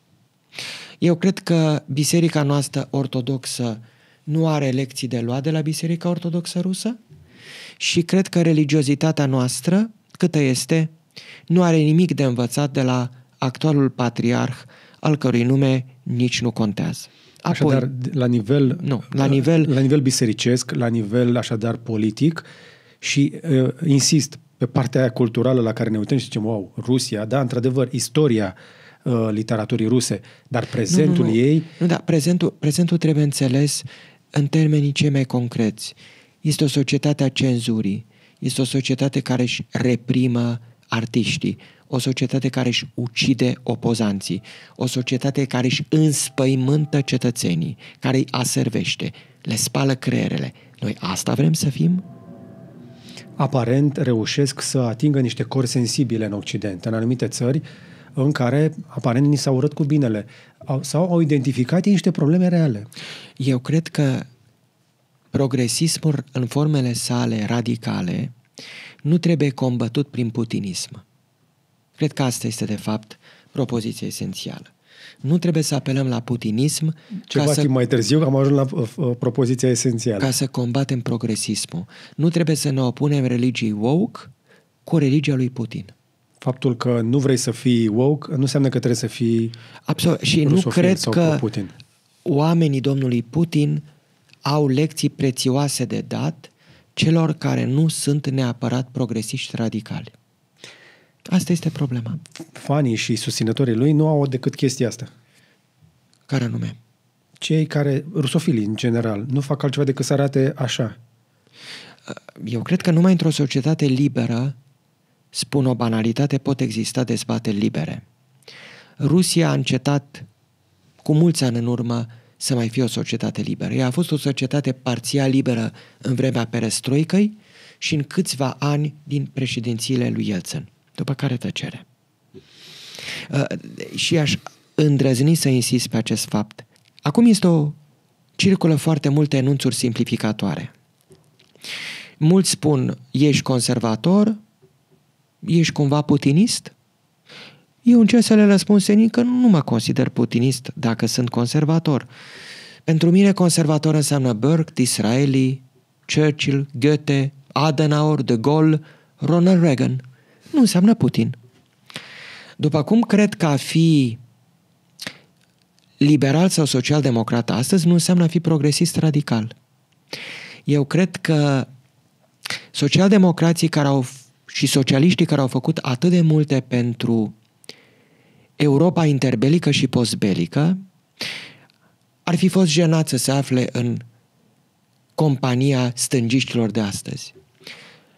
S1: Eu cred că Biserica noastră ortodoxă nu are lecții de luat de la Biserica Ortodoxă Rusă și cred că religiozitatea noastră, câtă este, nu are nimic de învățat de la actualul patriarh, al cărui nume nici nu contează. Apoi,
S2: așadar, la nivel bisericesc, la nivel așadar politic și insist pe partea aia culturală la care ne uităm și zicem, wow, Rusia, da, într-adevăr, istoria literaturii ruse, dar prezentul ei...
S1: Nu, da, prezentul trebuie înțeles în termenii cei mai concreți. Este o societate a cenzurii, este o societate care își reprimă artiștii, o societate care își ucide opozanții, o societate care își înspăimântă cetățenii, care îi aservește, le spală creierele. Noi asta vrem să fim?
S2: Aparent reușesc să atingă niște cori sensibile în Occident, în anumite țări în care aparent ni s-au urât cu binele sau au identificat niște probleme reale.
S1: Eu cred că progresismul în formele sale radicale nu trebuie combătut prin putinism. Cred că asta este, de fapt, propoziția esențială. Nu trebuie să apelăm la putinism
S2: timp mai târziu am ajuns la propoziția esențială.
S1: Ca să combatem progresismul. Nu trebuie să ne opunem religiei woke cu religia lui Putin.
S2: Faptul că nu vrei să fii woke nu înseamnă că trebuie să fii
S1: absolut. Și nu cred că
S2: Putin.
S1: Oamenii domnului Putin au lecții prețioase de dat celor care nu sunt neapărat progresiști radicali. Asta este problema.
S2: Fanii și susținătorii lui nu au decât chestia asta.
S1: Care anume?
S2: Cei care, rusofilii în general, nu fac altceva decât să arate așa.
S1: Eu cred că numai într-o societate liberă, spun o banalitate, pot exista dezbateri libere. Rusia a încetat cu mulți ani în urmă să mai fie o societate liberă. Ea a fost o societate parțial liberă în vremea perestroicăi și în câțiva ani din președințiile lui Yeltsin, după care tăcere. Și aș îndrăzni să insist pe acest fapt. Acum circulă foarte multe enunțuri simplificatoare. Mulți spun, ești conservator, ești cumva putinist? Eu încerc să le răspund senin că nu mă consider putinist dacă sunt conservator. Pentru mine conservator înseamnă Burke, Disraeli, Churchill, Goethe, Adenauer, De Gaulle, Ronald Reagan. Nu înseamnă Putin. După cum cred că a fi liberal sau social-democrat astăzi nu înseamnă a fi progresist radical. Eu cred că socialdemocrații și socialiștii care au făcut atât de multe pentru Europa interbelică și postbelică ar fi fost jenați să se afle în compania stângiștilor de astăzi.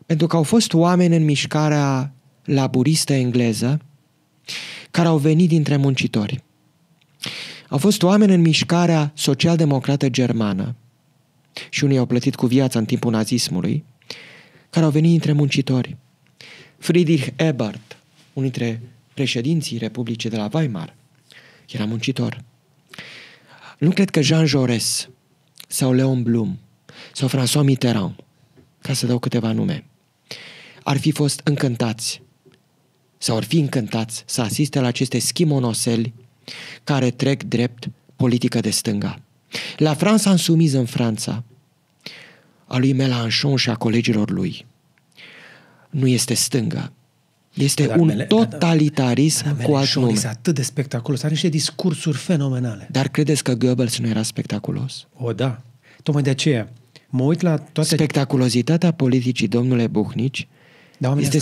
S1: Pentru că au fost oameni în mișcarea laburistă engleză care au venit dintre muncitori. Au fost oameni în mișcarea social-democrată germană și unii au plătit cu viața în timpul nazismului, care au venit dintre muncitori. Friedrich Ebert, unul dintre președinții Republicii de la Weimar, era muncitor. Nu cred că Jean Jaurès sau Léon Blum sau François Mitterrand, ca să dau câteva nume, ar fi fost încântați sau ar fi încântați să asiste la aceste schimonoseli care trec drept politică de stânga. La France Insoumise în Franța, a lui Mélenchon și a colegilor lui, nu este stânga. Este un totalitarism cu alt nume.
S2: Este atât de spectaculos, are niște discursuri fenomenale.
S1: Dar credeți că Goebbels nu era spectaculos?
S2: O, da. Tocmai de aceea mă uit la toate...
S1: Spectaculozitatea politicii, domnule Buhnici, este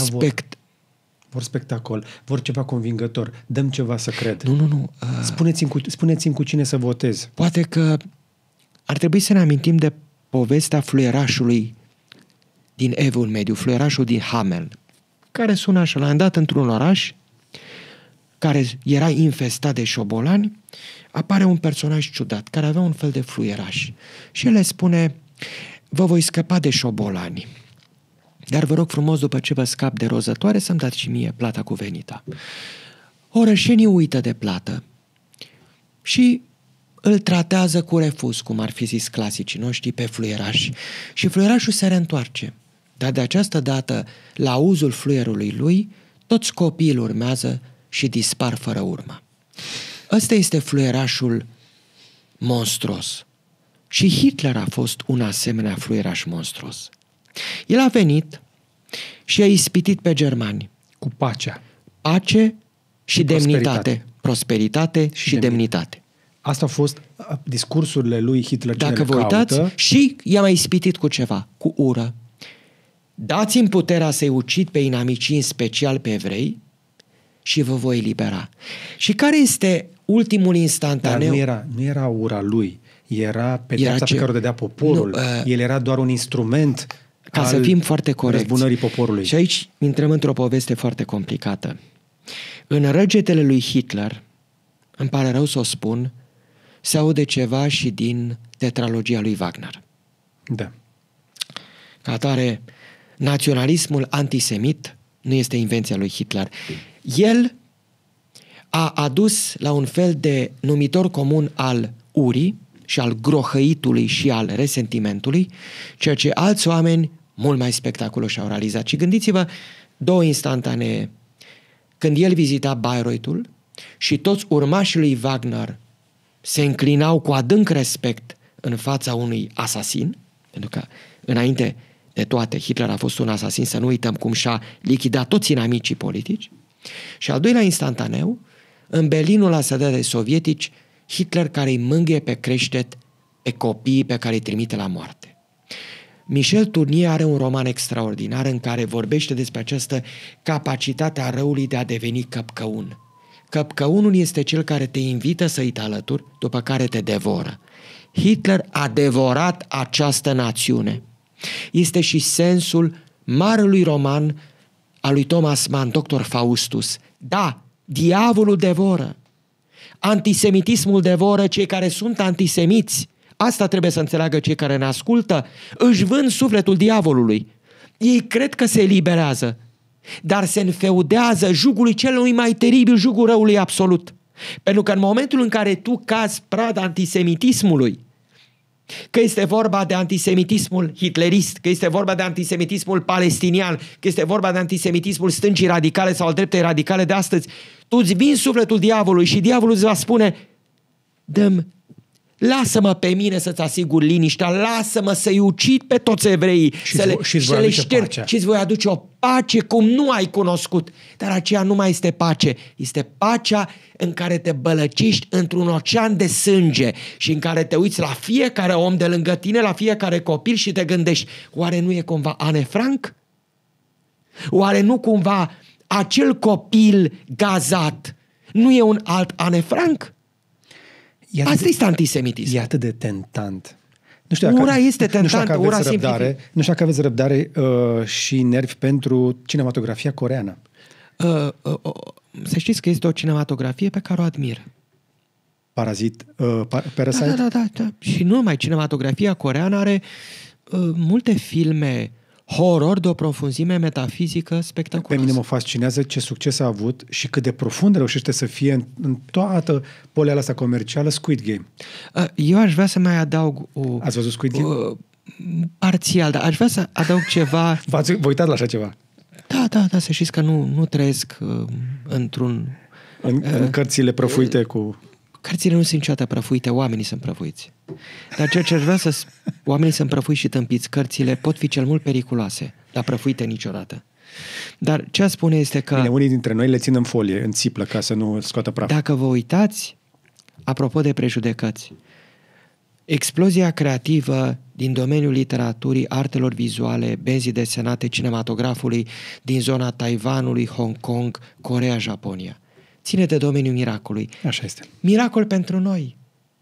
S2: vor spectacol, vor ceva convingător, dăm ceva să cred.
S1: Nu.
S2: Spuneți-mi cu cine să votez.
S1: Poate că ar trebui să ne amintim de povestea fluierașului din Evul Mediu, fluierașul din Hamel, care sună așa, l-am dat într-un oraș care era infestat de șobolani, apare un personaj ciudat, care avea un fel de fluieraș și el le spune, vă voi scăpa de șobolani, dar vă rog frumos, după ce vă scap de rozătoare, să-mi dați și mie plata cuvenită. Orășenii uită de plată și îl tratează cu refuz, cum ar fi zis clasicii noștri, pe fluieraș. Și fluierașul se reîntoarce. Dar de această dată, la auzul fluierului lui, toți copiii îl urmează și dispar fără urmă. Ăsta este fluierașul monstruos. Și Hitler a fost un asemenea fluieraș monstruos. El a venit și a ispitit pe germani.
S2: Cu pacea.
S1: Pace și demnitate. Prosperitate și demnitate.
S2: Asta au fost discursurile lui Hitler.
S1: Dacă vă uitați, și i-a mai ispitit cu ceva, cu ură. Dați-mi puterea să-i ucid pe inamicii, în special pe evrei, și vă voi elibera. Și care este ultimul instantaneu?
S2: Dar nu era ura lui, era pedeapsa pe care o dădea poporul. El era doar un instrument
S1: ca să fim foarte corecți.
S2: Răzbunării poporului.
S1: Și aici intrăm într-o poveste foarte complicată. În răgetele lui Hitler, îmi pare rău să o spun, se aude ceva și din tetralogia lui Wagner.
S2: Da.
S1: Ca atare, naționalismul antisemit nu este invenția lui Hitler. El a adus la un fel de numitor comun al urii și al grohăitului și al resentimentului, ceea ce alți oameni mult mai spectaculoși au realizat. Și gândiți-vă două instantanee. Când el vizita Bayreuthl și toți urmașii lui Wagner se înclinau cu adânc respect în fața unui asasin, pentru că înainte de toate Hitler a fost un asasin, să nu uităm cum și-a lichidat toți inamicii politici. Și al doilea instantaneu, în Berlinul asediat de sovietici, Hitler care îi mângâie pe creștet pe copiii pe care îi trimite la moarte. Michel Tournier are un roman extraordinar în care vorbește despre această capacitate a răului de a deveni căpcăun. Căpcăunul este cel care te invită să-i te alături, după care te devoră. Hitler a devorat această națiune. Este și sensul marelui roman al lui Thomas Mann, Dr. Faustus. Da, diavolul devoră. Antisemitismul devoră cei care sunt antisemiți. Asta trebuie să înțeleagă cei care ne ascultă. Își vând sufletul diavolului. Ei cred că se eliberează, dar se înfeudează jugului celui mai teribil, jugul răului absolut. Pentru că în momentul în care tu cazi prada antisemitismului, că este vorba de antisemitismul hitlerist, că este vorba de antisemitismul palestinian, că este vorba de antisemitismul stâncii radicale sau al dreptei radicale de astăzi, tu îți vinzi sufletul diavolului și diavolul îți va spune: lasă-mă pe mine să-ți asigur liniștea, lasă-mă să-i ucid pe toți evreii, să le șterg și îți voi aduce o pace cum nu ai cunoscut. Dar aceea nu mai este pace, este pacea în care te bălăcești într-un ocean de sânge și în care te uiți la fiecare om de lângă tine, la fiecare copil și te gândești: oare nu e cumva Anne Frank? Oare nu cumva acel copil gazat nu e un alt Anne Frank? Asta este antisemitism.
S2: E atât de tentant. Nu știu
S1: ura este tentantă, ura
S2: simplifică. Nu știu dacă aveți răbdare și nervi pentru cinematografia coreeană.
S1: Să știți că este o cinematografie pe care o admir.
S2: Parasite?
S1: Da. Și nu numai, cinematografia coreeană are multe filme horror de o profunzime metafizică spectaculoasă.
S2: Pe mine mă fascinează ce succes a avut și cât de profund reușește să fie în toată poleala asta comercială Squid Game.
S1: Eu aș vrea să mai adaug
S2: Ați văzut Squid Game?
S1: Parțial, dar aș vrea să adaug ceva.
S2: Vă uitați la așa ceva?
S1: Da, să știți că nu trăiesc într-un...
S2: În cărțile prăfuite cu...
S1: Cărțile nu sunt niciodată prăfuite, oamenii sunt prăfuiți. Dar ceea ce aș vrea oamenii sunt prăfuiți și tâmpiți. Cărțile pot fi cel mult periculoase, dar prăfuite niciodată. Dar ce spune este că...
S2: Bine, unii dintre noi le țin în folie, în țiplă, ca să nu scoată praf.
S1: Dacă vă uitați, apropo de prejudecăți, explozia creativă din domeniul literaturii, artelor vizuale, benzii desenate, cinematografului din zona Taiwanului, Hong Kong, Coreea, Japonia, ține de domeniul miracolului.
S2: Așa este.
S1: Miracol pentru noi.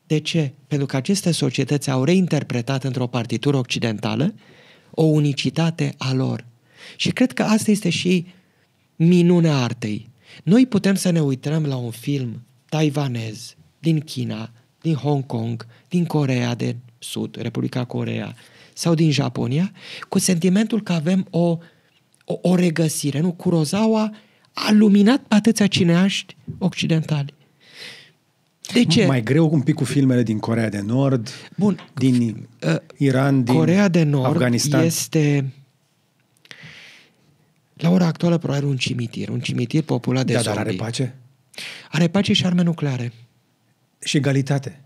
S1: De ce? Pentru că aceste societăți au reinterpretat într-o partitură occidentală o unicitate a lor. Și cred că asta este și minunea artei. Noi putem să ne uităm la un film taiwanez, din China, din Hong Kong, din Coreea de Sud, Republica Coreea, sau din Japonia, cu sentimentul că avem o regăsire. Nu? Kurosawa a luminat pe atâția cineaști occidentali. De ce?
S2: Mai greu un pic cu filmele din Coreea de Nord, din Iran, din
S1: Coreea de Nord
S2: Afganistan.
S1: Este la ora actuală probabil un cimitir populat de zombie.
S2: Dar are pace?
S1: Are pace și arme nucleare.
S2: Și egalitate.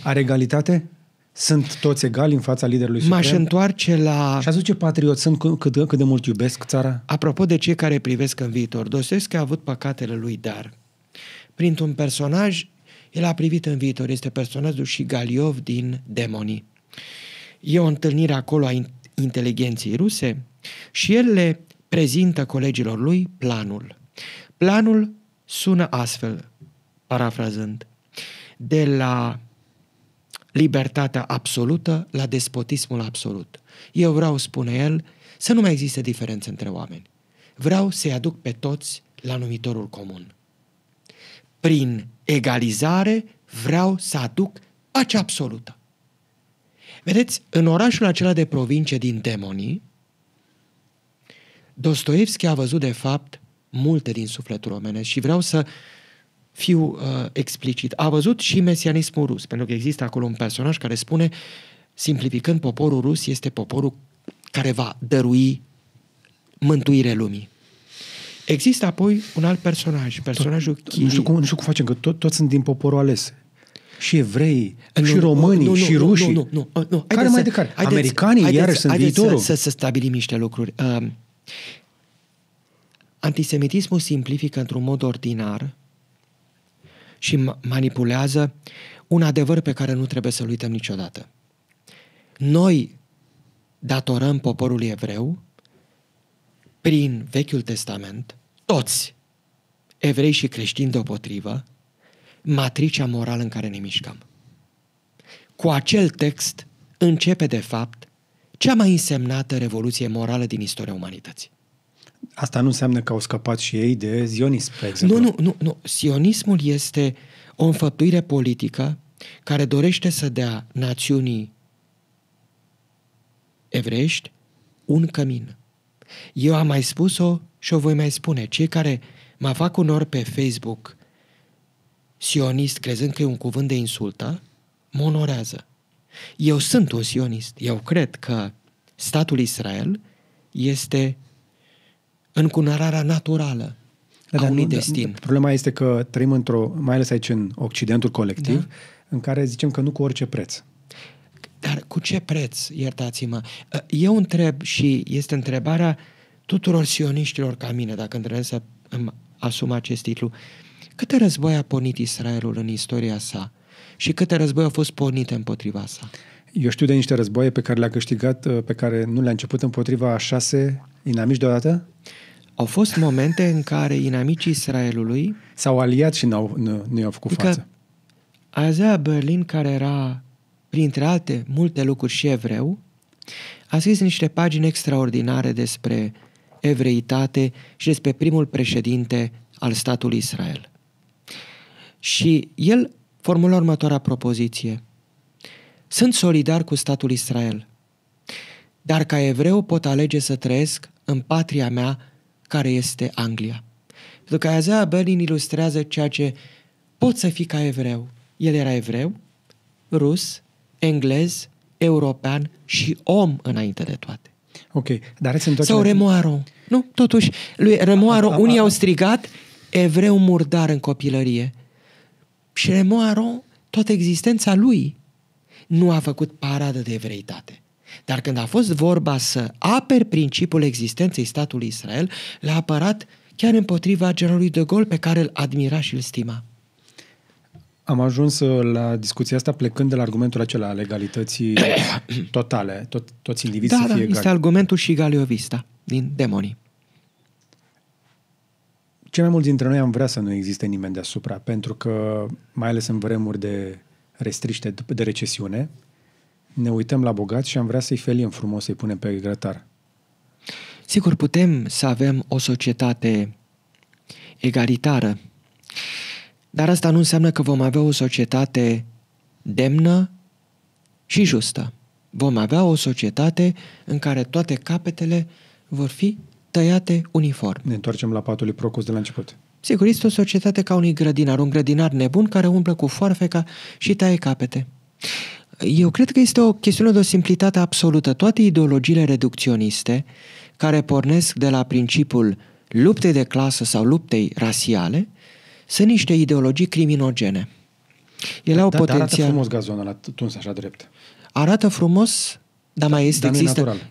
S2: Are egalitate? Sunt toți egali în fața liderului suprem?
S1: M-aș întoarce la...
S2: Și ați ce patriot sunt, cât de mult iubesc țara?
S1: Apropo de cei care privesc în viitor, Dostoevski a avut păcatele lui, dar printr-un personaj El a privit în viitor, este personajul și Galiov din Demonii. E o întâlnire acolo a inteligenței ruse și el le prezintă colegilor lui planul. Planul sună astfel, parafrazând, de la libertatea absolută la despotismul absolut. Eu vreau, spune el, să nu mai existe diferențe între oameni. Vreau să-i aduc pe toți la numitorul comun. Prin egalizare vreau să aduc pacea absolută. Vedeți, în orașul acela de provincie din Demonii, Dostoevski a văzut de fapt multe din sufletul omenesc și vreau să fiu explicit. A văzut și mesianismul rus, pentru că există acolo un personaj care spune, simplificând, poporul rus este poporul care va dărui mântuire lumii. Există apoi un alt personaj, personajul Chiri.
S2: Nu știu cum facem, că toți sunt din poporul ales. Și evrei, și românii, și rușii.
S1: Nu.
S2: Care mai de care? Americanii iarăși sunt viitorul.
S1: Să stabilim niște lucruri. Antisemitismul simplifică într-un mod ordinar și manipulează un adevăr pe care nu trebuie să-l uităm niciodată. Noi datorăm poporului evreu, prin Vechiul Testament, toți, evrei și creștini deopotrivă, matricea morală în care ne mișcăm. Cu acel text începe, de fapt, cea mai însemnată revoluție morală din istoria umanității.
S2: Asta nu înseamnă că au scăpat și ei de zionism, pe exemplu.
S1: Nu. Sionismul este o înfăptuire politică care dorește să dea națiunii evreiești un cămin. Eu am mai spus-o și o voi mai spune. Cei care mă fac unor pe Facebook sionist, crezând că e un cuvânt de insultă, mă onorează. Eu sunt un sionist. Eu cred că statul Israel este încunărarea naturală a unui destin.
S2: Problema este că trăim mai ales aici în Occidentul colectiv, în care zicem că nu cu orice preț.
S1: Dar cu ce preț, iertați-mă? Eu întreb și este întrebarea tuturor sioniștilor ca mine, dacă îndrăznesc să îmi asum acest titlu. Câte război a pornit Israelul în istoria sa și câte război au fost pornite împotriva sa?
S2: Eu știu de niște războaie pe care le-a câștigat, pe care nu le-a început împotriva a 6 inamici deodată?
S1: Au fost momente în care inamicii Israelului
S2: s-au aliat și nu i-au făcut față.
S1: Isaiah Berlin, care era, printre alte multe lucruri, și evreu, a scris niște pagini extraordinare despre evreitate și despre primul președinte al statului Israel. Și el formulă următoarea propoziție. Sunt solidar cu statul Israel, dar ca evreu pot alege să trăiesc în patria mea, care este Anglia. Pentru că Isaiah Berlin ilustrează ceea ce poți să fii ca evreu. El era evreu, rus, englez, european și om înainte de toate.
S2: Ok, dar se întoarce...
S1: Sau Raymond Aron. Nu, totuși, lui Raymond Aron, unii au strigat evreu murdar în copilărie. Și Raymond Aron, toată existența lui, nu a făcut paradă de evreitate. Dar când a fost vorba să apere principiul existenței statului Israel, l-a apărat chiar împotriva generalului de Gaulle, pe care îl admira și îl stima.
S2: Am ajuns la discuția asta plecând de la argumentul acela al egalității totale, toți indivizii să fie egali.
S1: Este argumentul și galiovista din Demonii.
S2: Cei mai mulți dintre noi am vrea să nu existe nimeni deasupra, pentru că, mai ales în vremuri de restriște, de recesiune, ne uităm la bogați și am vrea să-i felim frumos, să-i punem pe grătar.
S1: Sigur, putem să avem o societate egalitară, dar asta nu înseamnă că vom avea o societate demnă și justă. Vom avea o societate în care toate capetele vor fi tăiate uniform.
S2: Ne întoarcem la patul lui Procos de la început.
S1: Sigur, este o societate ca un grădinar nebun care umblă cu foarfeca și taie capete. Eu cred că este o chestiune de o simplitate absolută. Toate ideologiile reducționiste care pornesc de la principiul luptei de clasă sau luptei rasiale sunt niște ideologii criminogene. Ele au potențial...
S2: Arată frumos gazonul ăla tuns așa drept.
S1: Arată frumos, dar mai este,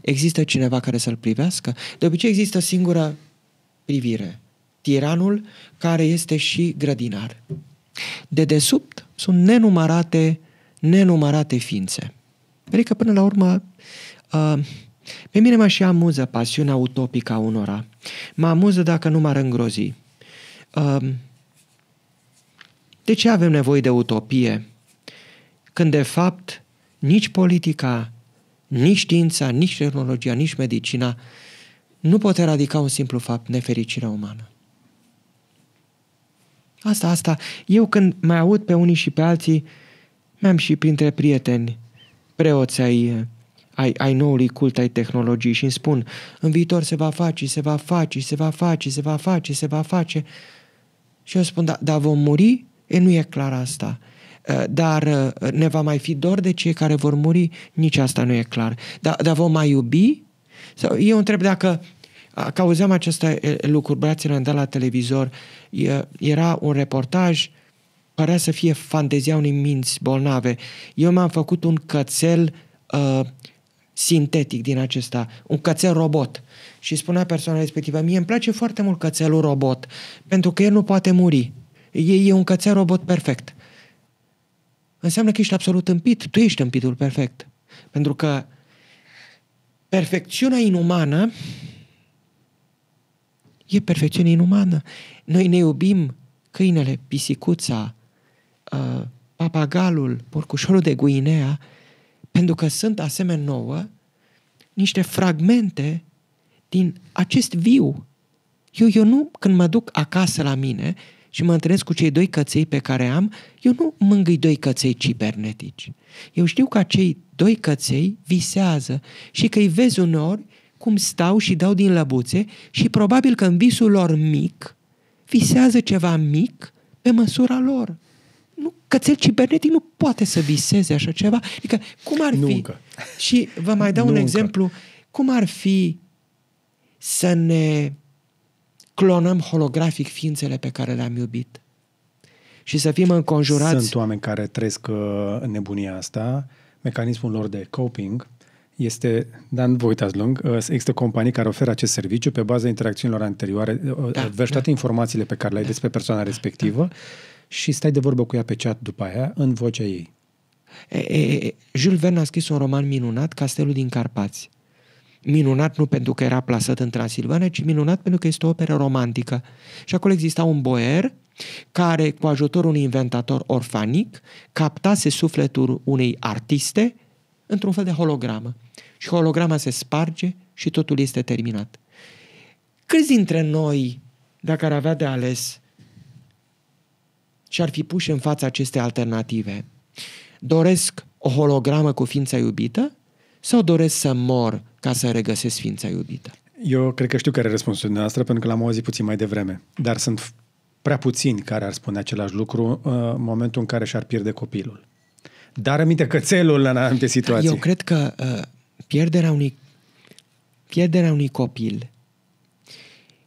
S1: există cineva care să-l privească? De obicei există singura privire. Tiranul care este și grădinar. De desubt sunt nenumărate ființe. Adică până la urmă, pe mine mă și amuză pasiunea utopică a unora. Mă amuză dacă nu m-ar îngrozi. De ce avem nevoie de utopie? Când de fapt nici politica, nici știința, nici tehnologia, nici medicina nu pot eradica un simplu fapt, nefericirea umană. Asta. Eu când mai aud pe unii și pe alții, mi-am și printre prieteni, preoți ai noului cult, ai tehnologiei și îmi spun, în viitor se va face. Și eu spun, dar vom muri? Nu e clar asta. Dar ne va mai fi dor de cei care vor muri? Nici asta nu e clar. Dar vom mai iubi? Sau eu întreb dacă că auzeam aceste lucruri, băiații l-am dat la televizor, era un reportaj, părea să fie fantezia unei minți bolnave. Eu mi-am făcut un cățel sintetic din acesta, un cățel robot. Și spunea persoana respectivă, mie îmi place foarte mult cățelul robot, pentru că el nu poate muri. E un cățel robot perfect. Înseamnă că ești absolut împit. Tu ești împitul perfect. Pentru că perfecțiunea inumană e perfecțiune inumană. Noi ne iubim câinele, pisicuța, papagalul, porcușorul de Guinea, pentru că sunt asemenea nouă niște fragmente din acest viu. Eu nu, când mă duc acasă la mine și mă întâlnesc cu cei 2 căței pe care am, eu nu mângâi 2 căței cibernetici. Eu știu că acei 2 căței visează și că îi vezi uneori cum stau și dau din lăbuțe și probabil că în visul lor mic visează ceva mic pe măsura lor. Nu, cățel cibernetic nu poate să viseze așa ceva. Adică, cum ar fi? Și vă mai dau un exemplu. Cum ar fi să ne clonăm holografic ființele pe care le-am iubit? Și să fim înconjurați...
S2: Sunt oameni care trăiesc în nebunia asta. Mecanismul lor de coping este, dar nu vă uitați lung, există companii care oferă acest serviciu pe baza interacțiunilor anterioare, vezi toate informațiile pe care le ai despre persoana respectivă și stai de vorbă cu ea pe chat după aia, în vocea ei.
S1: Jules Verne a scris un roman minunat, Castelul din Carpați. Minunat nu pentru că era plasat în Transilvania, ci minunat pentru că este o operă romantică. Și acolo exista un boier care, cu ajutorul unui inventator orfanic, captase sufletul unei artiste într-un fel de hologramă. Și holograma se sparge și totul este terminat. Câți dintre noi, dacă ar avea de ales și ar fi puși în fața acestei alternative, doresc o hologramă cu ființa iubită sau doresc să mor ca să regăsesc ființa iubită?
S2: Eu cred că știu care e răspunsul dumneavoastră, pentru că l-am auzit puțin mai devreme. Dar sunt prea puțini care ar spune același lucru în momentul în care și-ar pierde copilul. Dar aminte cățelul în anumite situații.
S1: Eu cred că pierderea unui copil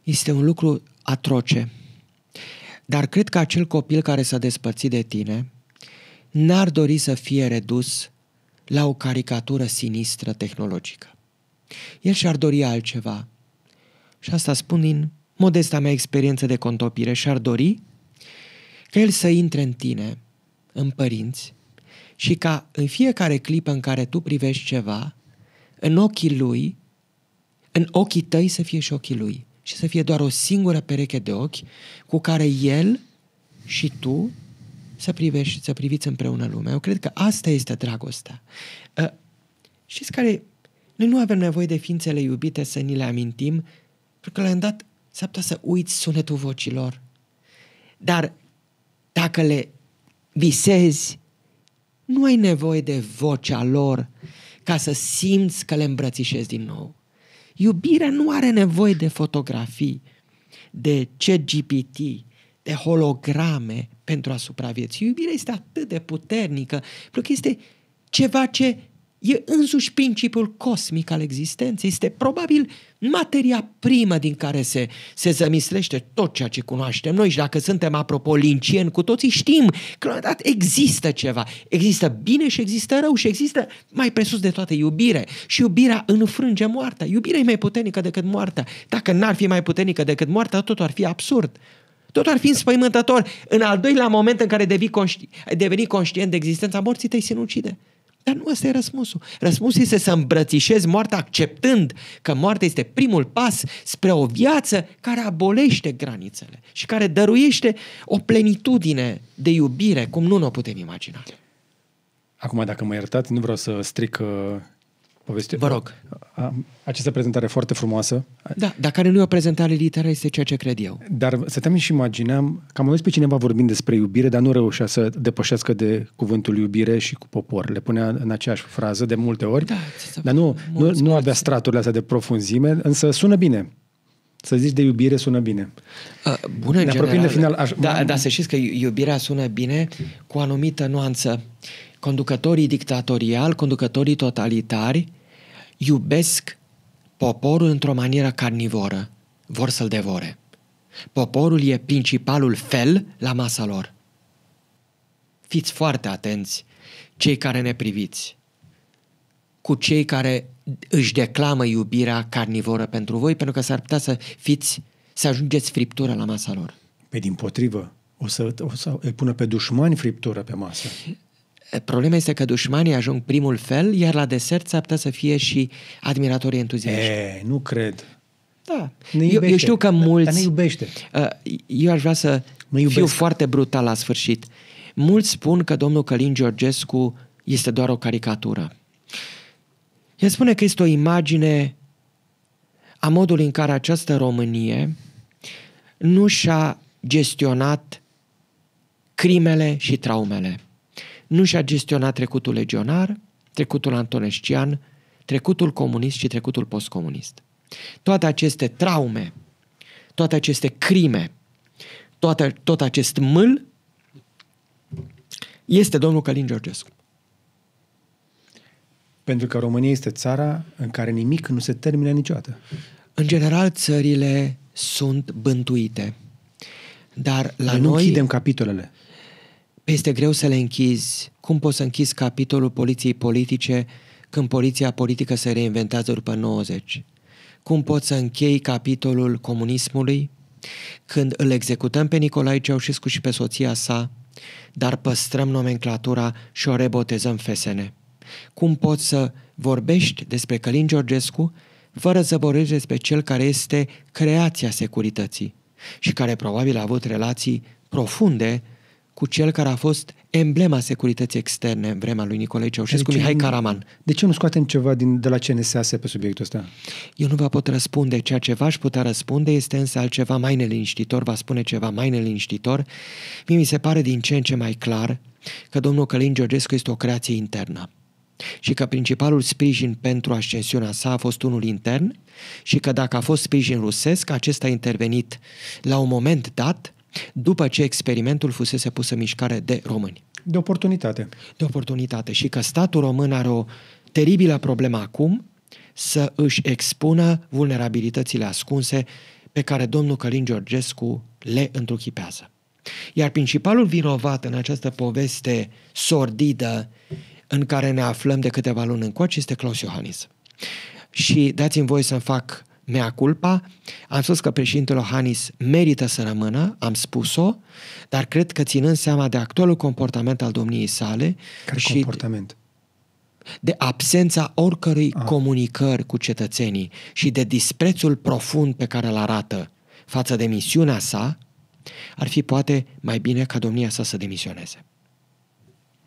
S1: este un lucru atroce. Dar cred că acel copil care s-a despărțit de tine n-ar dori să fie redus la o caricatură sinistră tehnologică. El și-ar dori altceva. Și asta spun din modesta mea experiență de contopire. Și-ar dori ca el să intre în tine, în părinți, și ca în fiecare clipă în care tu privești ceva, în ochii lui, în ochii tăi să fie și ochii lui. Și să fie doar o singură pereche de ochi cu care el și tu să priviți împreună lumea. Eu cred că asta este dragostea. Știți care? Noi nu avem nevoie de ființele iubite să ni le amintim, pentru că la un dat s-ar putea să uiți sunetul vocilor. Dar dacă le visezi, nu ai nevoie de vocea lor ca să simți că le îmbrățișezi din nou. Iubirea nu are nevoie de fotografii, de ChatGPT, de holograme pentru a supraviețui. Iubirea este atât de puternică, pentru că este ceva ce e însuși principiul cosmic al existenței. Este probabil materia primă din care se zămislește tot ceea ce cunoaștem noi și dacă suntem, apropo, lincieni cu toții, știm că la un dat există ceva. Există bine și există rău și există mai presus de toate iubire. Și iubirea înfrânge moartea. Iubirea e mai puternică decât moartea. Dacă n-ar fi mai puternică decât moartea, totul ar fi absurd. Totul ar fi înspăimântător. În al doilea moment în care deveni conștient de existența morții, te sinucide. Dar nu ăsta e răspunsul. Răspunsul este să îmbrățișezi moartea acceptând că moartea este primul pas spre o viață care abolește granițele și care dăruiește o plenitudine de iubire cum nu ne putem imagina.
S2: Acum, dacă mă iertați, nu vreau să stric povestea.
S1: Vă rog.
S2: Această prezentare foarte frumoasă.
S1: Da, dar care nu e o prezentare literară, este ceea ce cred eu.
S2: Dar stăteam și imagineam că am auzit pe cineva vorbind despre iubire, dar nu reușea să depășească de cuvântul iubire și cu popor. Le punea în aceeași frază de multe ori, dar nu avea straturile astea de profunzime, însă sună bine. Să zici de iubire sună bine.
S1: Bună, în general.
S2: De final,
S1: dar să știți că iubirea sună bine cu o anumită nuanță. Conducătorii dictatoriali, conducătorii totalitari iubesc poporul într-o manieră carnivoră. Vor să-l devore. Poporul e principalul fel la masa lor. Fiți foarte atenți, cei care ne priviți, cu cei care își declamă iubirea carnivoră pentru voi, pentru că s-ar putea să ajungeți friptură la masa lor.
S2: Pe dimpotrivă, o să îi pună pe dușmani friptură pe masă.
S1: Problema este că dușmanii ajung primul fel, iar la desert s-ar putea să fie și admiratorii entuziaști.
S2: Nu cred.
S1: Da. Eu știu că mulți...
S2: Dar ne iubește.
S1: Eu aș vrea să fiu foarte brutal la sfârșit. Mulți spun că domnul Călin Georgescu este doar o caricatură. El spune că este o imagine a modului în care această Românie nu și-a gestionat crimele și traumele. Nu și-a gestionat trecutul legionar, trecutul antonescian, trecutul comunist și trecutul postcomunist. Toate aceste traume, toate aceste crime, tot acest mâl este domnul Călin Georgescu.
S2: Pentru că România este țara în care nimic nu se termină niciodată.
S1: În general, țările sunt bântuite. Dar la
S2: nu
S1: noi...
S2: închidem capitolele.
S1: Este greu să le închizi. Cum poți să închizi capitolul poliției politice când poliția politică se reinventează după 90? Cum poți să închei capitolul comunismului când îl executăm pe Nicolae Ceaușescu și pe soția sa, dar păstrăm nomenclatura și o rebotezăm FSN? Cum poți să vorbești despre Călin Georgescu fără să vorbești despre cel care este creația securității și care probabil a avut relații profunde cu cel care a fost emblema securității externe în vremea lui Nicolae Ceaușescu, Mihai Karaman.
S2: De ce nu scoatem ceva de la CNSAS pe subiectul ăsta?
S1: Eu nu vă pot răspunde. Ceea ce v-aș putea răspunde este însă altceva mai neliniștitor, va spune ceva mai neliniștitor. Mie mi se pare din ce în ce mai clar că domnul Călin Georgescu este o creație internă și că principalul sprijin pentru ascensiunea sa a fost unul intern și că dacă a fost sprijin rusesc, acesta a intervenit la un moment dat după ce experimentul fusese pus în mișcare de români.
S2: De oportunitate.
S1: De oportunitate. Și că statul român are o teribilă problemă acum să își expună vulnerabilitățile ascunse pe care domnul Călin Georgescu le întruchipează. Iar principalul vinovat în această poveste sordidă în care ne aflăm de câteva luni încoace este Klaus Iohannis. Și dați-mi voie să-mi fac mea culpa. Am spus că președintele Iohannis merită să rămână, am spus-o, dar cred că ținând seama de actualul comportament al domniei sale
S2: și comportament?
S1: De absența oricărui comunicări cu cetățenii și de disprețul profund pe care îl arată față de misiunea sa, ar fi poate mai bine ca domnia sa să demisioneze.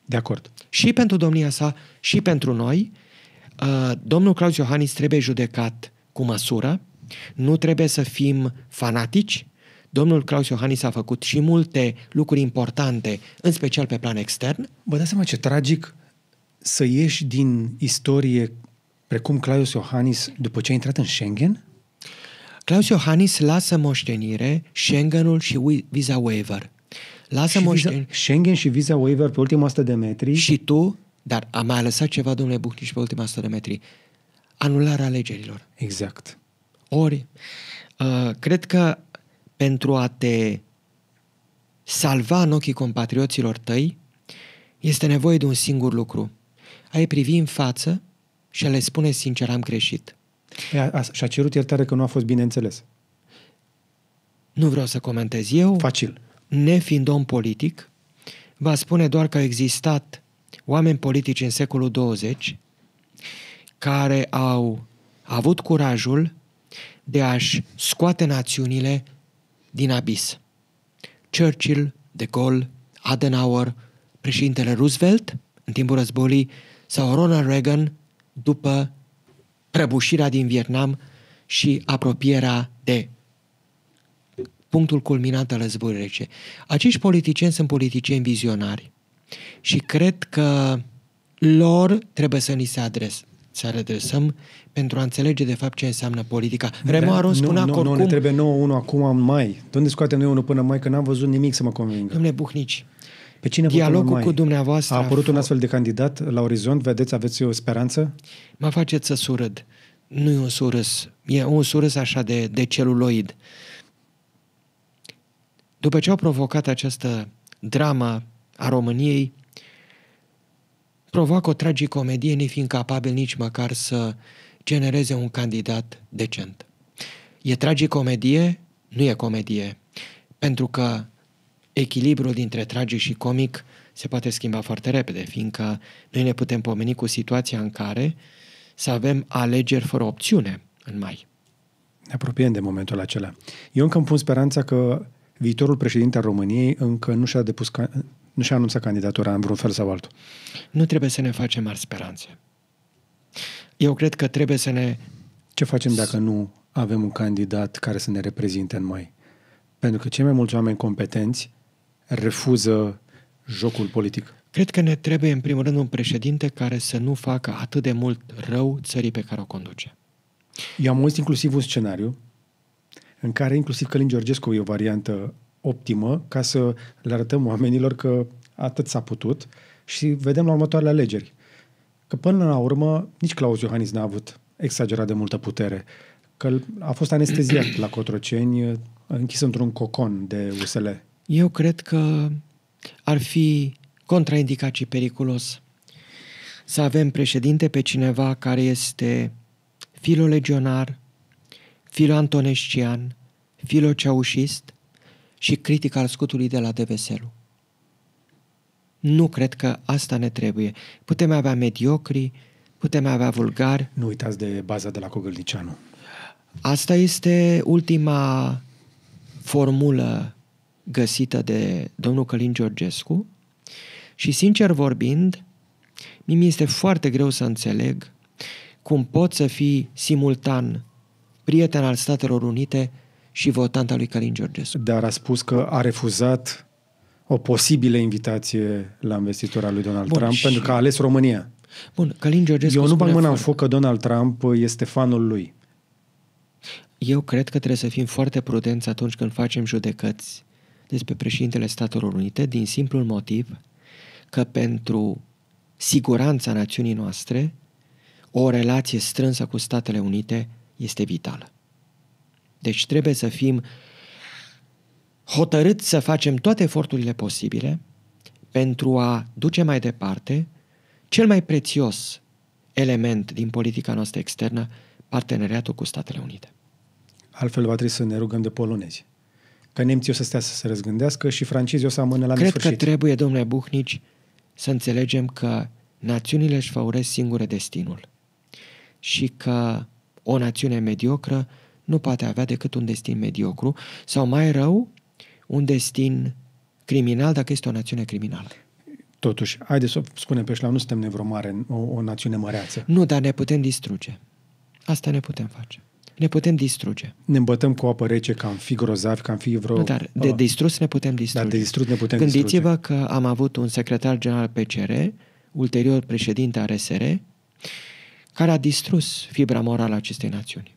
S2: De acord.
S1: Și pentru domnia sa și pentru noi, domnul Klaus Iohannis trebuie judecat cu măsură, nu trebuie să fim fanatici. Domnul Klaus Iohannis a făcut și multe lucruri importante, în special pe plan extern.
S2: Vă dați seama ce tragic să ieși din istorie precum Klaus Iohannis după ce a intrat în Schengen?
S1: Klaus Iohannis lasă moștenire Schengenul și visa waiver.
S2: Schengen și visa waiver pe ultima 100 de metri.
S1: Și tu, dar a mai lăsat ceva, domnule Bucnici, pe ultima 100 de metri. Anularea alegerilor.
S2: Exact.
S1: Ori, cred că pentru a te salva în ochii compatrioților tăi, este nevoie de un singur lucru. A-i privi în față și a le spune sincer, am greșit.
S2: Și a cerut iertare că nu a fost bine înțeles.
S1: Nu vreau să comentez eu.
S2: Facil.
S1: Nefiind om politic, va spune doar că au existat oameni politici în secolul 20 care au avut curajul de a-și scoate națiunile din abis. Churchill, De Gaulle, Adenauer, președintele Roosevelt în timpul războiului sau Ronald Reagan după prăbușirea din Vietnam și apropierea de punctul culminant al războiului rece. Acești politicieni sunt politicieni vizionari și cred că lor trebuie să ni se adresăm pentru a înțelege de fapt ce înseamnă politica. Remo Aron spunea că oricum...
S2: Nu, ne trebuie nouă unul acum în mai. De unde scoatem noi unul până în mai? Că n-am văzut nimic să mă convingă.
S1: Dom'le Buhnici,
S2: Pe cine
S1: dialogul cu dumneavoastră
S2: a apărut un astfel de candidat la orizont? Vedeți, aveți o speranță?
S1: mă faceți să surâd. Nu e un surâs. E un surâs așa de celuloid. După ce au provocat această dramă a României, provoacă o tragicomedie, nefiind capabil nici măcar să genereze un candidat decent. E tragicomedie, nu e comedie, pentru că echilibrul dintre tragic și comic se poate schimba foarte repede, fiindcă noi ne putem pomeni cu situația în care să avem alegeri fără opțiune în mai.
S2: Ne apropiem de momentul acela. Eu încă îmi pun speranța că viitorul președinte al României încă nu și-a anunțat candidatura în vreun fel sau altul.
S1: Nu trebuie să ne facem mari speranțe. Eu cred că trebuie să ne...
S2: Ce facem dacă nu avem un candidat care să ne reprezinte în mai? Pentru că cei mai mulți oameni competenți refuză jocul politic.
S1: Cred că ne trebuie, în primul rând, un președinte care să nu facă atât de mult rău țării pe care o conduce.
S2: Eu am auzit inclusiv un scenariu în care inclusiv Călin Georgescu e o variantă optimă ca să le arătăm oamenilor că atât s-a putut și vedem la următoarele alegeri. Că până la urmă nici Claus Iohannis n-a avut exagerat de multă putere. Că a fost anesteziat la Cotroceni, închis într-un cocon de USL.
S1: Eu cred că ar fi contraindicat și periculos să avem președinte pe cineva care este filolegionar, filoantonescian, filoceaușist și critic al scutului de la Deveselu. Nu cred că asta ne trebuie. Putem avea mediocri, putem avea vulgari.
S2: Nu uitați de baza de la Cogălnicianu.
S1: Asta este ultima formulă găsită de domnul Călin Georgescu și, sincer vorbind, mi este foarte greu să înțeleg cum pot să fii simultan prieten al Statelor Unite și votant al lui Călin Georgescu.
S2: Dar a spus că a refuzat o posibilă invitație la investitura lui Donald Trump pentru că a ales România.
S1: Bun, Călin Georgescu...
S2: Eu nu bag mâna în foc că Donald Trump este fanul lui.
S1: Eu cred că trebuie să fim foarte prudenți atunci când facem judecăți despre președintele Statelor Unite, din simplul motiv că pentru siguranța națiunii noastre o relație strânsă cu Statele Unite este vitală. Deci trebuie să fim hotărâți să facem toate eforturile posibile pentru a duce mai departe cel mai prețios element din politica noastră externă, parteneriatul cu Statele Unite.
S2: Altfel va trebui să ne rugăm de polonezi. Că nemții o să stea să se răzgândească și francezii o să amână la nesfârșit.
S1: Cred că trebuie, domnule Buhnici, să înțelegem că națiunile își făuresc singure destinul și că o națiune mediocră nu poate avea decât un destin mediocru sau, mai rău, un destin criminal dacă este o națiune criminală.
S2: Totuși, haideți să spunem pe șleau, nu suntem nevromare, o națiune măreață.
S1: Nu, dar ne putem distruge. Asta ne putem face. Ne putem distruge.
S2: Ne îmbătăm cu apă rece, că am fi grozavi, că am fi vreo...
S1: Nu, dar de distrus ne putem distruge.
S2: Dar de distrus ne putem
S1: Gândiți-vă că am avut un secretar general PCR, ulterior președinte a RSR, care a distrus fibra morală a acestei națiuni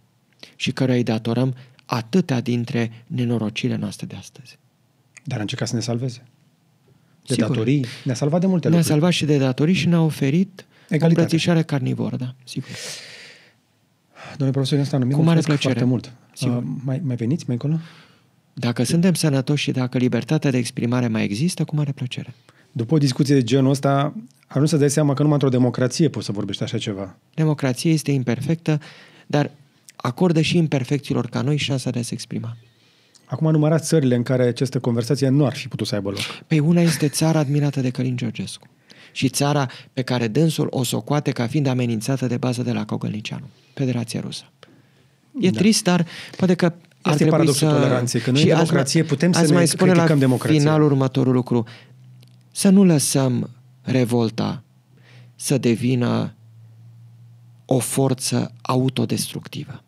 S1: și căruia îi datorăm atâtea dintre nenorocirile noastre de astăzi.
S2: Dar a încercat să ne salveze. De
S1: Sigur.
S2: datorii. Ne-a salvat de multe
S1: Ne-a
S2: lucruri.
S1: salvat și de datorii și ne-a oferit o îmbrățișare carnivoră, da, sigur.
S2: Domnule profesor Ionestan,
S1: Cu mare plăcere.
S2: foarte mult.
S1: Sigur.
S2: Mai veniți mai încolo?
S1: Dacă suntem sănătoși și dacă libertatea de exprimare mai există, cu mare plăcere.
S2: După o discuție de genul ăsta, ajung să dai seama că numai într-o democrație poți să vorbești așa ceva.
S1: Democrația este imperfectă, dar acordă și imperfecțiilor ca noi șansa de a se exprima.
S2: Acum numărați țările în care această conversație nu ar fi putut să aibă loc.
S1: Păi una este țara admirată de Călin Georgescu și țara pe care dânsul o socoate ca fiind amenințată de bază de la Cogălnicianu, Federația Rusă. E trist, dar poate că ar
S2: este
S1: trebui
S2: paradoxul
S1: să...
S2: toleranței, că noi în democrație putem să ne
S1: mai spune
S2: criticăm
S1: la
S2: democrația.
S1: finalul următorul lucru. Să nu lăsăm revolta să devină o forță autodestructivă.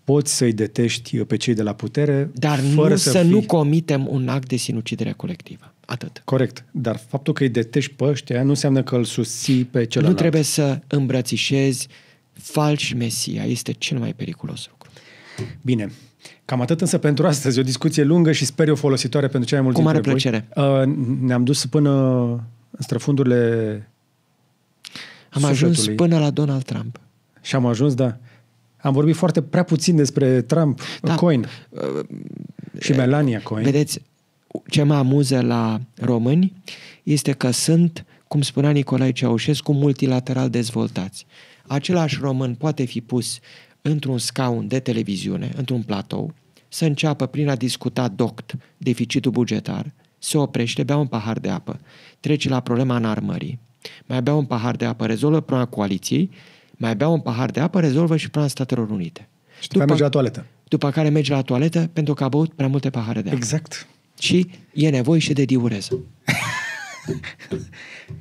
S2: Poți să-i detești pe cei de la putere,
S1: dar
S2: fără
S1: nu
S2: să
S1: nu comitem un act de sinucidere colectivă. Atât.
S2: Corect. Dar faptul că îi detești pe ăștia nu înseamnă că îl susții pe celălalt.
S1: Nu trebuie să îmbrățișezi falși Mesia. Este cel mai periculos lucru.
S2: Bine. Cam atât însă pentru astăzi. O discuție lungă și sper eu folositoare pentru cei mai mulți
S1: dintre
S2: voi.
S1: Cu mare plăcere.
S2: Ne-am dus până în străfundurile
S1: Am ajuns până la Donald Trump.
S2: Și am ajuns, da. Am vorbit prea puțin despre Trump, Coin și Melania Coin.
S1: Vedeți, ce mă amuză la români este că sunt, cum spunea Nicolae Ceaușescu, multilateral dezvoltați. Același român poate fi pus într-un scaun de televiziune, într-un platou, să înceapă prin a discuta deficitul bugetar, se oprește, bea un pahar de apă, trece la problema înarmării, mai bea un pahar de apă, rezolvă problema coaliției, mai bea un pahar de apă, rezolvă și problema Statelor Unite.
S2: Și după merge la toaletă.
S1: După care merge la toaletă pentru că a băut prea multe pahare de apă.
S2: Exact.
S1: Și e nevoie și de diureză.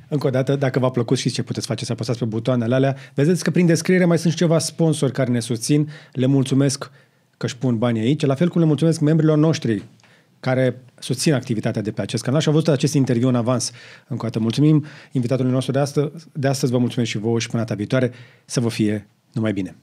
S2: Încă o dată, dacă v-a plăcut, știți ce puteți face, să apăsați pe butoanele alea. Vedeți că prin descriere mai sunt și ceva sponsori care ne susțin. Le mulțumesc că își pun banii aici. La fel cum le mulțumesc membrilor noștri care susțin activitatea de pe acest canal și au văzut acest interviu în avans. Încă o dată mulțumim invitatului nostru de astăzi. Vă mulțumesc și vouă și până data viitoare. Să vă fie numai bine.